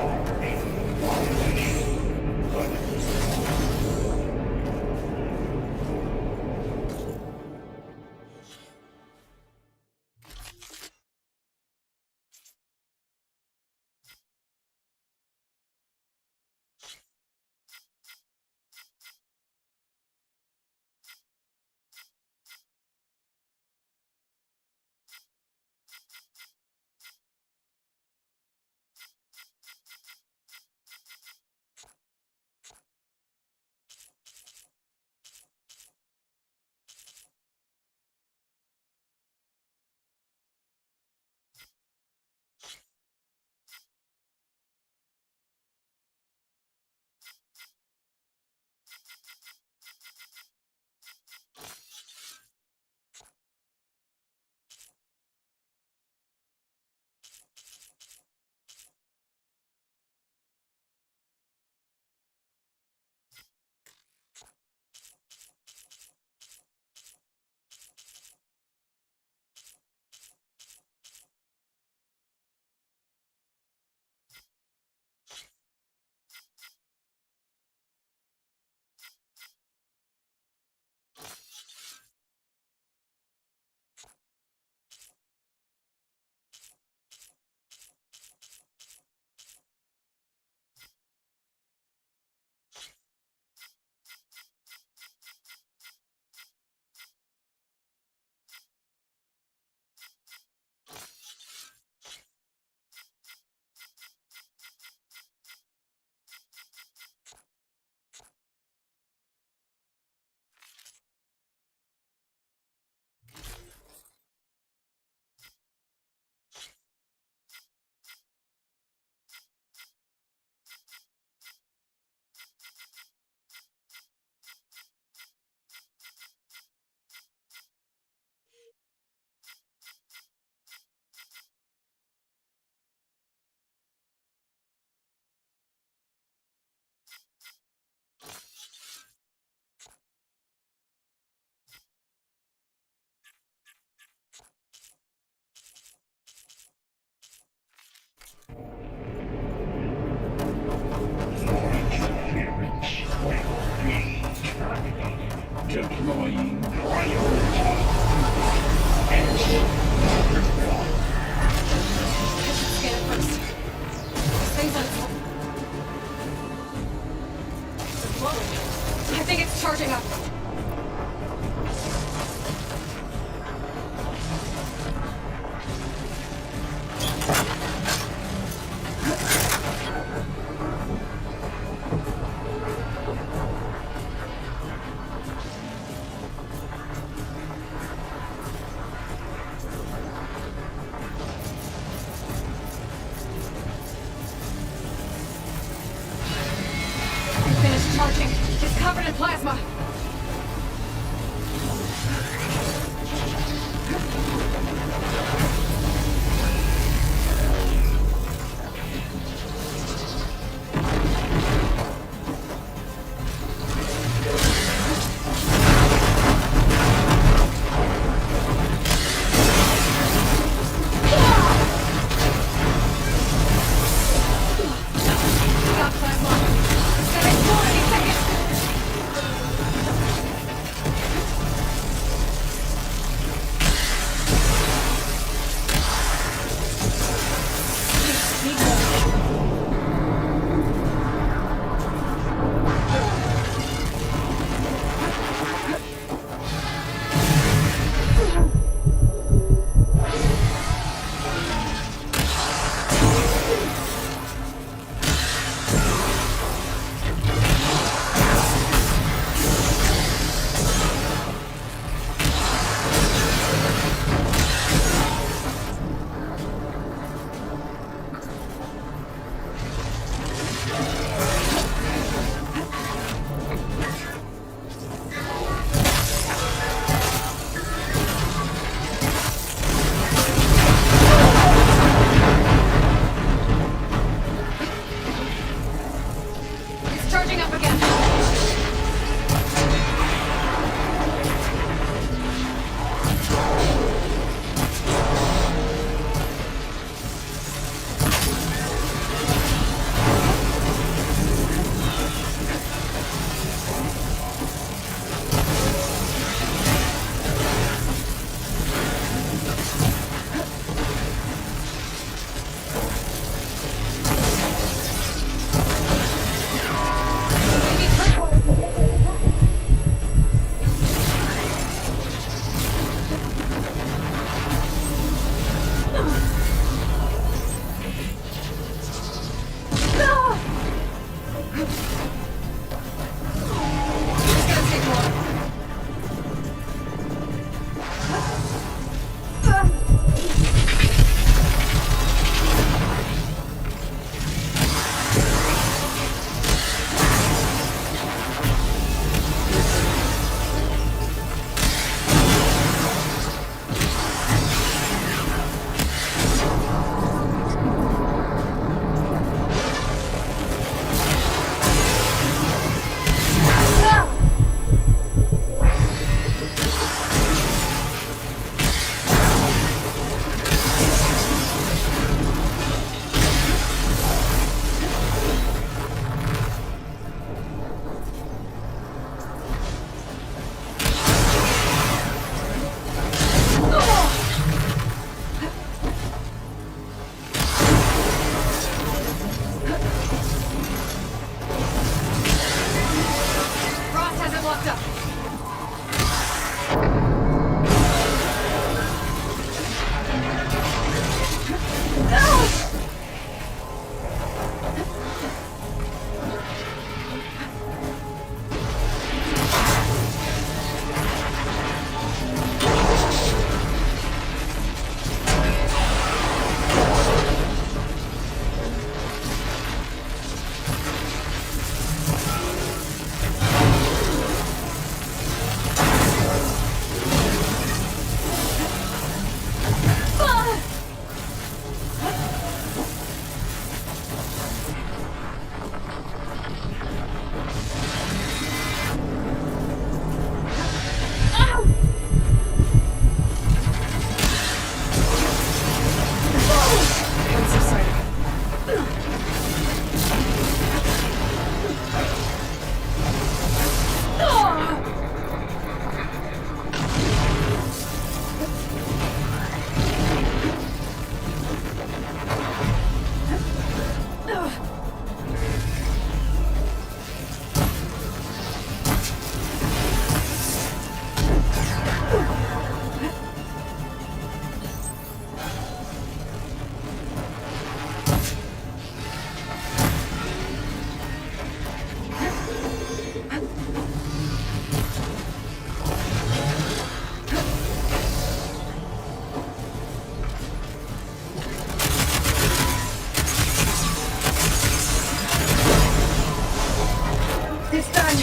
It's done.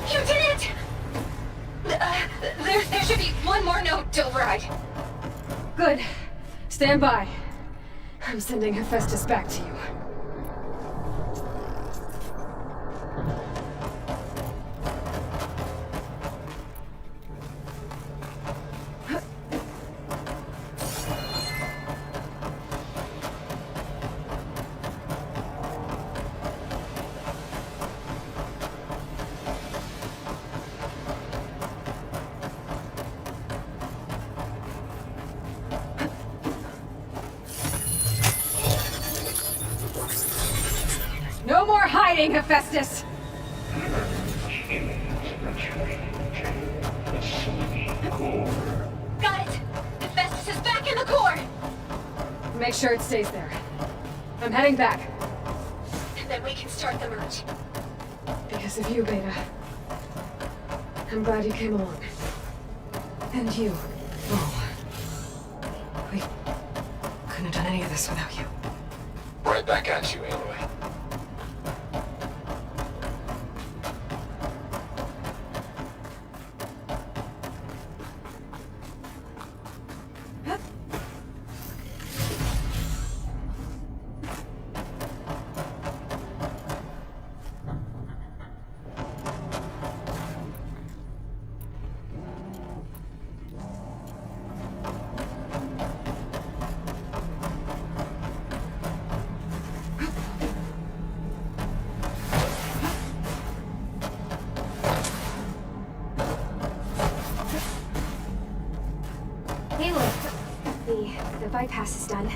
You did it! There should be one more note to override. Good. Stand by. I'm sending Hephaestus back to you. No more hiding, Hephaestus! Got it! Hephaestus is back in the core! Make sure it stays there. I'm heading back. And then we can start the merge. Because of you, Beta. I'm glad you came along. And you. Oh. We couldn't have done any of this without you. Right back at you, Aloy. The bypass is done.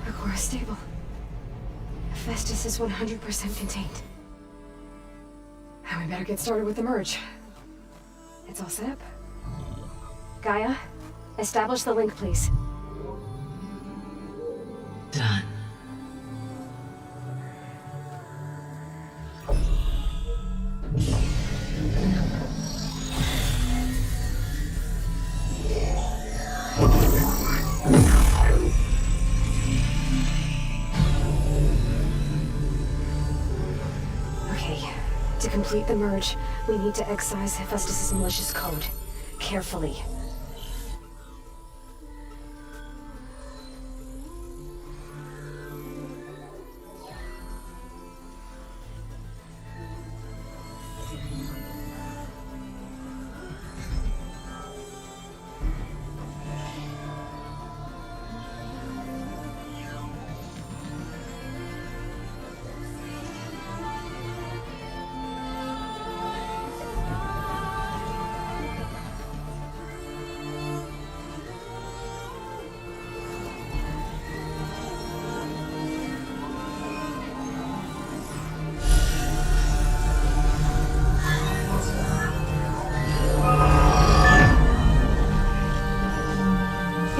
The core is stable. Hephaestus is 100% contained. And we better get started with the merge. It's all set up. Gaia, establish the link, please. Done. To complete the merge, we need to excise Hephaestus' malicious code. Carefully.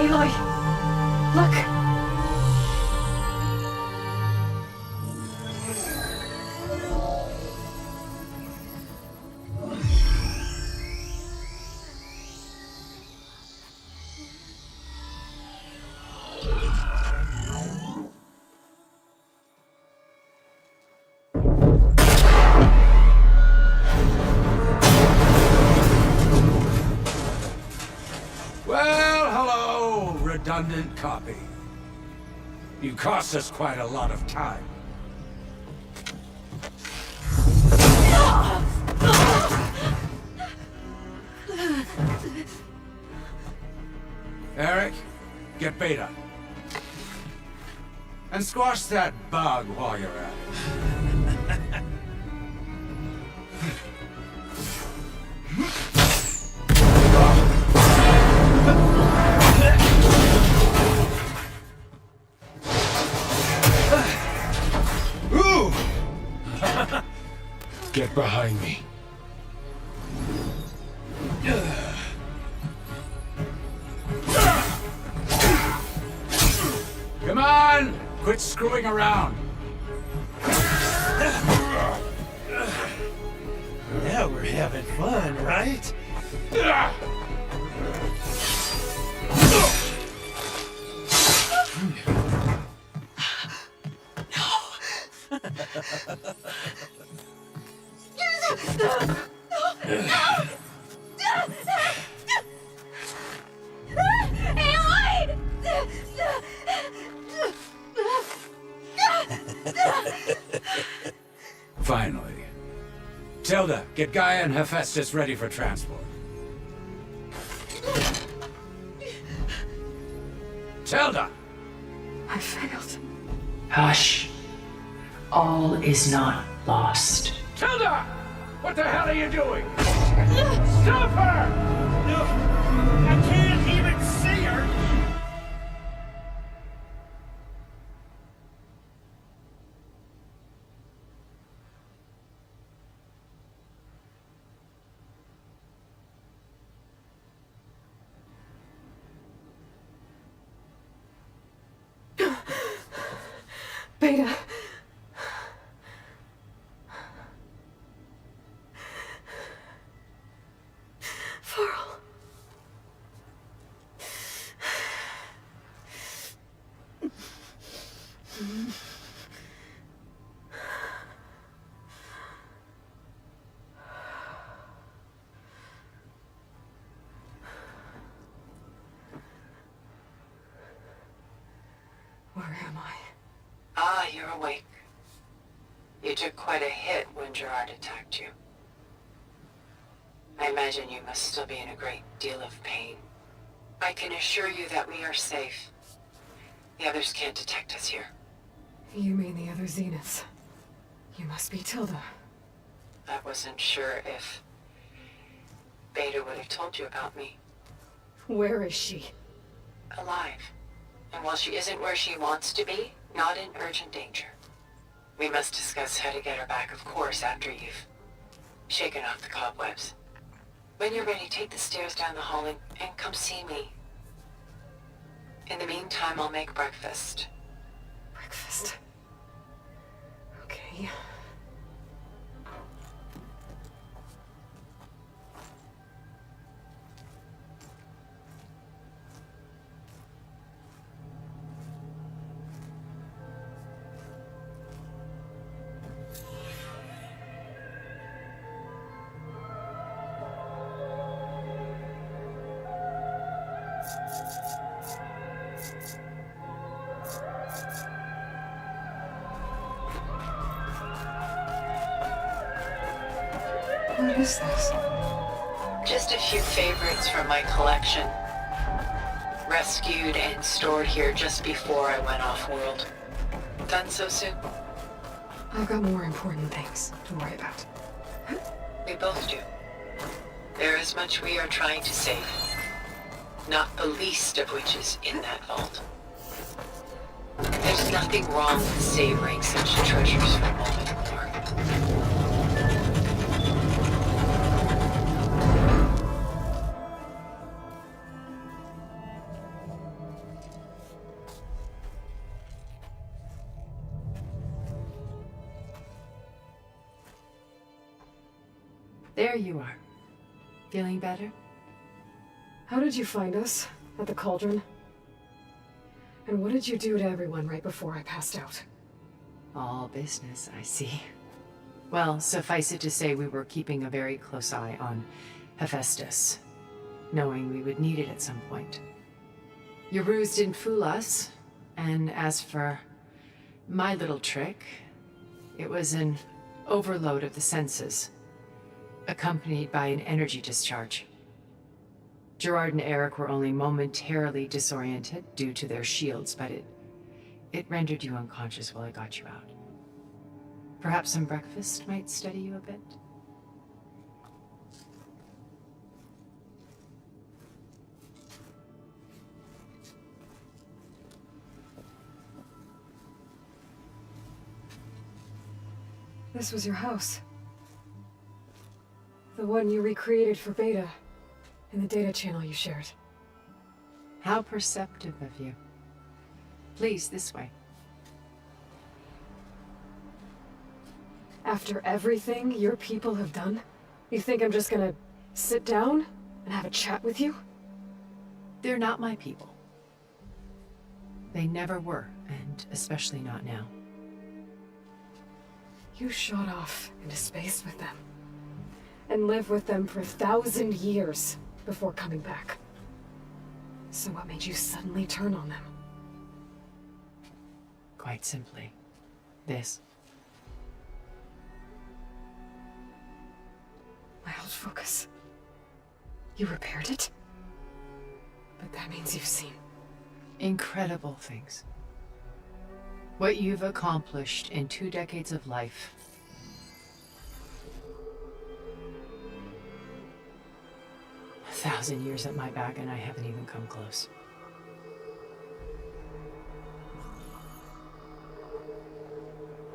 Aloy, look! Well, hello, redundant copy. You cost us quite a lot of time. Eric, get Beta. And squash that bug while you're at it. Ooh! Get behind me. on! Quit screwing around. Now we're having fun, right? Finally. Tilda, get Gaia and Hephaestus ready for transport. Tilda! I failed. Hush. All is not lost. Tilda! What the hell are you doing? Stop her! No, I can't even see her. Beta. Farrell. Where am I? Ah, you're awake. You took quite a hit when Gerard attacked you. I imagine you must still be in a great deal of pain. I can assure you that we are safe. The others can't detect us here. You mean the other Zeniths? You must be Tilda. I wasn't sure if Beta would have told you about me. Where is she? Alive. And while she isn't where she wants to be, not in urgent danger. We must discuss how to get her back, of course, after you've shaken off the cobwebs. When you're ready, take the stairs down the hall and come see me. In the meantime, I'll make breakfast. Breakfast. Okay. What is this? Just a few favorites from my collection. Rescued and stored here just before I went off-world. Done so soon? I've got more important things to worry about. We both do. There is much we are trying to save. Not the least of which is in that vault. There's nothing wrong with savoring such treasures for a moment more. There you are. Feeling better? How did you find us? At the cauldron? And what did you do to everyone right before I passed out? All business, I see. Well, suffice it to say we were keeping a very close eye on Hephaestus, knowing we would need it at some point. Your ruse didn't fool us, and as for my little trick, it was an overload of the senses, accompanied by an energy discharge. Gerard and Eric were only momentarily disoriented due to their shields, but it rendered you unconscious while I got you out. Perhaps some breakfast might steady you a bit? This was your house. The one you recreated for Beta, in the data channel you shared. How perceptive of you. Please, this way. After everything your people have done, you think I'm just gonna sit down and have a chat with you? They're not my people. They never were, and especially not now. You shot off into space with them, and lived with them for 1,000 years before coming back. So what made you suddenly turn on them? Quite simply, this. My old focus. You repaired it? But that means you've seen incredible things. What you've accomplished in 2 decades of life. A 1,000 years at my back and I haven't even come close.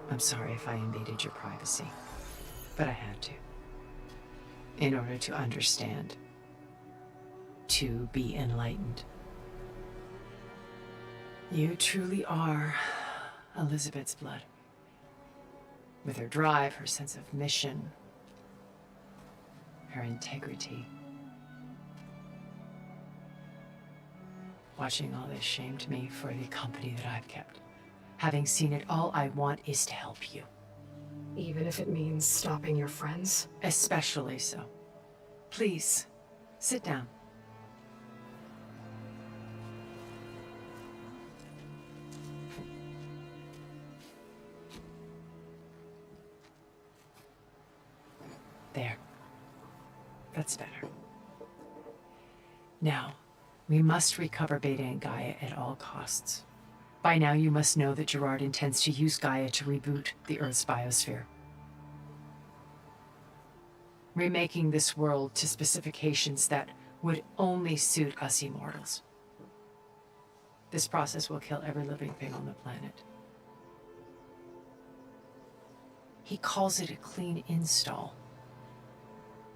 I'm sorry if I invaded your privacy, but I had to. In order to understand. To be enlightened. You truly are Elizabeth's blood. With her drive, her sense of mission, her integrity. Watching all this shamed me for the company that I've kept. Having seen it, all I want is to help you. Even if it means stopping your friends? Especially so. Please, sit down. There. That's better. Now, we must recover Beta and Gaia at all costs. By now, you must know that Gerard intends to use Gaia to reboot the Earth's biosphere. Remaking this world to specifications that would only suit us immortals. This process will kill every living thing on the planet. He calls it a clean install.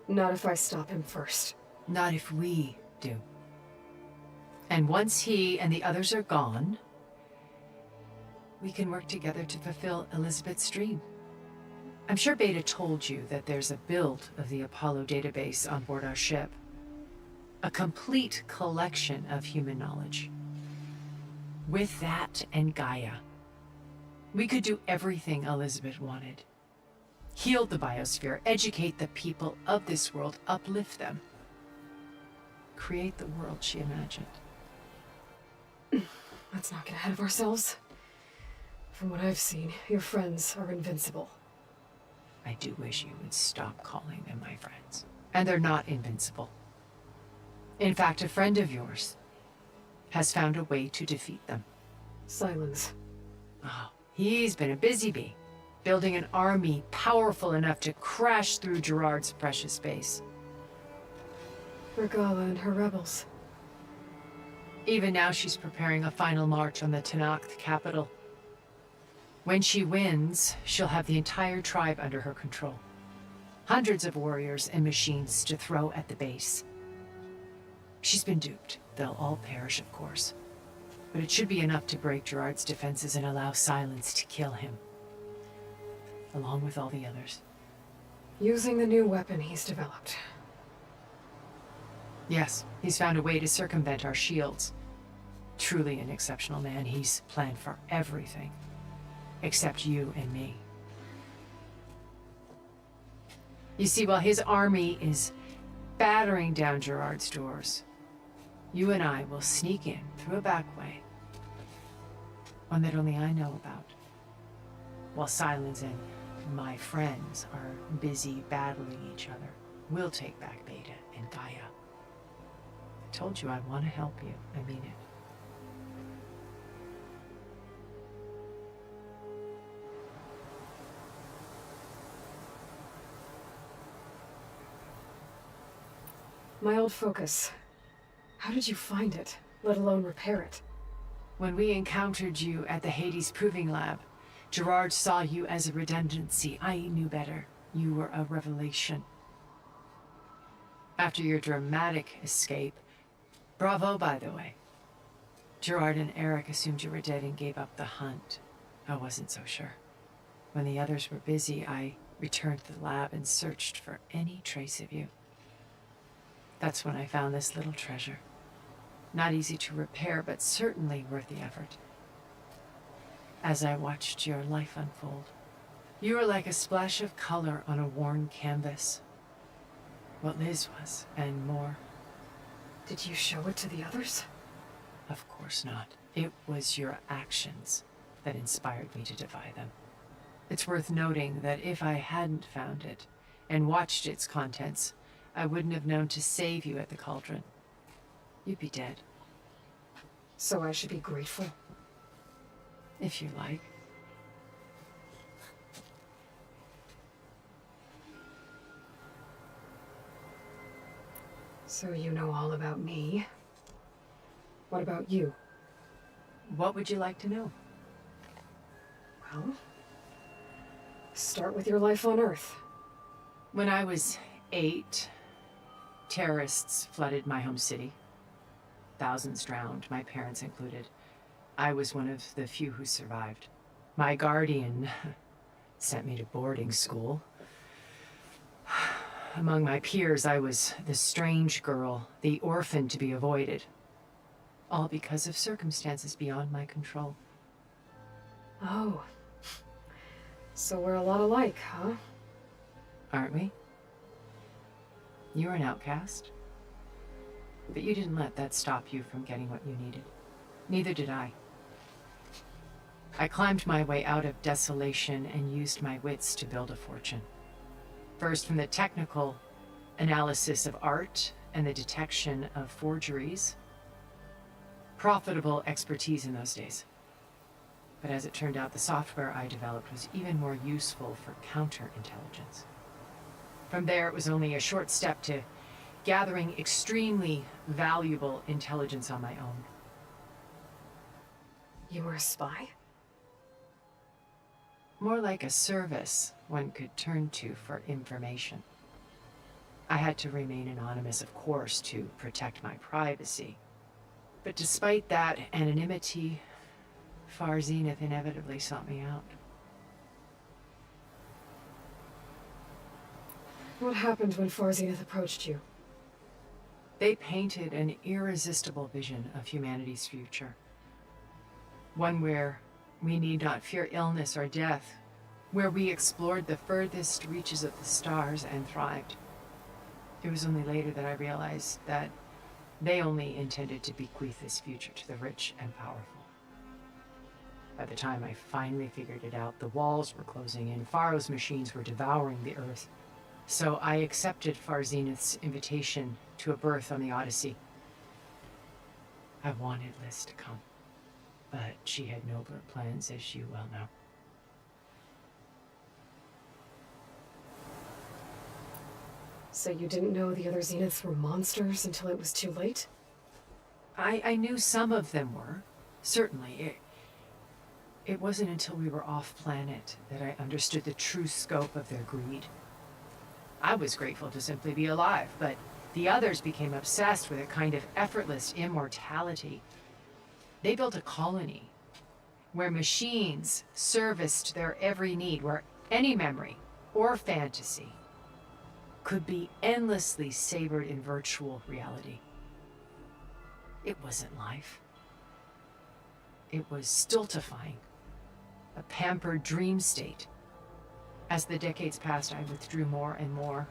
Not if I stop him first. Not if we do. And once he and the others are gone, we can work together to fulfill Elizabeth's dream. I'm sure Beta told you that there's a build of the Apollo database on board our ship. A complete collection of human knowledge. With that and Gaia, we could do everything Elizabeth wanted. Heal the biosphere, educate the people of this world, uplift them. Create the world she imagined. Let's not get ahead of ourselves. From what I've seen, your friends are invincible. I do wish you would stop calling them my friends. And they're not invincible. In fact, a friend of yours has found a way to defeat them. Silence. Oh, he's been a busy bee. Building an army powerful enough to crash through Gerard's precious base. Regala and her rebels. Even now she's preparing a final march on the Tenakth capital. When she wins, she'll have the entire tribe under her control. Hundreds of warriors and machines to throw at the base. She's been duped. They'll all perish, of course. But it should be enough to break Gerard's defenses and allow Silence to kill him. Along with all the others. Using the new weapon he's developed. Yes, he's found a way to circumvent our shields. Truly an exceptional man. He's planned for everything. Except you and me. You see, while his army is battering down Gerard's doors, you and I will sneak in through a back way. One that only I know about. While Silence and my friends are busy battling each other, we'll take back Beta and Gaia. I told you I want to help you. I mean it. My old focus. How did you find it, let alone repair it? When we encountered you at the Hades Proving Lab, Gerard saw you as a redundancy. I knew better. You were a revelation. After your dramatic escape, bravo, by the way. Gerard and Eric assumed you were dead and gave up the hunt. I wasn't so sure. When the others were busy, I returned to the lab and searched for any trace of you. That's when I found this little treasure. Not easy to repair, but certainly worth the effort. As I watched your life unfold, you were like a splash of color on a worn canvas. What Liz was, and more. Did you show it to the others? Of course not. It was your actions that inspired me to defy them. It's worth noting that if I hadn't found it and watched its contents, I wouldn't have known to save you at the cauldron. You'd be dead. So I should be grateful? If you like. So you know all about me. What about you? What would you like to know? Well, start with your life on Earth. When I was 8, terrorists flooded my home city. Thousands drowned, my parents included. I was one of the few who survived. My guardian sent me to boarding school. Among my peers, I was the strange girl, the orphan to be avoided. All because of circumstances beyond my control. Oh. So we're a lot alike, huh? Aren't we? You're an outcast. But you didn't let that stop you from getting what you needed. Neither did I. I climbed my way out of desolation and used my wits to build a fortune. First from the technical analysis of art and the detection of forgeries. Profitable expertise in those days. But as it turned out, the software I developed was even more useful for counterintelligence. From there, it was only a short step to gathering extremely valuable intelligence on my own. You were a spy? More like a service one could turn to for information. I had to remain anonymous, of course, to protect my privacy. But despite that anonymity, Far Zenith inevitably sought me out. What happened when Far Zenith approached you? They painted an irresistible vision of humanity's future. One where we need not fear illness or death, where we explored the furthest reaches of the stars and thrived. It was only later that I realized that they only intended to bequeath this future to the rich and powerful. By the time I finally figured it out, the walls were closing in, Pharaoh's machines were devouring the earth. So I accepted Far Zenith's invitation to a berth on the Odyssey. I wanted Liz to come, but she had nobler plans, as you well know. So you didn't know the other Zeniths were monsters until it was too late? I knew some of them were, certainly. It wasn't until we were off-planet that I understood the true scope of their greed. I was grateful to simply be alive, but the others became obsessed with a kind of effortless immortality. They built a colony where machines serviced their every need, where any memory or fantasy could be endlessly savored in virtual reality. It wasn't life. It was stultifying, a pampered dream state. As the decades passed, I withdrew more and more,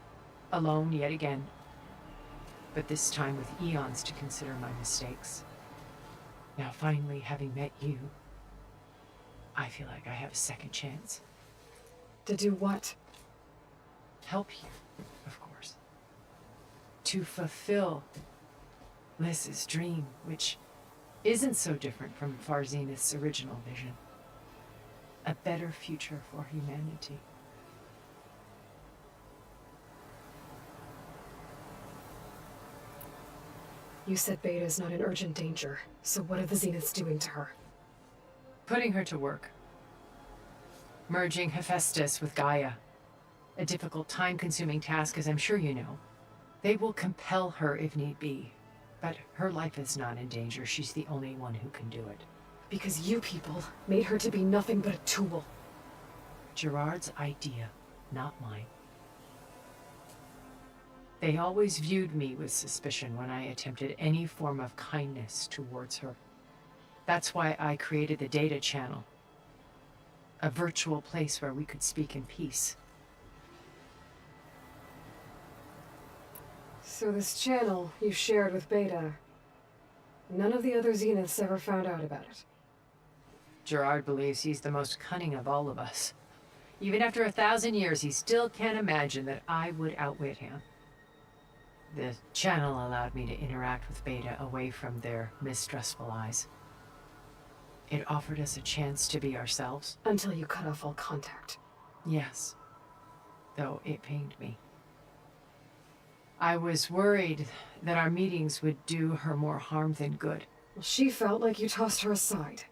alone yet again, but this time with eons to consider my mistakes. Now finally, having met you, I feel like I have a second chance. To do what? Help you, of course. To fulfill Liz's dream, which isn't so different from Far Zenith's original vision. A better future for humanity. You said Beta is not in urgent danger, so what are the Zeniths doing to her? Putting her to work. Merging Hephaestus with Gaia. A difficult, time-consuming task, as I'm sure you know. They will compel her if need be. But her life is not in danger. She's the only one who can do it. Because you people made her to be nothing but a tool. Gerard's idea, not mine. They always viewed me with suspicion when I attempted any form of kindness towards her. That's why I created the data channel. A virtual place where we could speak in peace. So this channel you shared with Beta, none of the other Zeniths ever found out about it? Gerard believes he's the most cunning of all of us. Even after 1,000 years, he still can't imagine that I would outwit him. The channel allowed me to interact with Beta away from their mistrustful eyes. It offered us a chance to be ourselves. Until you cut off all contact. Yes. Though it pained me. I was worried that our meetings would do her more harm than good. Well, she felt like you tossed her aside.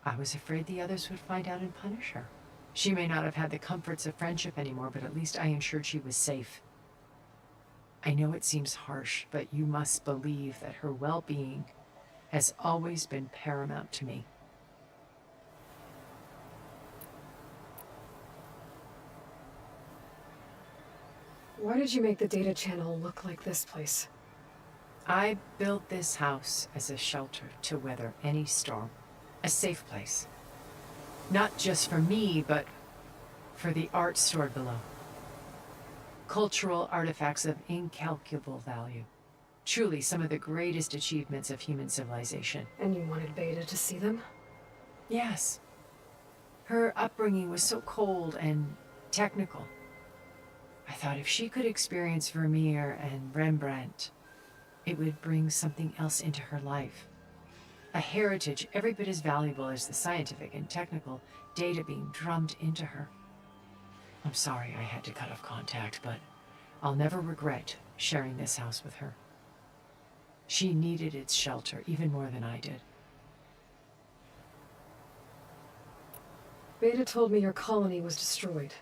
I was afraid the others would find out and punish her. She may not have had the comforts of friendship anymore, but at least I ensured she was safe. I know it seems harsh, but you must believe that her well-being has always been paramount to me. Why did you make the data channel look like this place? I built this house as a shelter to weather any storm. A safe place. Not just for me, but for the art stored below. Cultural artifacts of incalculable value. Truly some of the greatest achievements of human civilization. And you wanted Beta to see them? Yes. Her upbringing was so cold and technical. I thought if she could experience Vermeer and Rembrandt, it would bring something else into her life. A heritage every bit as valuable as the scientific and technical data being drummed into her. I'm sorry I had to cut off contact, but I'll never regret sharing this house with her. She needed its shelter even more than I did. Beta told me your colony was destroyed.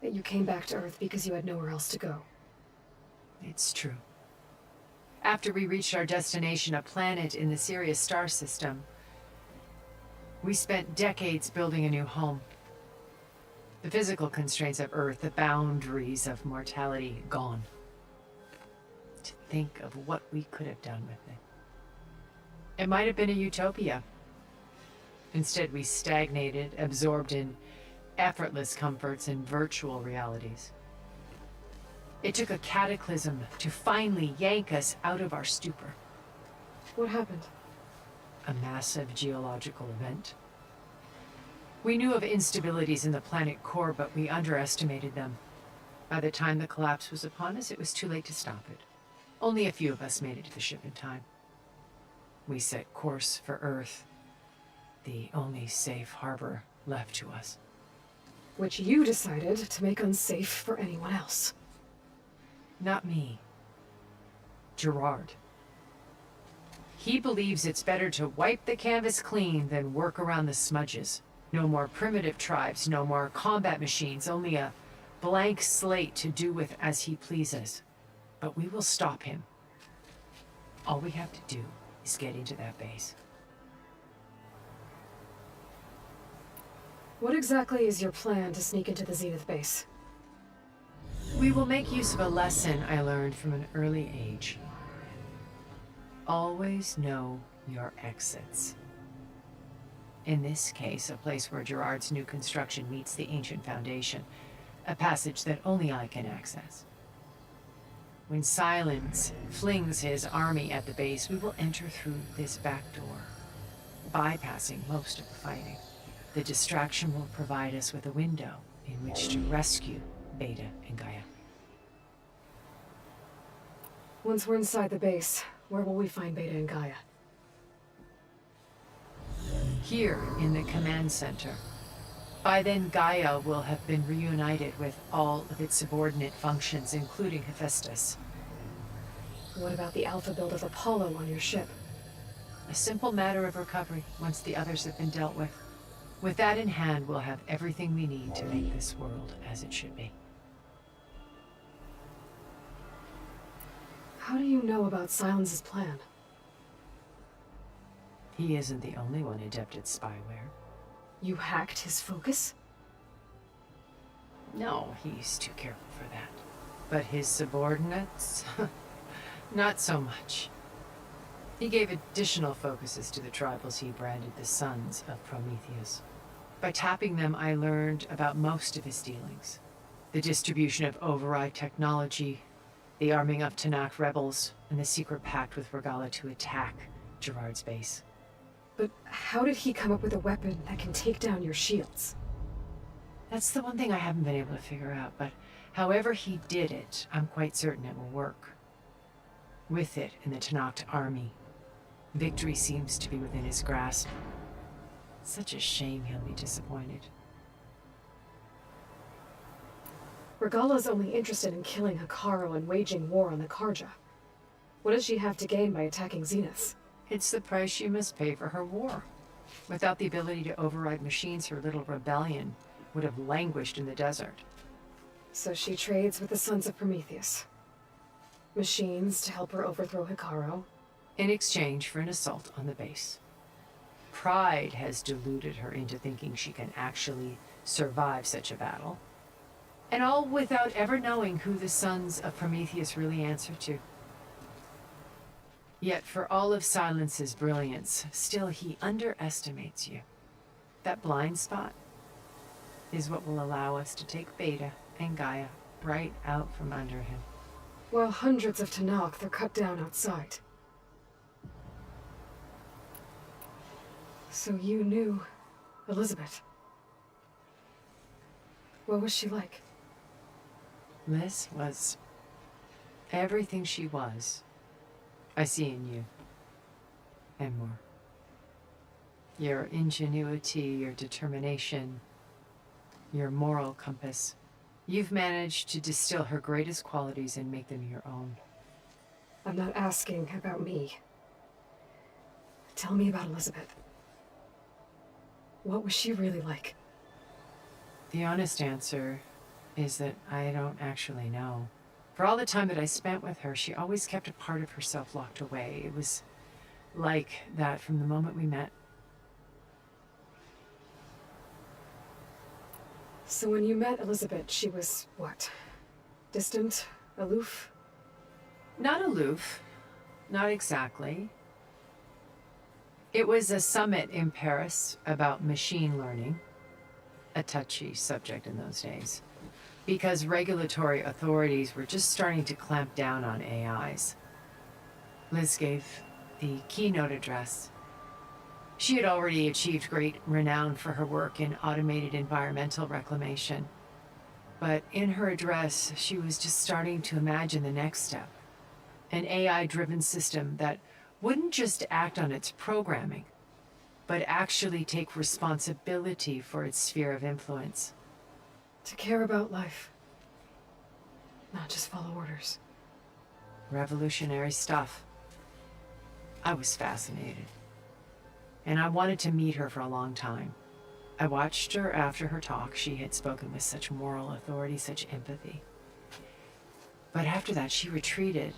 That you came back to Earth because you had nowhere else to go. It's true. After we reached our destination, a planet in the Sirius star system, we spent decades building a new home. The physical constraints of Earth, the boundaries of mortality, gone. To think of what we could have done with it. It might have been a utopia. Instead, we stagnated, absorbed in effortless comforts and virtual realities. It took a cataclysm to finally yank us out of our stupor. What happened? A massive geological event. We knew of instabilities in the planet core, but we underestimated them. By the time the collapse was upon us, it was too late to stop it. Only a few of us made it to the ship in time. We set course for Earth, the only safe harbor left to us. Which you decided to make unsafe for anyone else. Not me. Gerard. He believes it's better to wipe the canvas clean than work around the smudges. No more primitive tribes, no more combat machines, only a blank slate to do with as he pleases. But we will stop him. All we have to do is get into that base. What exactly is your plan to sneak into the Zenith base? We will make use of a lesson I learned from an early age. Always know your exits. In this case, a place where Gerard's new construction meets the ancient foundation, a passage that only I can access. When Silence flings his army at the base, we will enter through this back door, bypassing most of the fighting. The distraction will provide us with a window in which to rescue Beta and Gaia. Once we're inside the base, where will we find Beta and Gaia? Here in the command center. By then, Gaia will have been reunited with all of its subordinate functions, including Hephaestus. What about the alpha build of Apollo on your ship? A simple matter of recovery once the others have been dealt with. With that in hand, we'll have everything we need to make this world as it should be. How do you know about Silence's plan? He isn't the only one adept at spyware. You hacked his focus? No, he's too careful for that. But his subordinates? Not so much. He gave additional focuses to the tribals he branded the Sons of Prometheus. By tapping them, I learned about most of his dealings. The distribution of override technology, the arming of Tanakh rebels, and the secret pact with Regala to attack Gerard's base. But how did he come up with a weapon that can take down your shields? That's the one thing I haven't been able to figure out, but however he did it, I'm quite certain it will work. With it in the Tanakh army, victory seems to be within his grasp. Such a shame he'll be disappointed. Regala's only interested in killing Hekarro and waging war on the Karja. What does she have to gain by attacking Zenith? It's the price she must pay for her war. Without the ability to override machines, her little rebellion would have languished in the desert. So she trades with the Sons of Prometheus. Machines to help her overthrow Hekarro. In exchange for an assault on the base. Pride has deluded her into thinking she can actually survive such a battle. And all without ever knowing who the Sons of Prometheus really answer to. Yet for all of Silence's brilliance, still he underestimates you. That blind spot is what will allow us to take Beta and Gaia right out from under him. While hundreds of Tanakh are cut down outside. So you knew Elizabeth. What was she like? Liz was everything she was. I see in you. And more. Your ingenuity, your determination, your moral compass. You've managed to distill her greatest qualities and make them your own. I'm not asking about me. Tell me about Elizabeth. What was she really like? The honest answer is that I don't actually know. For all the time that I spent with her, she always kept a part of herself locked away. It was like that from the moment we met. So when you met Elizabeth, she was what? Distant? Aloof? Not aloof. Not exactly. It was a summit in Paris about machine learning. A touchy subject in those days. Because regulatory authorities were just starting to clamp down on AIs. Liz gave the keynote address. She had already achieved great renown for her work in automated environmental reclamation. But in her address, she was just starting to imagine the next step. An AI-driven system that wouldn't just act on its programming, but actually take responsibility for its sphere of influence. To care about life. Not just follow orders. Revolutionary stuff. I was fascinated. And I wanted to meet her for a long time. I watched her after her talk. She had spoken with such moral authority, such empathy. But after that, she retreated.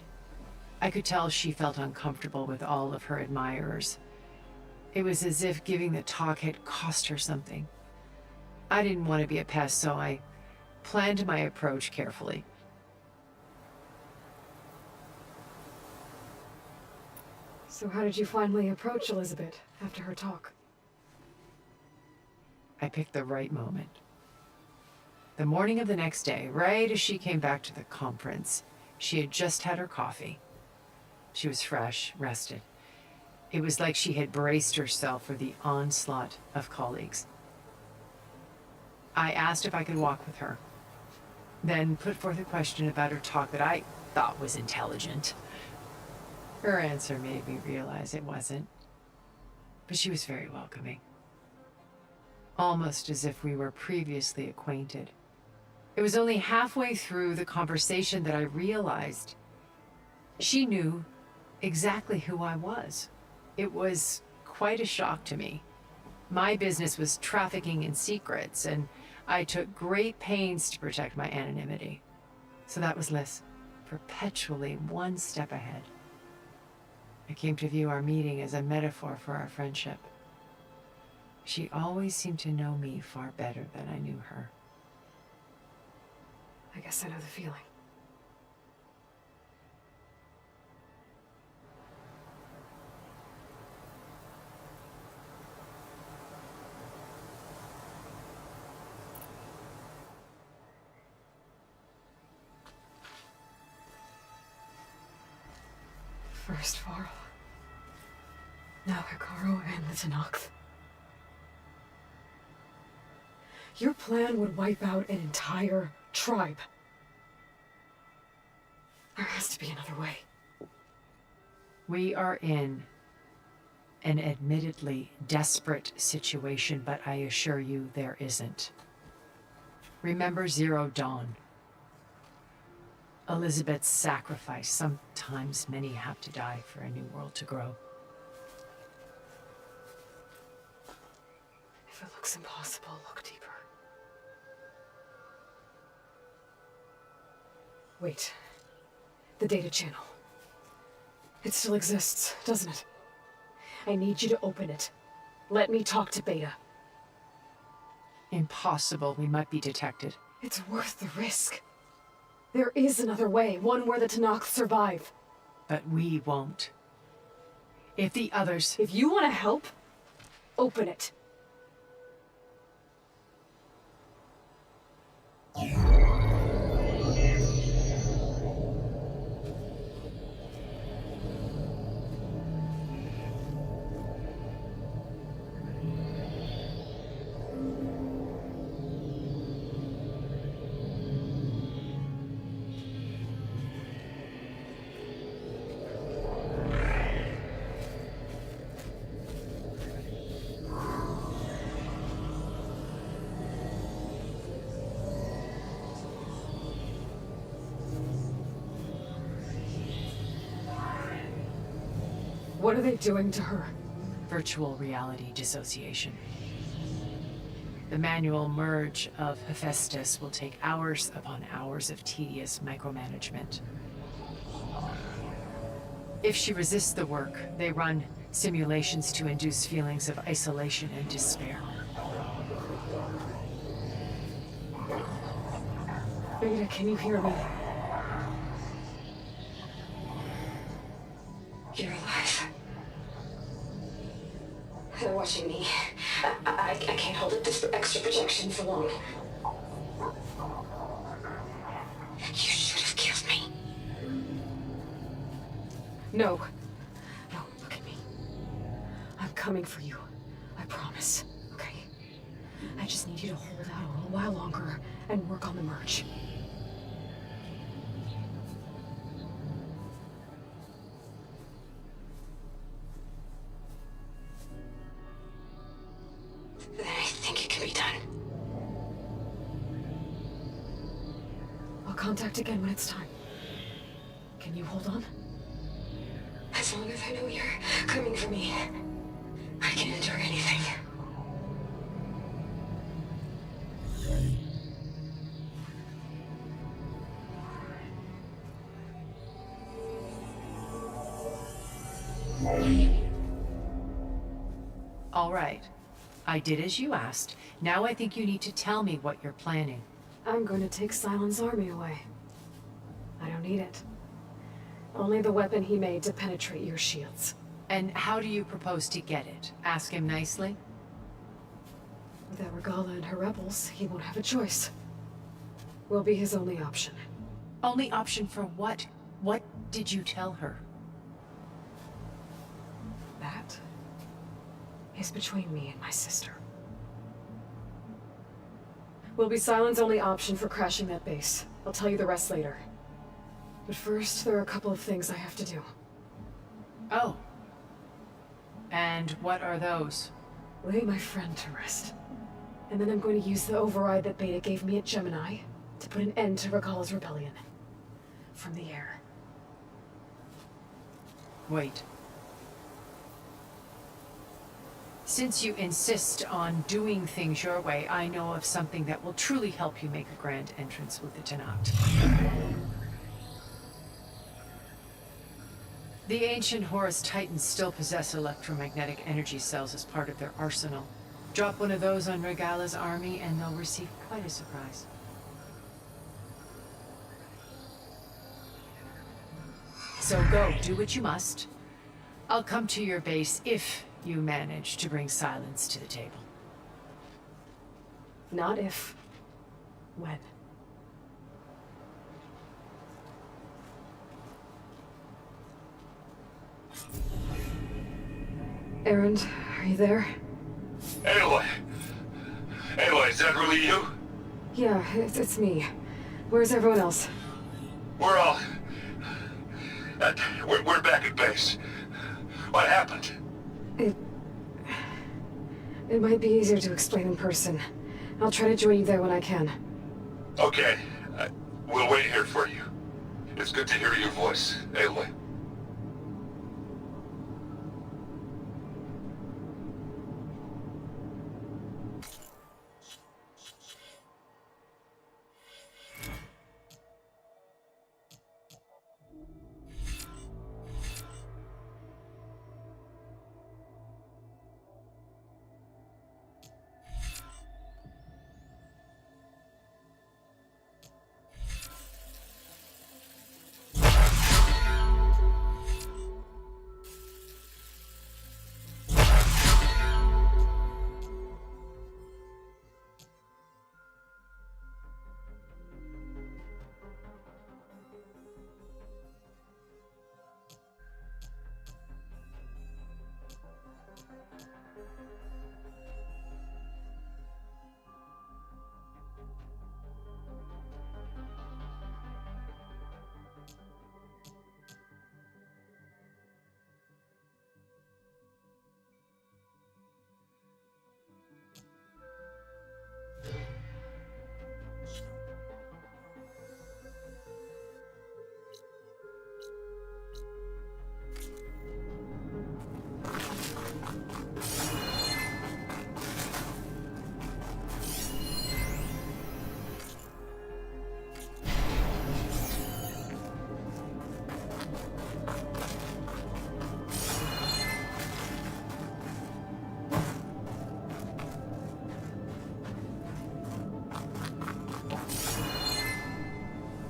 I could tell she felt uncomfortable with all of her admirers. It was as if giving the talk had cost her something. I didn't want to be a pest, so I planned my approach carefully. So how did you finally approach Elizabeth after her talk? I picked the right moment. The morning of the next day, right as she came back to the conference, she had just had her coffee. She was fresh, rested. It was like she had braced herself for the onslaught of colleagues. I asked if I could walk with her, then put forth a question about her talk that I thought was intelligent. Her answer made me realize it wasn't, but she was very welcoming. Almost as if we were previously acquainted. It was only halfway through the conversation that I realized she knew exactly who I was. It was quite a shock to me. My business was trafficking in secrets, and I took great pains to protect my anonymity. So that was Liz. perpetually one step ahead. I came to view our meeting as a metaphor for our friendship. She always seemed to know me far better than I knew her. I guess I know the feeling. First Varl, now Hikaru and the Tenakth. Your plan would wipe out an entire tribe. There has to be another way. We are in an admittedly desperate situation, but I assure you there isn't. Remember Zero Dawn. Elizabeth's sacrifice. Sometimes many have to die for a new world to grow. If it looks impossible, look deeper. Wait. The data channel. It still exists, doesn't it? I need you to open it. Let me talk to Beta. Impossible. We might be detected. It's worth the risk. There is another way, one where the Tenakth survive. But we won't. If the others... If you want to help, open it. What are they doing to her? Virtual reality dissociation. The manual merge of Hephaestus will take hours upon hours of tedious micromanagement. If she resists the work, they run simulations to induce feelings of isolation and despair. Beta, can you hear me? You're alive. They're watching me. I can't hold up this extra projection for long. You should have killed me. No. No, look at me. I'm coming for you. I promise. Okay? I just need you to hold out a little while longer and work on the merge. I think it can be done. I'll contact again when it's time. Can you hold on? As long as I know you're coming for me, I can endure anything. All right. I did as you asked. Now I think you need to tell me what you're planning. I'm going to take Cylon's army away. I don't need it. Only the weapon he made to penetrate your shields. And how do you propose to get it? Ask him nicely? Without Regala and her rebels, he won't have a choice. We'll be his only option. Only option for what? What did you tell her? That is between me and my sister. Will be Cylon's only option for crashing that base. I'll tell you the rest later. But first, there are a couple of things I have to do. Oh. And what are those? Lay my friend to rest. And then I'm going to use the override that Beta gave me at Gemini to put an end to Regala's rebellion. From the air. Wait. Since you insist on doing things your way, I know of something that will truly help you make a grand entrance with the Tenakth. The ancient Horus Titans still possess electromagnetic energy cells as part of their arsenal. Drop one of those on Regala's army and they'll receive quite a surprise. So go, do what you must. I'll come to your base if you manage to bring silence to the table. Not if. When. Erend, are you there? Aloy! Aloy, is that really you? Yeah, it's me. Where's everyone else? We're all... we're back at base. What happened? It might be easier to explain in person. I'll try to join you there when I can. Okay. We'll wait here for you. It's good to hear your voice, Aloy.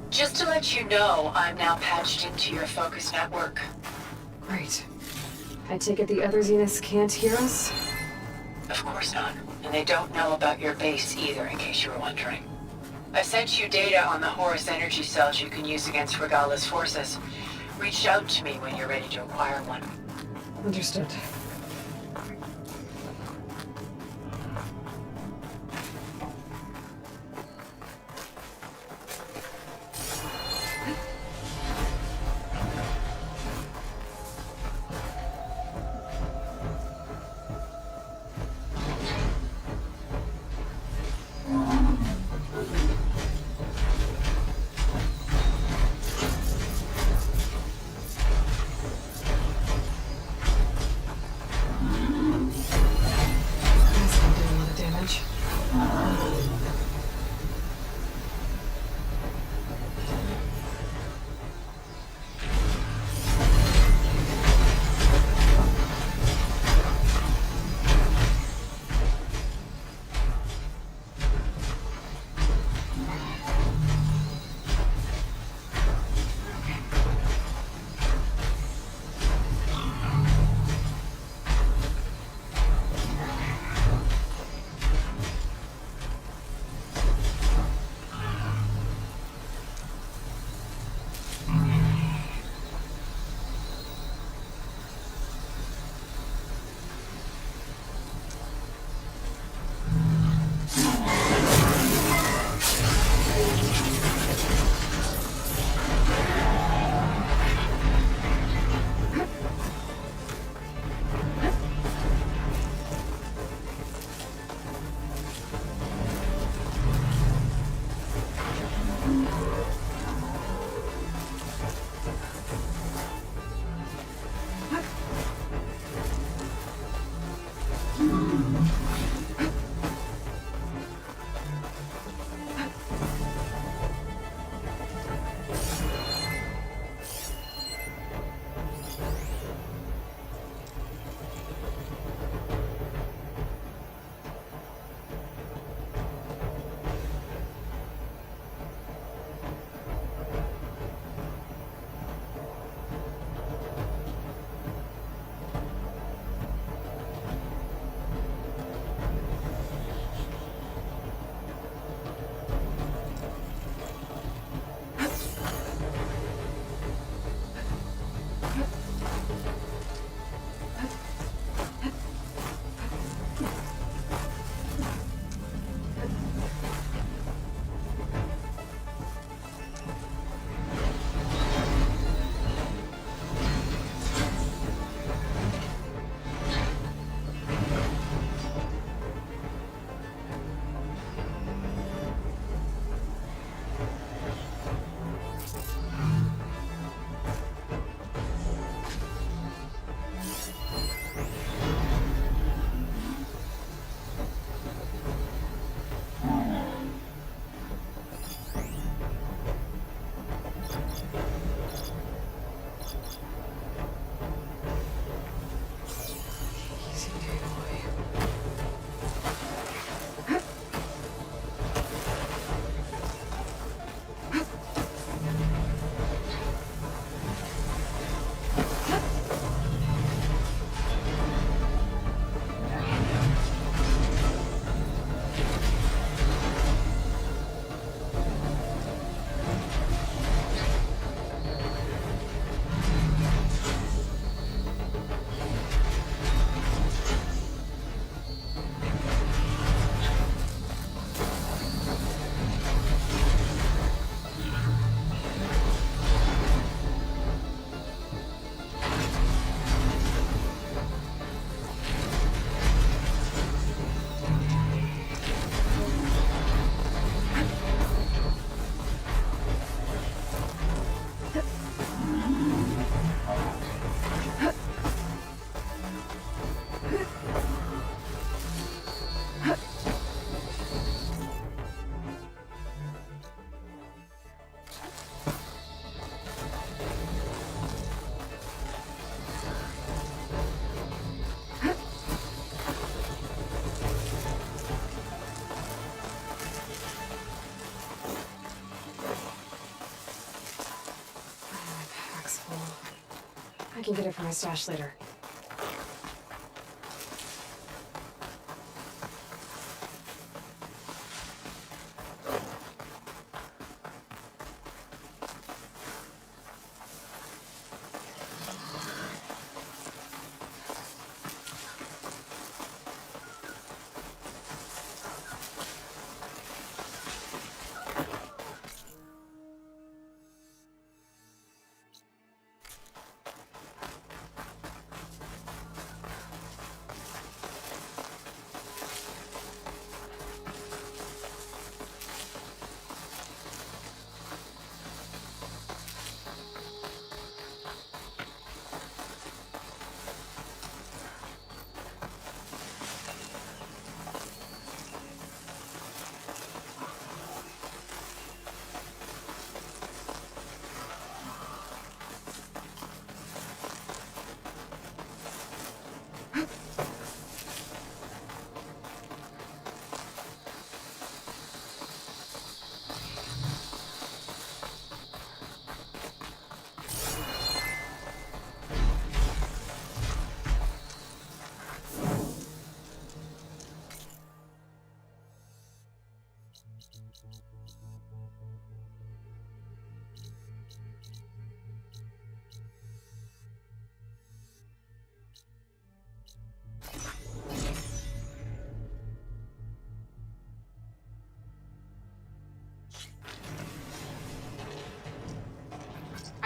Just to let you know, I'm now patched into your focus network. Great. I take it the other Zeniths can't hear us? Of course not. And they don't know about your base either, in case you were wondering. I sent you data on the Horus energy cells you can use against Regala's forces. Reach out to me when you're ready to acquire one. Understood. can get it from my stash later.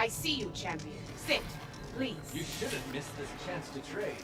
I see you, champion. Sit, please. You shouldn't miss this chance to trade.